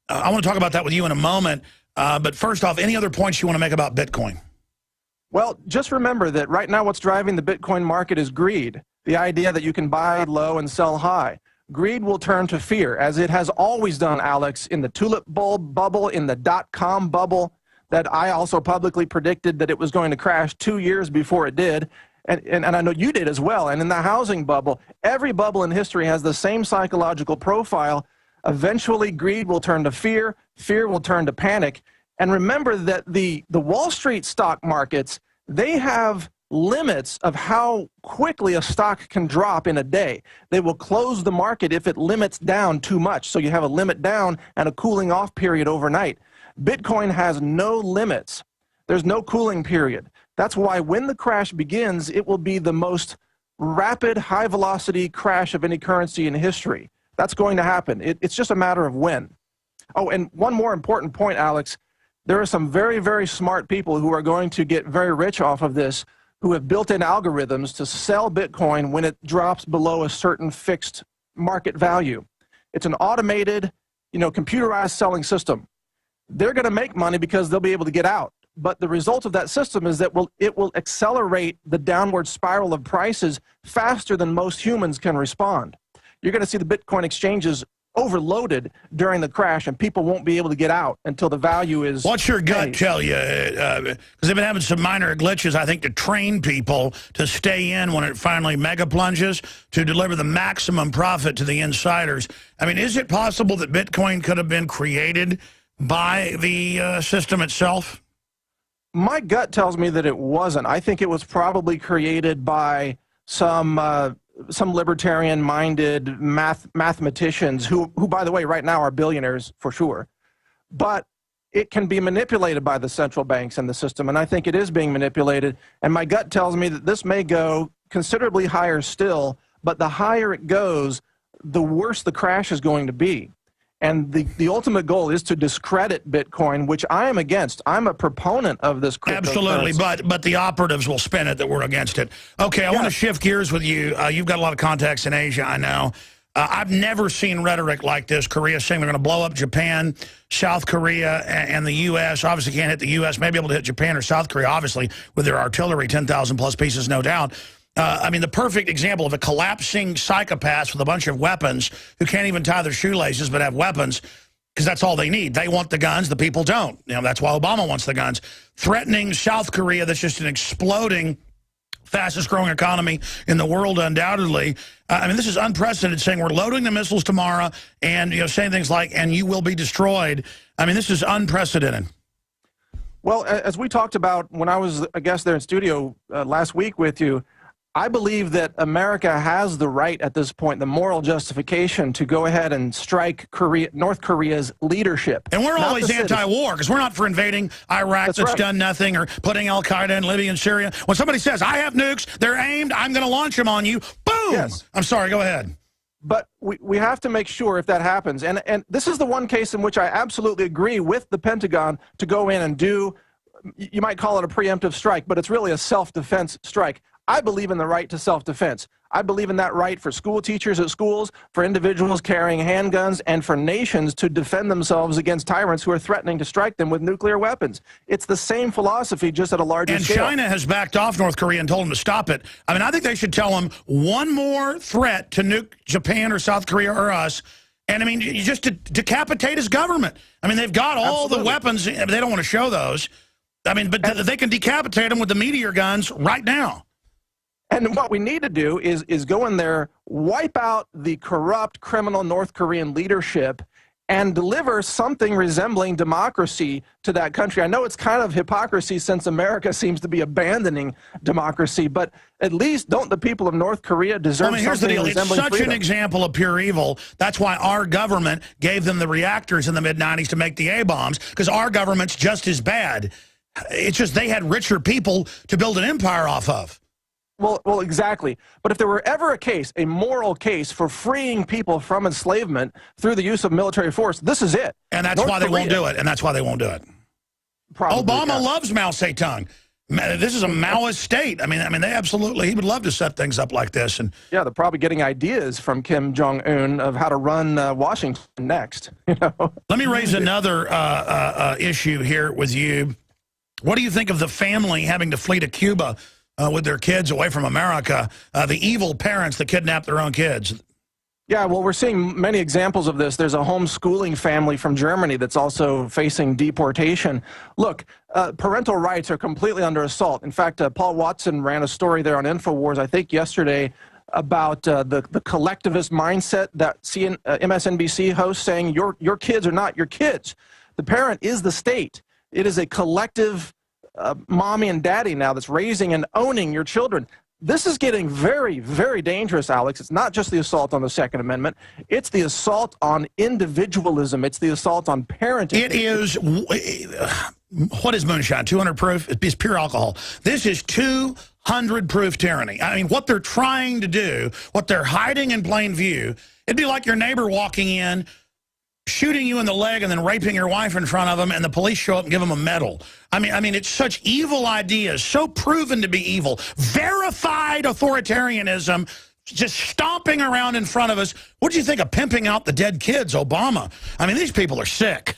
I want to talk about that with you in a moment. But first off, any other points you want to make about Bitcoin? Well, just remember that right now what's driving the Bitcoin market is greed. The idea that you can buy low and sell high. Greed will turn to fear, as it has always done, Alex, in the tulip bulb bubble, in the dot-com bubble, that I also publicly predicted that it was going to crash 2 years before it did, and I know you did as well, and in the housing bubble. Every bubble in history has the same psychological profile. Eventually, greed will turn to fear, fear will turn to panic, and remember that the Wall Street stock markets, they have limits of how quickly a stock can drop in a day. They will close the market if it limits down too much. So you have a limit down and a cooling off period overnight. Bitcoin has no limits. There's no cooling period. That's why when the crash begins, it will be the most rapid, high velocity crash of any currency in history. That's going to happen. It's just a matter of when. Oh, and one more important point, Alex. There are some very, very smart people who are going to get very rich off of this, who have built in algorithms to sell Bitcoin when it drops below a certain fixed market value. It's an automated, computerized selling system. They're going to make money because they'll be able to get out. But the result of that system is that it will accelerate the downward spiral of prices faster than most humans can respond. You're going to see the Bitcoin exchanges overloaded during the crash, and people won't be able to get out until the value is... What's your gut tell you? Because they've been having some minor glitches, I think, to train people to stay in when it finally mega plunges, to deliver the maximum profit to the insiders. I mean, is it possible that Bitcoin could have been created by the system itself? My gut tells me that it wasn't. I think it was probably created by some libertarian-minded mathematicians who, by the way, right now are billionaires for sure. But it can be manipulated by the central banks and the system, and I think it is being manipulated. And my gut tells me that this may go considerably higher still, but the higher it goes, the worse the crash is going to be. And the ultimate goal is to discredit Bitcoin, which I am against. I'm a proponent of this cryptocurrency. Absolutely, but the operatives will spin it that we're against it. Okay, I want to shift gears with you. You've got a lot of contacts in Asia, I know. I've never seen rhetoric like this. Korea saying they're going to blow up Japan, South Korea, and the U.S. Obviously can't hit the U.S. Maybe able to hit Japan or South Korea, obviously, with their artillery, 10,000 plus pieces, no doubt. I mean, the perfect example of a collapsing psychopath with a bunch of weapons who can't even tie their shoelaces but have weapons because that's all they need. They want the guns. The people don't. That's why Obama wants the guns. Threatening South Korea, that's just an exploding, fastest growing economy in the world, undoubtedly. I mean, this is unprecedented, saying we're loading the missiles tomorrow and, saying things like, and you will be destroyed. I mean, this is unprecedented. Well, as we talked about when I was a guest there in studio last week with you, I believe that America has the right at this point, the moral justification to go ahead and strike North Korea's leadership. And we're always anti-war because we're not for invading Iraq that's done nothing, or putting Al-Qaeda in Libya and Syria. When somebody says, I have nukes, they're aimed, I'm going to launch them on you, boom! Yes. I'm sorry, go ahead. But we have to make sure if that happens. And this is the one case in which I absolutely agree with the Pentagon to go in and do, you might call it a preemptive strike, but it's really a self-defense strike. I believe in the right to self-defense. I believe in that right for school teachers at schools, for individuals carrying handguns, and for nations to defend themselves against tyrants who are threatening to strike them with nuclear weapons. It's the same philosophy, just at a larger scale. And China has backed off North Korea and told them to stop it. I mean, I think they should tell them one more threat to nuke Japan or South Korea or us, and I mean, just to decapitate his government. I mean, they've got all the weapons. They don't want to show those. I mean, but they can decapitate them with the meteor guns right now. And what we need to do is go in there, wipe out the corrupt, criminal North Korean leadership, and deliver something resembling democracy to that country. I know it's kind of hypocrisy since America seems to be abandoning democracy, but at least don't the people of North Korea deserve here's the something deal. resembling It's such freedom? an example of pure evil. That's why our government gave them the reactors in the mid-90s to make the A-bombs, because our government's just as bad. It's just they had richer people to build an empire off of. Well, exactly. But if there were ever a case, a moral case for freeing people from enslavement through the use of military force, this is it. And that's why they won't do it. And that's why they won't do it. Obama loves Mao Zedong. This is a Maoist state. I mean, they absolutely, he would love to set things up like this. And yeah, they're probably getting ideas from Kim Jong-un of how to run Washington next. You know? Let me raise another issue here with you. What do you think of the family having to flee to Cuba with their kids away from America, the evil parents that kidnap their own kids? Yeah, well, we're seeing many examples of this. There's a homeschooling family from Germany that's also facing deportation. Look, parental rights are completely under assault. In fact, Paul Watson ran a story there on InfoWars, I think yesterday, about the collectivist mindset that MSNBC hosts, saying your kids are not your kids. The parent is the state. It is a collective mommy and daddy now that's raising and owning your children. This is getting very, very dangerous, Alex. It's not just the assault on the Second Amendment. It's the assault on individualism. It's the assault on parenting. It is, what is moonshine, 200 proof? It's pure alcohol. This is 200 proof tyranny. I mean, what they're trying to do, what they're hiding in plain view, it'd be like your neighbor walking in, shooting you in the leg and then raping your wife in front of them, and the police show up and give them a medal. I mean, it's such evil ideas, so proven to be evil. Verified authoritarianism, just stomping around in front of us. What do you think of pimping out the dead kids, Obama? I mean, these people are sick.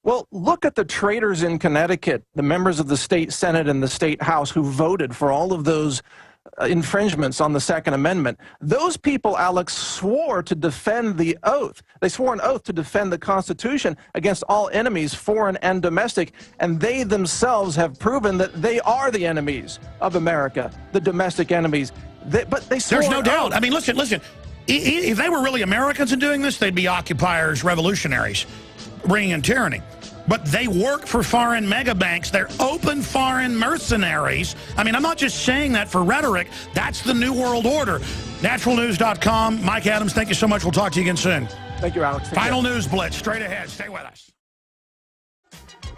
Well, look at the traitors in Connecticut, the members of the state Senate and the state House who voted for all of those infringements on the Second Amendment. Those people, Alex, swore to defend the oath. They swore an oath to defend the Constitution against all enemies, foreign and domestic, and they themselves have proven that they are the enemies of America, the domestic enemies. But they swore There's no doubt. I mean, listen. If they were really Americans in doing this, they'd be occupiers, revolutionaries, bringing in tyranny. But they work for foreign mega banks. They're open foreign mercenaries. I mean, I'm not just saying that for rhetoric. That's the New World Order. Naturalnews.com. Mike Adams, thank you so much. We'll talk to you again soon. Thank you, Alex. Final News Blitz. Straight ahead. Stay with us.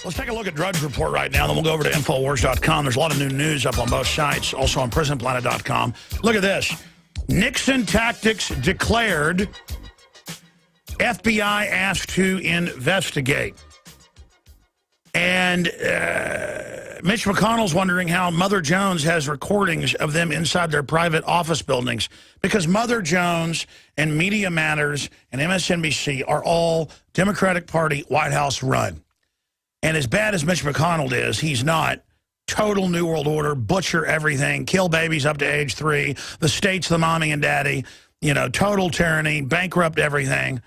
Let's take a look at Drudge Report right now. Then we'll go over to Infowars.com. There's a lot of new news up on both sites. Also on PrisonPlanet.com. Look at this. Nixon tactics declared. FBI asked to investigate. And Mitch McConnell's wondering how Mother Jones has recordings of them inside their private office buildings, because Mother Jones and Media Matters and MSNBC are all Democratic Party White House run. And as bad as Mitch McConnell is, he's not. Total New World Order, butcher everything, kill babies up to age 3, the state's the mommy and daddy, you know, total tyranny, bankrupt everything.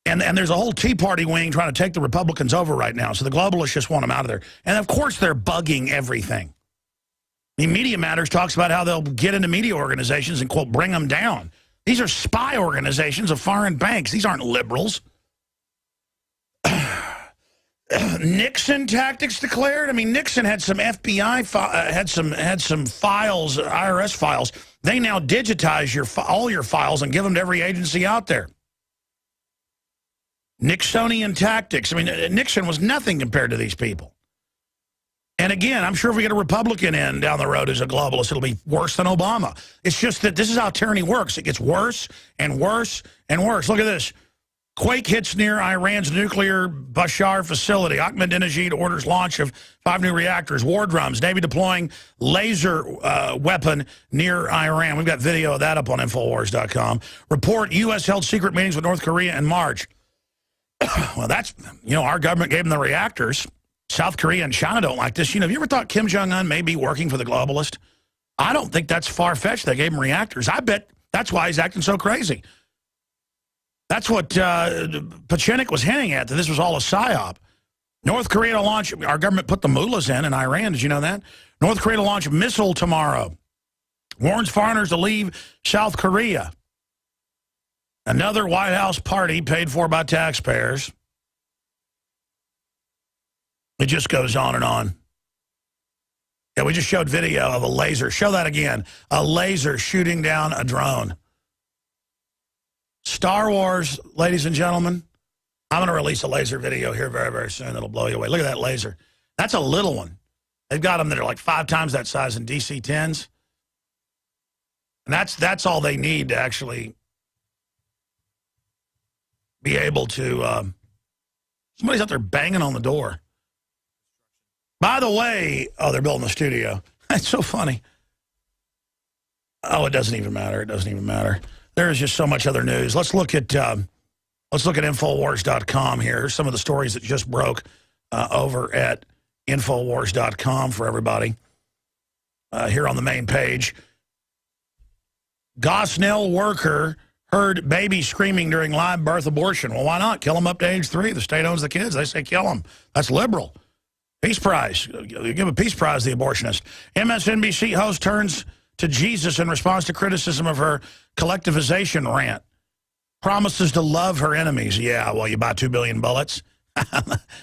And there's a whole Tea Party wing trying to take the Republicans over right now. So the globalists just want them out of there. And, of course, they're bugging everything. The Media Matters talks about how they'll get into media organizations and, quote, bring them down. These are spy organizations of foreign banks. These aren't liberals. Nixon tactics declared. I mean, Nixon had some FBI, had some files, IRS files. They now digitize all your files and give them to every agency out there. Nixonian tactics. I mean, Nixon was nothing compared to these people. And again, I'm sure if we get a Republican in down the road who's a globalist, it'll be worse than Obama. It's just that this is how tyranny works. It gets worse and worse and worse. Look at this. Quake hits near Iran's nuclear Bashar facility. Ahmadinejad orders launch of 5 new reactors. War drums. Navy deploying laser weapon near Iran. We've got video of that up on Infowars.com. Report U.S. held secret meetings with North Korea in March. Well, that's, you know, our government gave them the reactors. South Korea and China don't like this. You know, have you ever thought Kim Jong-un may be working for the globalist? I don't think that's far-fetched. They gave him reactors. I bet that's why he's acting so crazy. That's what Pachenik was hinting at, that this was all a psyop. North Korea to launch, our government put the mullahs in Iran. Did you know that? North Korea to launch a missile tomorrow. Warns foreigners to leave South Korea. Another White House party paid for by taxpayers. It just goes on and on. Yeah, we just showed video of a laser. Show that again. A laser shooting down a drone. Star Wars, ladies and gentlemen. I'm going to release a laser video here very, very soon that'll blow you away. Look at that laser. That's a little one. They've got them that are like 5 times that size in DC-10s. And that's all they need to actually be able to... somebody's out there banging on the door. By the way, oh, they're building the studio. That's so funny. Oh, it doesn't even matter. It doesn't even matter. There's just so much other news. Let's look at Infowars.com here. Here's some of the stories that just broke over at Infowars.com for everybody. Here on the main page. Gosnell worker heard baby screaming during live birth abortion. Well, why not? Kill them up to age 3. The state owns the kids. They say kill them. That's liberal. Peace prize. You give a peace prize to the abortionist. MSNBC host turns to Jesus in response to criticism of her collectivization rant. Promises to love her enemies. Yeah, well, you buy 2 billion bullets.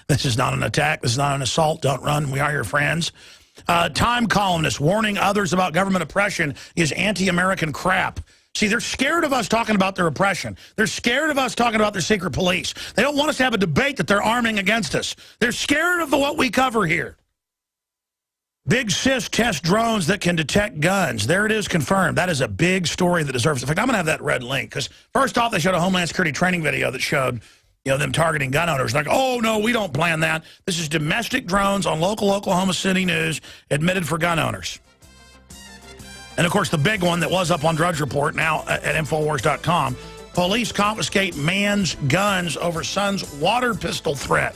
This is not an attack. This is not an assault. Don't run. We are your friends. Time columnist warning others about government oppression is anti-American crap. See, they're scared of us talking about their oppression. They're scared of us talking about their secret police. They don't want us to have a debate that they're arming against us. They're scared of what we cover here. Big Sis tests drones that can detect guns. There it is, confirmed. That is a big story that deserves... In fact, I'm going to have that red link, because first off, they showed a Homeland Security training video that showed, you know, them targeting gun owners. Like, oh, no, we don't plan that. This is domestic drones on local Oklahoma City news admitted for gun owners. And, of course, the big one that was up on Drudge Report, now at Infowars.com, police confiscate man's guns over son's water pistol threat.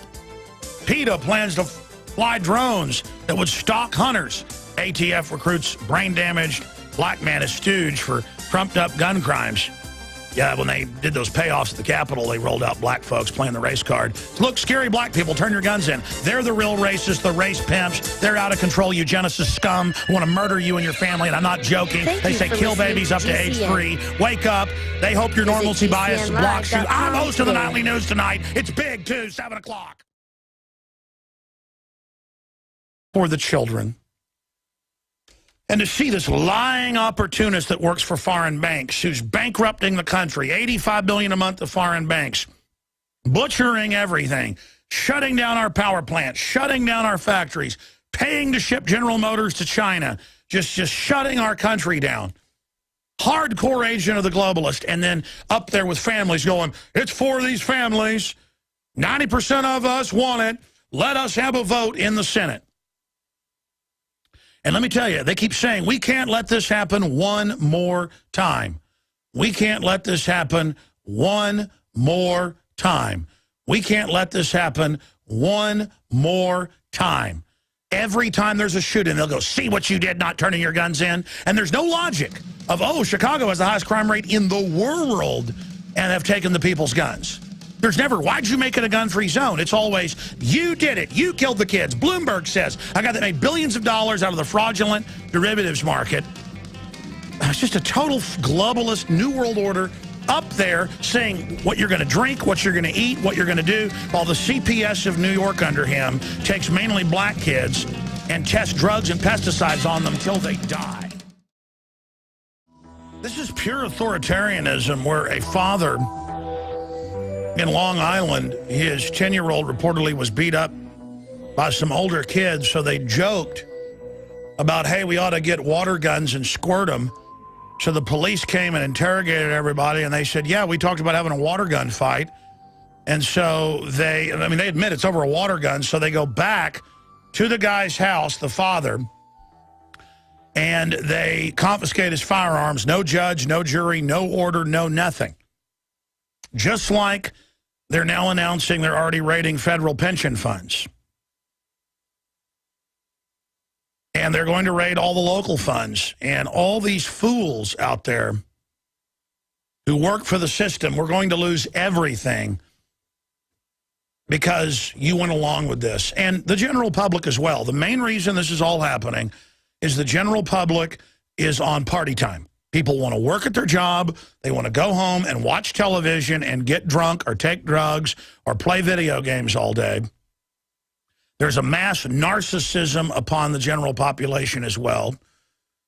PETA plans to fly drones that would stalk hunters. ATF recruits brain-damaged black man as stooge for trumped-up gun crimes. Yeah, when they did those payoffs at the Capitol, they rolled out black folks playing the race card. Look, scary black people, turn your guns in. They're the real racists, the race pimps. They're out-of-control eugenicist scum who want to murder you and your family, and I'm not joking. They say kill babies up to age 3. Wake up. They hope your normalcy bias blocks you. I'm host of the Nightly News tonight. It's big, too, 7 o'clock. For the children. And to see this lying opportunist that works for foreign banks, who's bankrupting the country, $85 billion a month of foreign banks, butchering everything, shutting down our power plants, shutting down our factories, paying to ship General Motors to China, just shutting our country down. Hardcore agent of the globalist, and then up there with families going, it's for these families. 90% of us want it. Let us have a vote in the Senate. And let me tell you, they keep saying, we can't let this happen one more time. We can't let this happen one more time. We can't let this happen one more time. Every time there's a shooting, they'll go, see what you did not turning your guns in? And there's no logic of, oh, Chicago has the highest crime rate in the world and have taken the people's guns. There's never, why'd you make it a gun-free zone? It's always, you did it. You killed the kids. Bloomberg says, a guy that made billions of dollars out of the fraudulent derivatives market. It's just a total globalist New World Order up there saying what you're going to drink, what you're going to eat, what you're going to do, while the CPS of New York under him takes mainly black kids and tests drugs and pesticides on them until they die. This is pure authoritarianism where a father... in Long Island, his 10-year-old reportedly was beat up by some older kids, so they joked about, hey, we ought to get water guns and squirt them. So the police came and interrogated everybody, and they said, yeah, we talked about having a water gun fight. And so they admit it's over a water gun, so they go back to the guy's house, the father, and they confiscate his firearms. No judge, no jury, no order, no nothing. Just like they're now announcing they're already raiding federal pension funds. And they're going to raid all the local funds. And all these fools out there who work for the system, we're going to lose everything because you went along with this. And the general public as well. The main reason this is all happening is the general public is on party time. People want to work at their job. They want to go home and watch television and get drunk or take drugs or play video games all day. There's a mass narcissism upon the general population as well,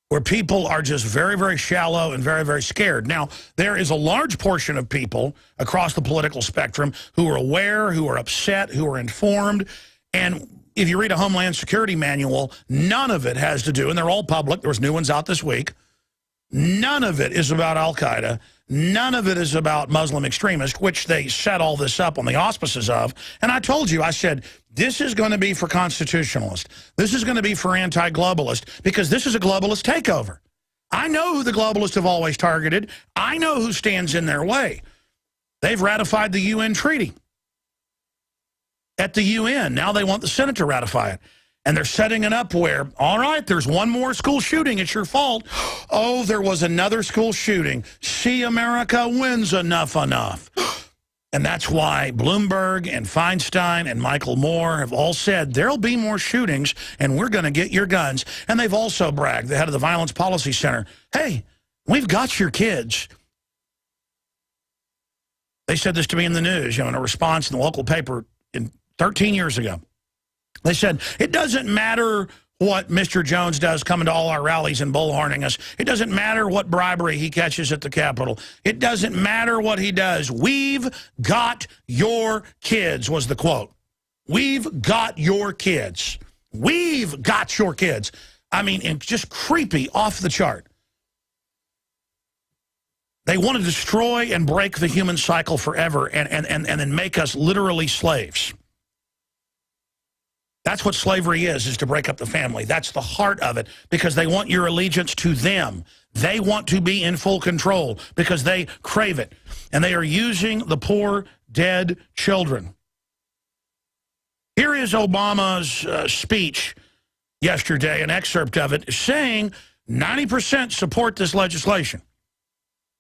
where people are just very, very shallow and very, very scared. Now, there is a large portion of people across the political spectrum who are aware, who are upset, who are informed. And if you read a Homeland Security manual, none of it has to do, and they're all public, there was new ones out this week, none of it is about al-Qaeda. None of it is about Muslim extremists, which they set all this up on the auspices of. And I told you, I said, this is going to be for constitutionalists. This is going to be for anti-globalist, because this is a globalist takeover. I know who the globalists have always targeted. I know who stands in their way. They've ratified the UN treaty at the UN. Now they want the Senate to ratify it. And they're setting it up where, all right, there's one more school shooting. It's your fault. Oh, there was another school shooting. See, America wins enough. And that's why Bloomberg and Feinstein and Michael Moore have all said there'll be more shootings and we're going to get your guns. And they've also bragged, the head of the Violence Policy Center, hey, we've got your kids. They said this to me in the news, in a response in the local paper 13 years ago. They said, it doesn't matter what Mr. Jones does coming to all our rallies and bullhorning us. It doesn't matter what bribery he catches at the Capitol. It doesn't matter what he does. We've got your kids, was the quote. We've got your kids. We've got your kids. I mean, and just creepy, off the chart. They want to destroy and break the human cycle forever and then make us literally slaves. That's what slavery is to break up the family. That's the heart of it, because they want your allegiance to them. They want to be in full control because they crave it. And they are using the poor, dead children. Here is Obama's speech yesterday, an excerpt of it, saying 90% support this legislation.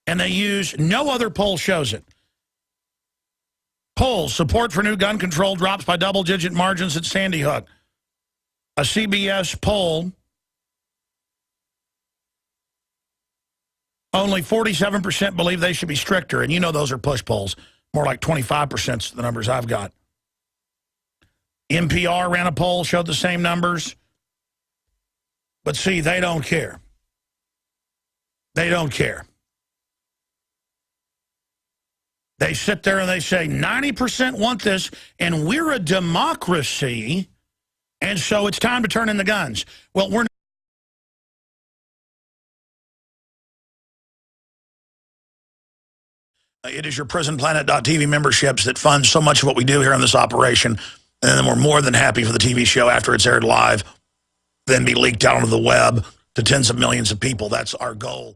And they use, no other poll shows it. Polls, support for new gun control drops by double-digit margins at Sandy Hook. A CBS poll, only 47% believe they should be stricter. And you know those are push polls. More like 25% is the numbers I've got. NPR ran a poll, showed the same numbers. But see, they don't care. They don't care. They sit there and they say 90% want this, and we're a democracy, and so it's time to turn in the guns. Well, we're not. It is your PrisonPlanet.tv memberships that fund so much of what we do here on this operation, and then we're more than happy for the TV show after it's aired live, then be leaked out onto the web to tens of millions of people. That's our goal.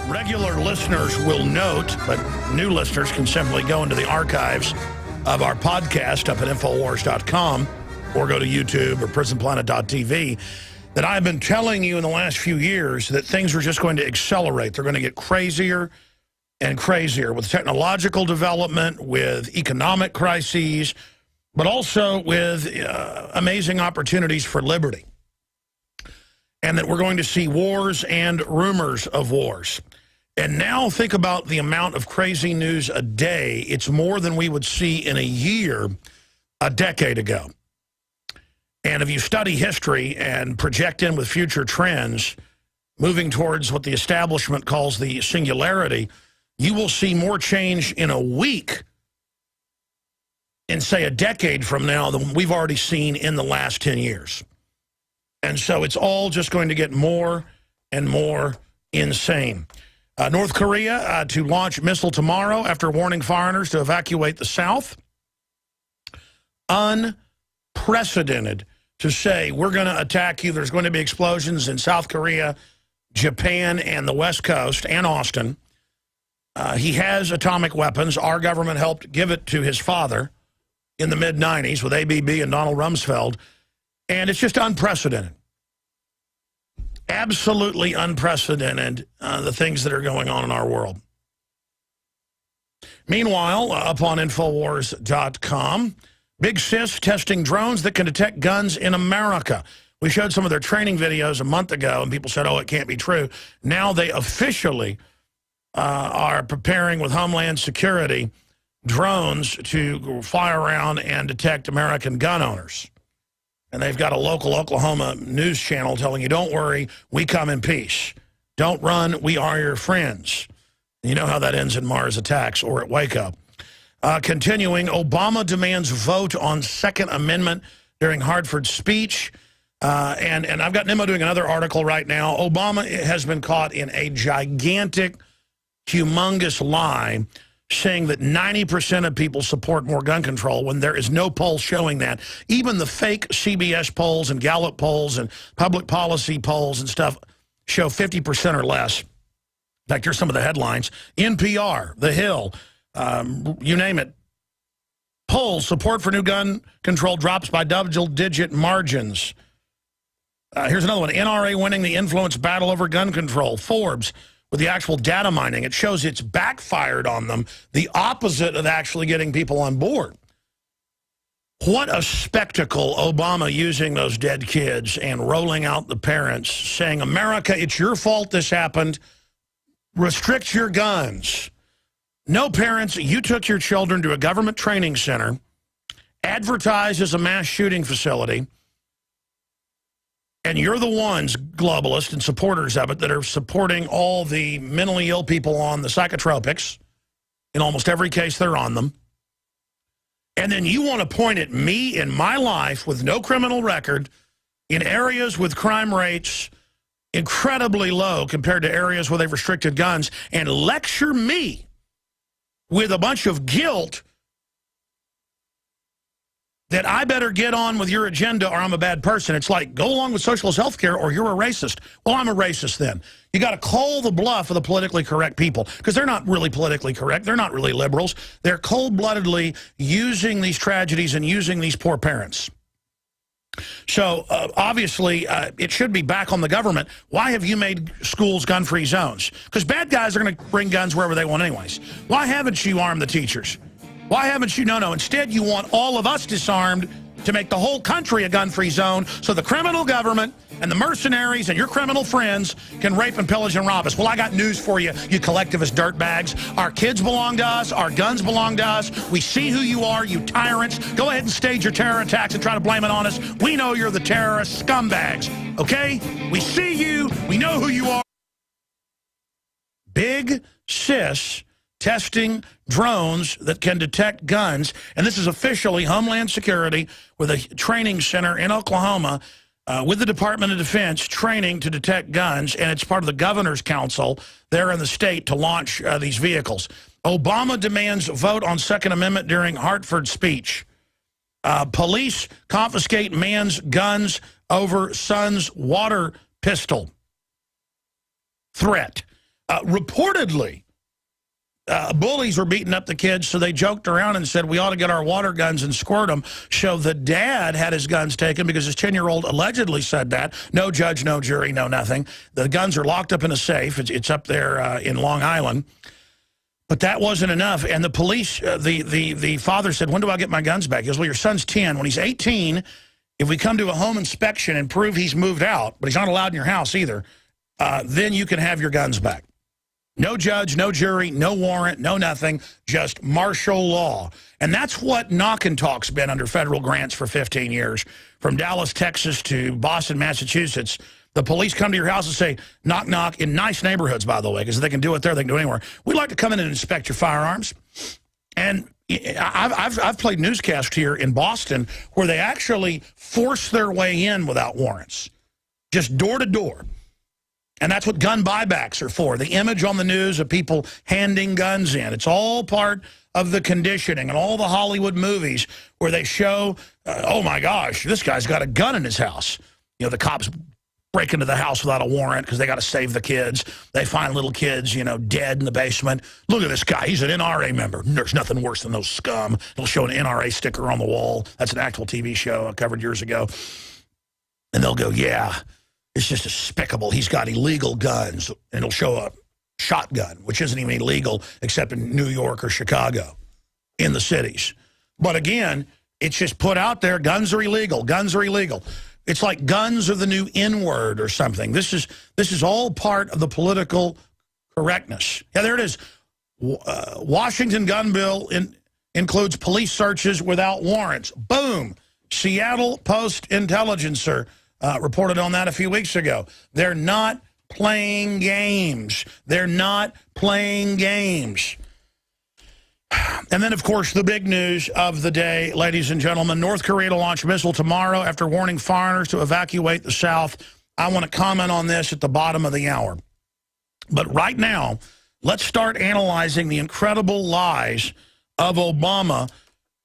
Regular listeners will note, but new listeners can simply go into the archives of our podcast up at Infowars.com or go to YouTube or PrisonPlanet.tv, that I've been telling you in the last few years that things are just going to accelerate. They're going to get crazier and crazier with technological development, with economic crises, but also with amazing opportunities for liberty. And that we're going to see wars and rumors of wars. And now think about the amount of crazy news a day. It's more than we would see in a year a decade ago. And if you study history and project in with future trends, moving towards what the establishment calls the singularity, you will see more change in a week in, say, a decade from now than we've already seen in the last 10 years. And so it's all just going to get more and more insane. North Korea to launch missile tomorrow after warning foreigners to evacuate the South. Unprecedented to say we're going to attack you. There's going to be explosions in South Korea, Japan, and the West Coast, and Austin. He has atomic weapons. Our government helped give it to his father in the mid-'90s with ABB and Donald Rumsfeld. And it's just unprecedented. Absolutely unprecedented, the things that are going on in our world. Meanwhile, up on Infowars.com, Big Sis testing drones that can detect guns in America. We showed some of their training videos a month ago, and people said, oh, it can't be true. Now they officially are preparing with Homeland Security drones to fly around and detect American gun owners. And they've got a local Oklahoma news channel telling you, don't worry, we come in peace. Don't run, we are your friends. And you know how that ends in Mars attacks or at Waco. Continuing, Obama demands vote on Second Amendment during Hartford speech. And I've got Nemo doing another article right now. Obama has been caught in a gigantic, humongous lie saying that 90% of people support more gun control when there is no poll showing that. Even the fake CBS polls and Gallup polls and public policy polls and stuff show 50% or less. In fact, here's some of the headlines. NPR, The Hill, you name it. Polls, support for new gun control drops by double-digit margins. Here's another one. NRA winning the influence battle over gun control. Forbes, with the actual data mining, it shows it's backfired on them, the opposite of actually getting people on board. What a spectacle, Obama using those dead kids and rolling out the parents, saying, America, it's your fault this happened. Restrict your guns. No, parents, you took your children to a government training center, advertised as a mass shooting facility, and you're the ones, globalists and supporters of it, that are supporting all the mentally ill people on the psychotropics. In almost every case, they're on them. And then you want to point at me in my life with no criminal record in areas with crime rates incredibly low compared to areas where they've restricted guns and lecture me with a bunch of guilt that I better get on with your agenda or I'm a bad person. It's like, go along with socialist health care or you're a racist. Well, I'm a racist then. You got to call the bluff of the politically correct people because they're not really politically correct. They're not really liberals. They're cold-bloodedly using these tragedies and using these poor parents. So, obviously, it should be back on the government. Why have you made schools gun-free zones? Because bad guys are going to bring guns wherever they want anyways. Why haven't you armed the teachers? Why haven't you? No. Instead, you want all of us disarmed to make the whole country a gun-free zone so the criminal government and the mercenaries and your criminal friends can rape and pillage and rob us. Well, I got news for you, you collectivist dirtbags. Our kids belong to us. Our guns belong to us. We see who you are, you tyrants. Go ahead and stage your terror attacks and try to blame it on us. We know you're the terrorist scumbags, okay? We see you. We know who you are. Big Sis testing drones that can detect guns. And this is officially Homeland Security with a training center in Oklahoma with the Department of Defense training to detect guns. And it's part of the Governor's Council there in the state to launch these vehicles. Obama demands a vote on Second Amendment during Hartford speech. Police confiscate man's guns over son's water pistol threat. Reportedly, bullies were beating up the kids, so they joked around and said, we ought to get our water guns and squirt them. So the dad had his guns taken because his 10-year-old allegedly said that. No judge, no jury, no nothing. The guns are locked up in a safe. It's up there in Long Island. But that wasn't enough. And the police, the father said, when do I get my guns back? He goes, well, your son's 10. When he's 18, if we come to a home inspection and prove he's moved out, but he's not allowed in your house either, then you can have your guns back. No judge, no jury, no warrant, no nothing, just martial law. And that's what Knock and Talk's been under federal grants for 15 years. From Dallas, Texas to Boston, Massachusetts, the police come to your house and say, knock, knock, in nice neighborhoods, by the way, because they can do it there, they can do it anywhere. We'd like to come in and inspect your firearms. And I've played newscasts here in Boston where they actually force their way in without warrants, just door to door. And that's what gun buybacks are for, the image on the news of people handing guns in. It's all part of the conditioning and all the Hollywood movies where they show, oh, my gosh, this guy's got a gun in his house. You know, the cops break into the house without a warrant because they got to save the kids. They find little kids, you know, dead in the basement. Look at this guy. He's an NRA member. There's nothing worse than those scum. They'll show an NRA sticker on the wall. That's an actual TV show I covered years ago. And they'll go, yeah, it's just despicable. He's got illegal guns. And it'll show a shotgun, which isn't even illegal except in New York or Chicago, in the cities. But again, it's just put out there, guns are illegal. Guns are illegal. It's like guns are the new N-word or something. This is all part of the political correctness. Yeah, there it is. Washington gun bill includes police searches without warrants. Boom. Seattle Post-Intelligencer reported on that a few weeks ago. They're not playing games. They're not playing games. And then, of course, the big news of the day, ladies and gentlemen, North Korea to launch a missile tomorrow after warning foreigners to evacuate the South. I want to comment on this at the bottom of the hour. But right now, let's start analyzing the incredible lies of Obama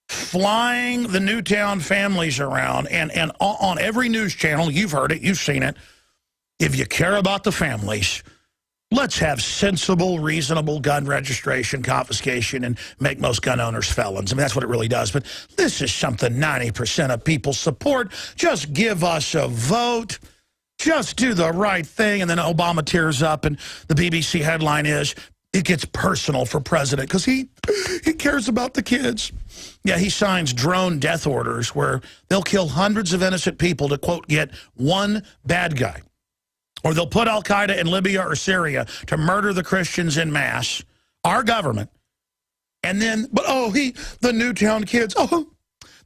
flying the Newtown families around. And on every news channel, you've heard it, you've seen it. If you care about the families, let's have sensible, reasonable gun registration, confiscation, and make most gun owners felons. I mean, that's what it really does. But this is something 90% of people support. Just give us a vote. Just do the right thing. And then Obama tears up, and the BBC headline is, it gets personal for president because he cares about the kids. Yeah, he signs drone death orders where they'll kill hundreds of innocent people to, quote, get one bad guy. Or they'll put al-Qaeda in Libya or Syria to murder the Christians en masse, our government. And then, but the Newtown kids,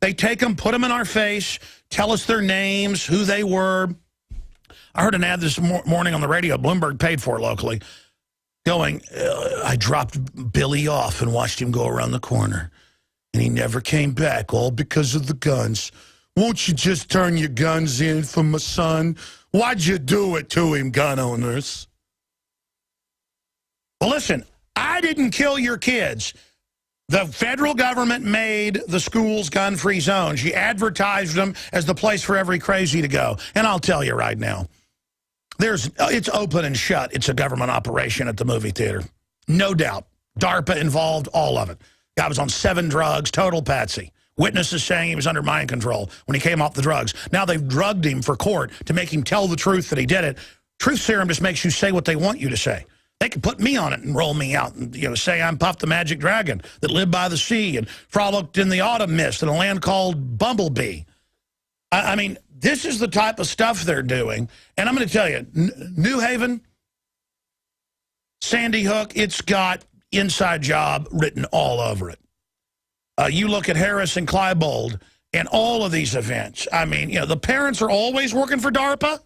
they take them, put them in our face, tell us their names, who they were. I heard an ad this morning on the radio, Bloomberg paid for locally, going, I dropped Billy off and watched him go around the corner. And he never came back, all because of the guns. Won't you just turn your guns in for my son? Why'd you do it to him, gun owners? Well, listen, I didn't kill your kids. The federal government made the schools gun-free zones. She advertised them as the place for every crazy to go. And I'll tell you right now, it's open and shut. It's a government operation at the movie theater. No doubt. DARPA involved, all of it. Guy was on 7 drugs, total patsy. Witnesses saying he was under mind control when he came off the drugs. Now they've drugged him for court to make him tell the truth that he did it. Truth serum just makes you say what they want you to say. They can put me on it and roll me out and say I'm Puff the Magic Dragon that lived by the sea and frolicked in the autumn mist in a land called Bumblebee. I mean, this is the type of stuff they're doing. And I'm going to tell you, New Haven, Sandy Hook, it's got inside job written all over it. You look at Harris and Kleinbold and all of these events. I mean, the parents are always working for DARPA.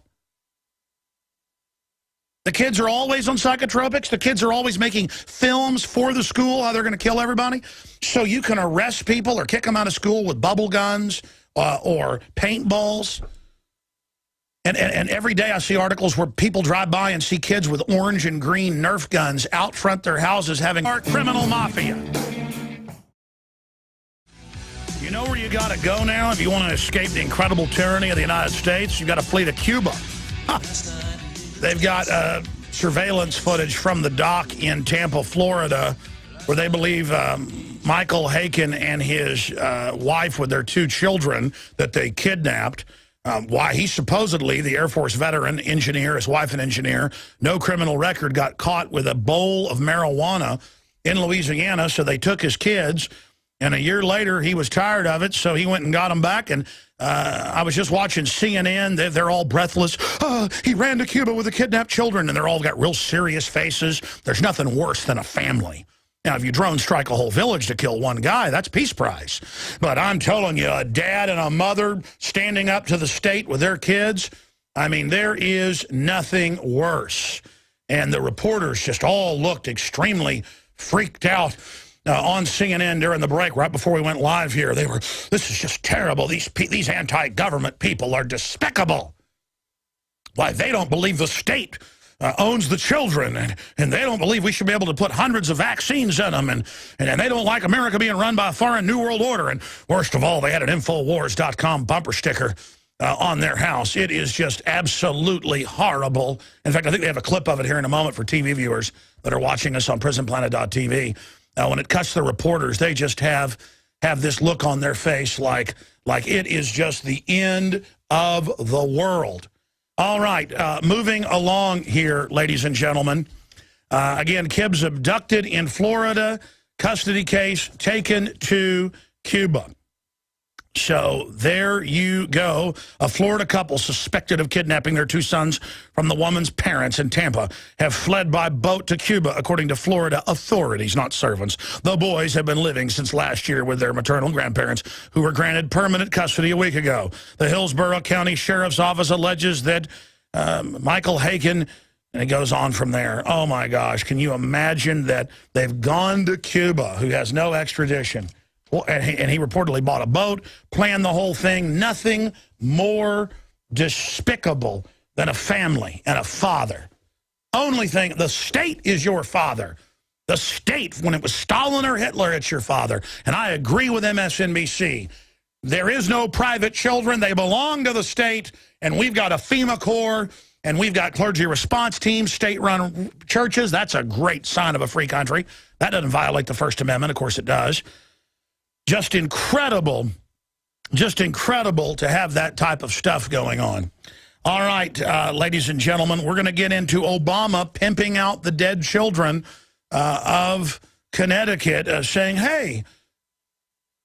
The kids are always on psychotropics. The kids are always making films for the school, how they're going to kill everybody. So you can arrest people or kick them out of school with bubble guns or paintballs. And every day I see articles where people drive by and see kids with orange and green Nerf guns out front their houses having our criminal mafia. You know where you got to go now if you want to escape the incredible tyranny of the United States? You got to flee to Cuba. They've got surveillance footage from the dock in Tampa, Florida, where they believe Michael Haken and his wife with their 2 children that they kidnapped. Why he's supposedly the Air Force veteran, engineer, his wife an engineer, no criminal record, got caught with a bowl of marijuana in Louisiana, so they took his kids. And a year later, he was tired of it, so he went and got them back. And I was just watching CNN. They're all breathless. Oh, he ran to Cuba with the kidnapped children, and they're all got real serious faces. There's nothing worse than a family. Now, if you drone strike a whole village to kill one guy, that's peace prize. But I'm telling you, a dad and a mother standing up to the state with their kids, I mean, there is nothing worse. And the reporters just all looked extremely freaked out. On CNN during the break, right before we went live here, they were, this is just terrible. These anti-government people are despicable. Why, they don't believe the state owns the children, and they don't believe we should be able to put hundreds of vaccines in them, and they don't like America being run by a foreign New World Order. And worst of all, they had an Infowars.com bumper sticker on their house. It is just absolutely horrible. In fact, I think they have a clip of it here in a moment for TV viewers that are watching us on prisonplanet.tv. When it cuts the reporters, they just have this look on their face like it is just the end of the world. All right, moving along here, ladies and gentlemen. Again, kids abducted in Florida, custody case taken to Cuba. So there you go. A Florida couple suspected of kidnapping their 2 sons from the woman's parents in Tampa have fled by boat to Cuba, according to Florida authorities, not servants. The boys have been living since last year with their maternal grandparents, who were granted permanent custody a week ago. The Hillsborough County Sheriff's Office alleges that Michael Haken, and it goes on from there. Oh, my gosh. Can you imagine that they've gone to Cuba, who has no extradition? Well, and he reportedly bought a boat, planned the whole thing. Nothing more despicable than a family and a father. Only thing, the state is your father. The state, when it was Stalin or Hitler, it's your father. And I agree with MSNBC. There is no private children. They belong to the state. And we've got a FEMA Corps, and we've got clergy response teams, state-run churches. That's a great sign of a free country. That doesn't violate the First Amendment. Of course it does. Just incredible to have that type of stuff going on. All right, ladies and gentlemen, we're going to get into Obama pimping out the dead children of Connecticut, saying, hey,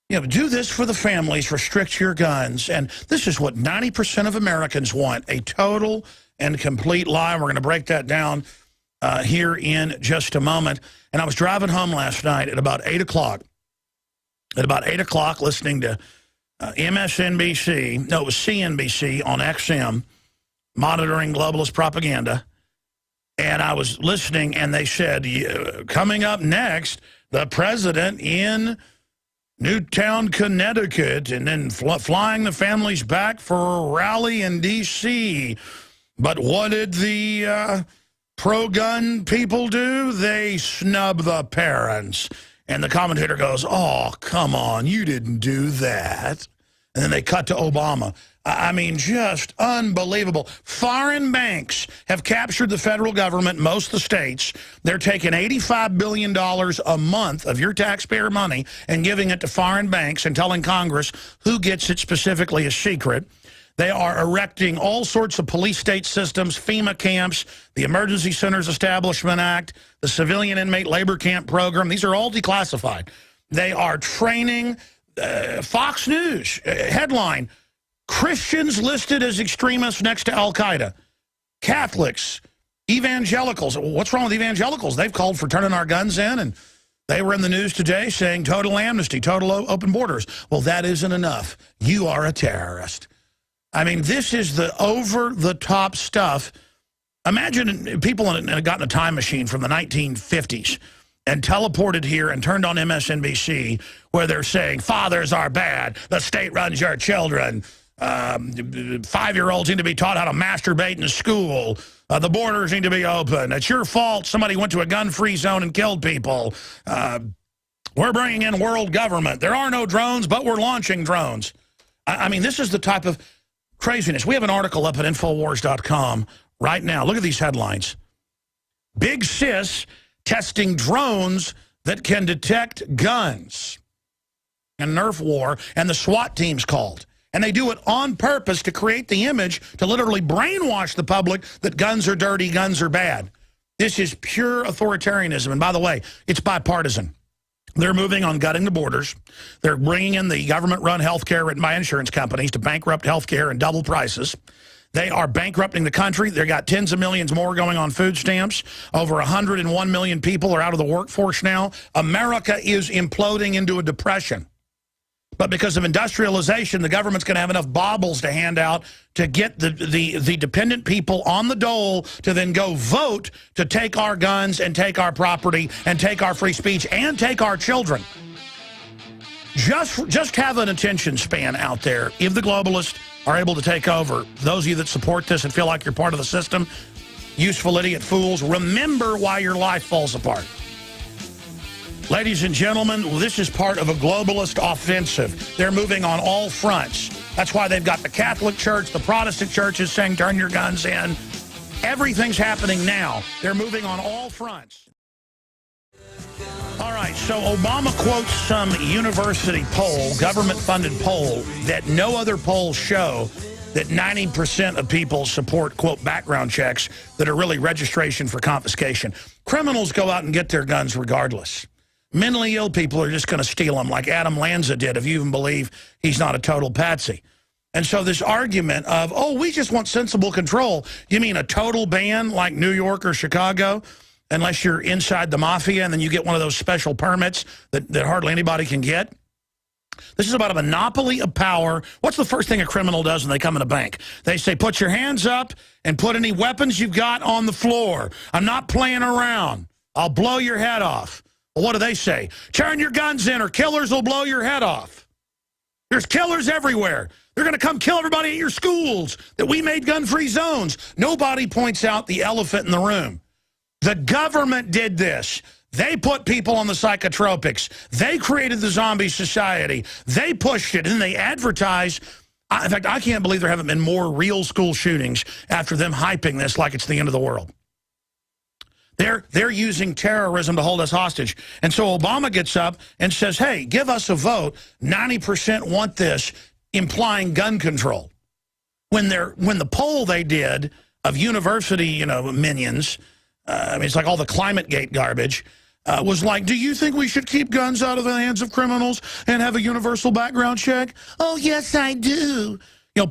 you know, do this for the families, restrict your guns. And this is what 90% of Americans want, a total and complete lie. We're going to break that down here in just a moment. And I was driving home last night at about 8 o'clock. At about 8 o'clock, listening to MSNBC, no, it was CNBC on XM, monitoring globalist propaganda. And I was listening, and they said, coming up next, the president in Newtown, Connecticut, and then flying the families back for a rally in D.C. But what did the pro-gun people do? They snub the parents. And the commentator goes, oh, come on, you didn't do that. And then they cut to Obama. I mean, just unbelievable. Foreign banks have captured the federal government, most of the states. They're taking $85 billion a month of your taxpayer money and giving it to foreign banks and telling Congress who gets it specifically is secret. They are erecting all sorts of police state systems, FEMA camps, the Emergency Centers Establishment Act, the Civilian Inmate Labor Camp Program. These are all declassified. They are training Fox News, headline, Christians listed as extremists next to Al-Qaeda. Catholics, evangelicals. What's wrong with evangelicals? They've called for turning our guns in, and they were in the news today saying total amnesty, total open borders. Well, that isn't enough. You are a terrorist. I mean, this is the over-the-top stuff. Imagine people had gotten a time machine from the 1950s and teleported here and turned on MSNBC where they're saying, fathers are bad, the state runs your children, 5-year-olds need to be taught how to masturbate in school, the borders need to be open, it's your fault somebody went to a gun-free zone and killed people, we're bringing in world government, there are no drones, but we're launching drones. I mean, this is the type of craziness. We have an article up at Infowars.com right now. Look at these headlines. Big Sis testing drones that can detect guns. And Nerf war, and the SWAT team's called. And they do it on purpose to create the image to literally brainwash the public that guns are dirty, guns are bad. This is pure authoritarianism. And by the way, it's bipartisan. They're moving on gutting the borders. They're bringing in the government-run health care written by insurance companies to bankrupt health care and double prices. They are bankrupting the country. They've got tens of millions more going on food stamps. Over 101 million people are out of the workforce now. America is imploding into a depression. But because of industrialization, the government's going to have enough baubles to hand out to get the dependent people on the dole to then go vote to take our guns and take our property and take our free speech and take our children. Just have an attention span out there. If the globalists are able to take over, those of you that support this and feel like you're part of the system, useful idiot fools, remember why your life falls apart. Ladies and gentlemen, this is part of a globalist offensive. They're moving on all fronts. That's why they've got the Catholic Church, the Protestant churches saying turn your guns in. Everything's happening now. They're moving on all fronts. All right, so Obama quotes some university poll, government-funded poll, that no other polls show that 90% of people support, quote, background checks that are really registration for confiscation. Criminals go out and get their guns regardless. Mentally ill people are just going to steal them like Adam Lanza did, if you even believe he's not a total patsy. And so this argument of, oh, we just want sensible control. You mean a total ban like New York or Chicago, unless you're inside the mafia and then you get one of those special permits that hardly anybody can get? This is about a monopoly of power. What's the first thing a criminal does when they come in a bank? They say, put your hands up and put any weapons you've got on the floor. I'm not playing around. I'll blow your head off. Well, what do they say? Turn your guns in or killers will blow your head off. There's killers everywhere. They're going to come kill everybody at your schools that we made gun-free zones. Nobody points out the elephant in the room. The government did this. They put people on the psychotropics. They created the zombie society. They pushed it, and they advertise. In fact, I can't believe there haven't been more real school shootings after them hyping this like it's the end of the world. They're using terrorism to hold us hostage. And so Obama gets up and says, hey, give us a vote. 90% want this, implying gun control. When the poll they did of university, minions, I mean, it's like all the ClimateGate garbage, was like, do you think we should keep guns out of the hands of criminals and have a universal background check? Oh, yes, I do.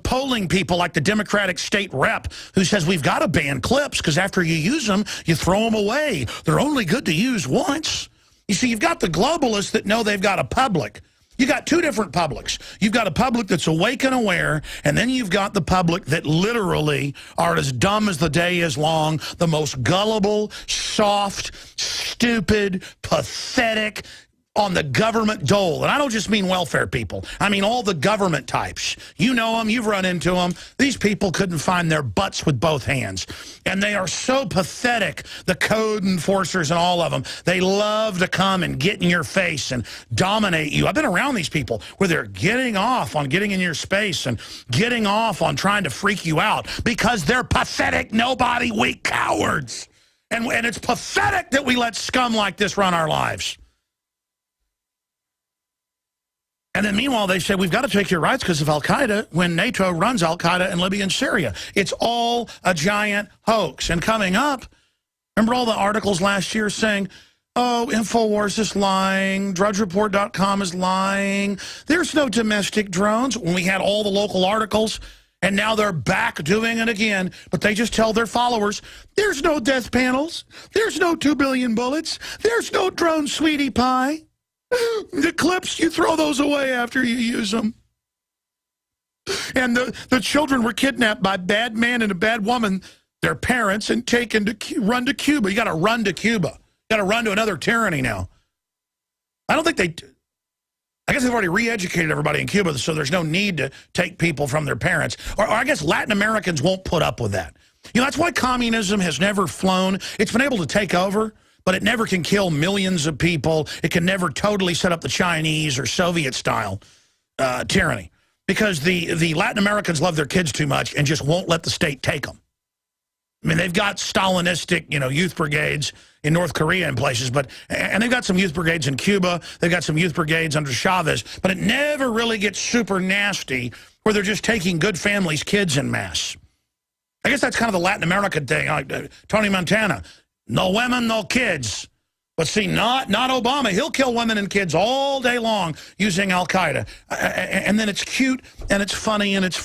Polling people like the Democratic state rep who says we've got to ban clips because after you use them, you throw them away. They're only good to use once. You see, you've got the globalists that know they've got a public. You got two different publics. You've got a public that's awake and aware, and then you've got the public that literally are as dumb as the day is long, the most gullible, soft, stupid, pathetic, on the government dole. And I don't just mean welfare people. I mean all the government types. You know them. You've run into them. These people couldn't find their butts with both hands. And they are so pathetic, the code enforcers and all of them. They love to come and get in your face and dominate you. I've been around these people where they're getting off on getting in your space and getting off on trying to freak you out because they're pathetic, nobody, weak cowards. And it's pathetic that we let scum like this run our lives. And then meanwhile, they say, we've got to take your rights because of al-Qaeda when NATO runs al-Qaeda in Libya and Syria. It's all a giant hoax. And coming up, remember all the articles last year saying, oh, InfoWars is lying, DrudgeReport.com is lying, there's no domestic drones, when we had all the local articles, and now they're back doing it again, but they just tell their followers, there's no death panels, there's no 2 billion bullets, there's no drone sweetie pie. The clips, you throw those away after you use them. And the children were kidnapped by a bad man and a bad woman, their parents, and taken to run to Cuba. You got to run to Cuba. You got to run to another tyranny now. I don't think I guess they've already re-educated everybody in Cuba, so there's no need to take people from their parents. Or I guess Latin Americans won't put up with that. That's why communism has never flown. It's been able to take over, but it never can kill millions of people. It can never totally set up the Chinese or Soviet-style tyranny because the Latin Americans love their kids too much and just won't let the state take them. I mean, they've got Stalinistic, youth brigades in North Korea and places, and they've got some youth brigades in Cuba. They've got some youth brigades under Chavez, but it never really gets super nasty where they're just taking good families' kids en masse. I guess that's kind of the Latin American thing. Tony Montana. No women, no kids. But see, not Obama. He'll kill women and kids all day long using Al-Qaeda. And then it's cute and it's funny and it's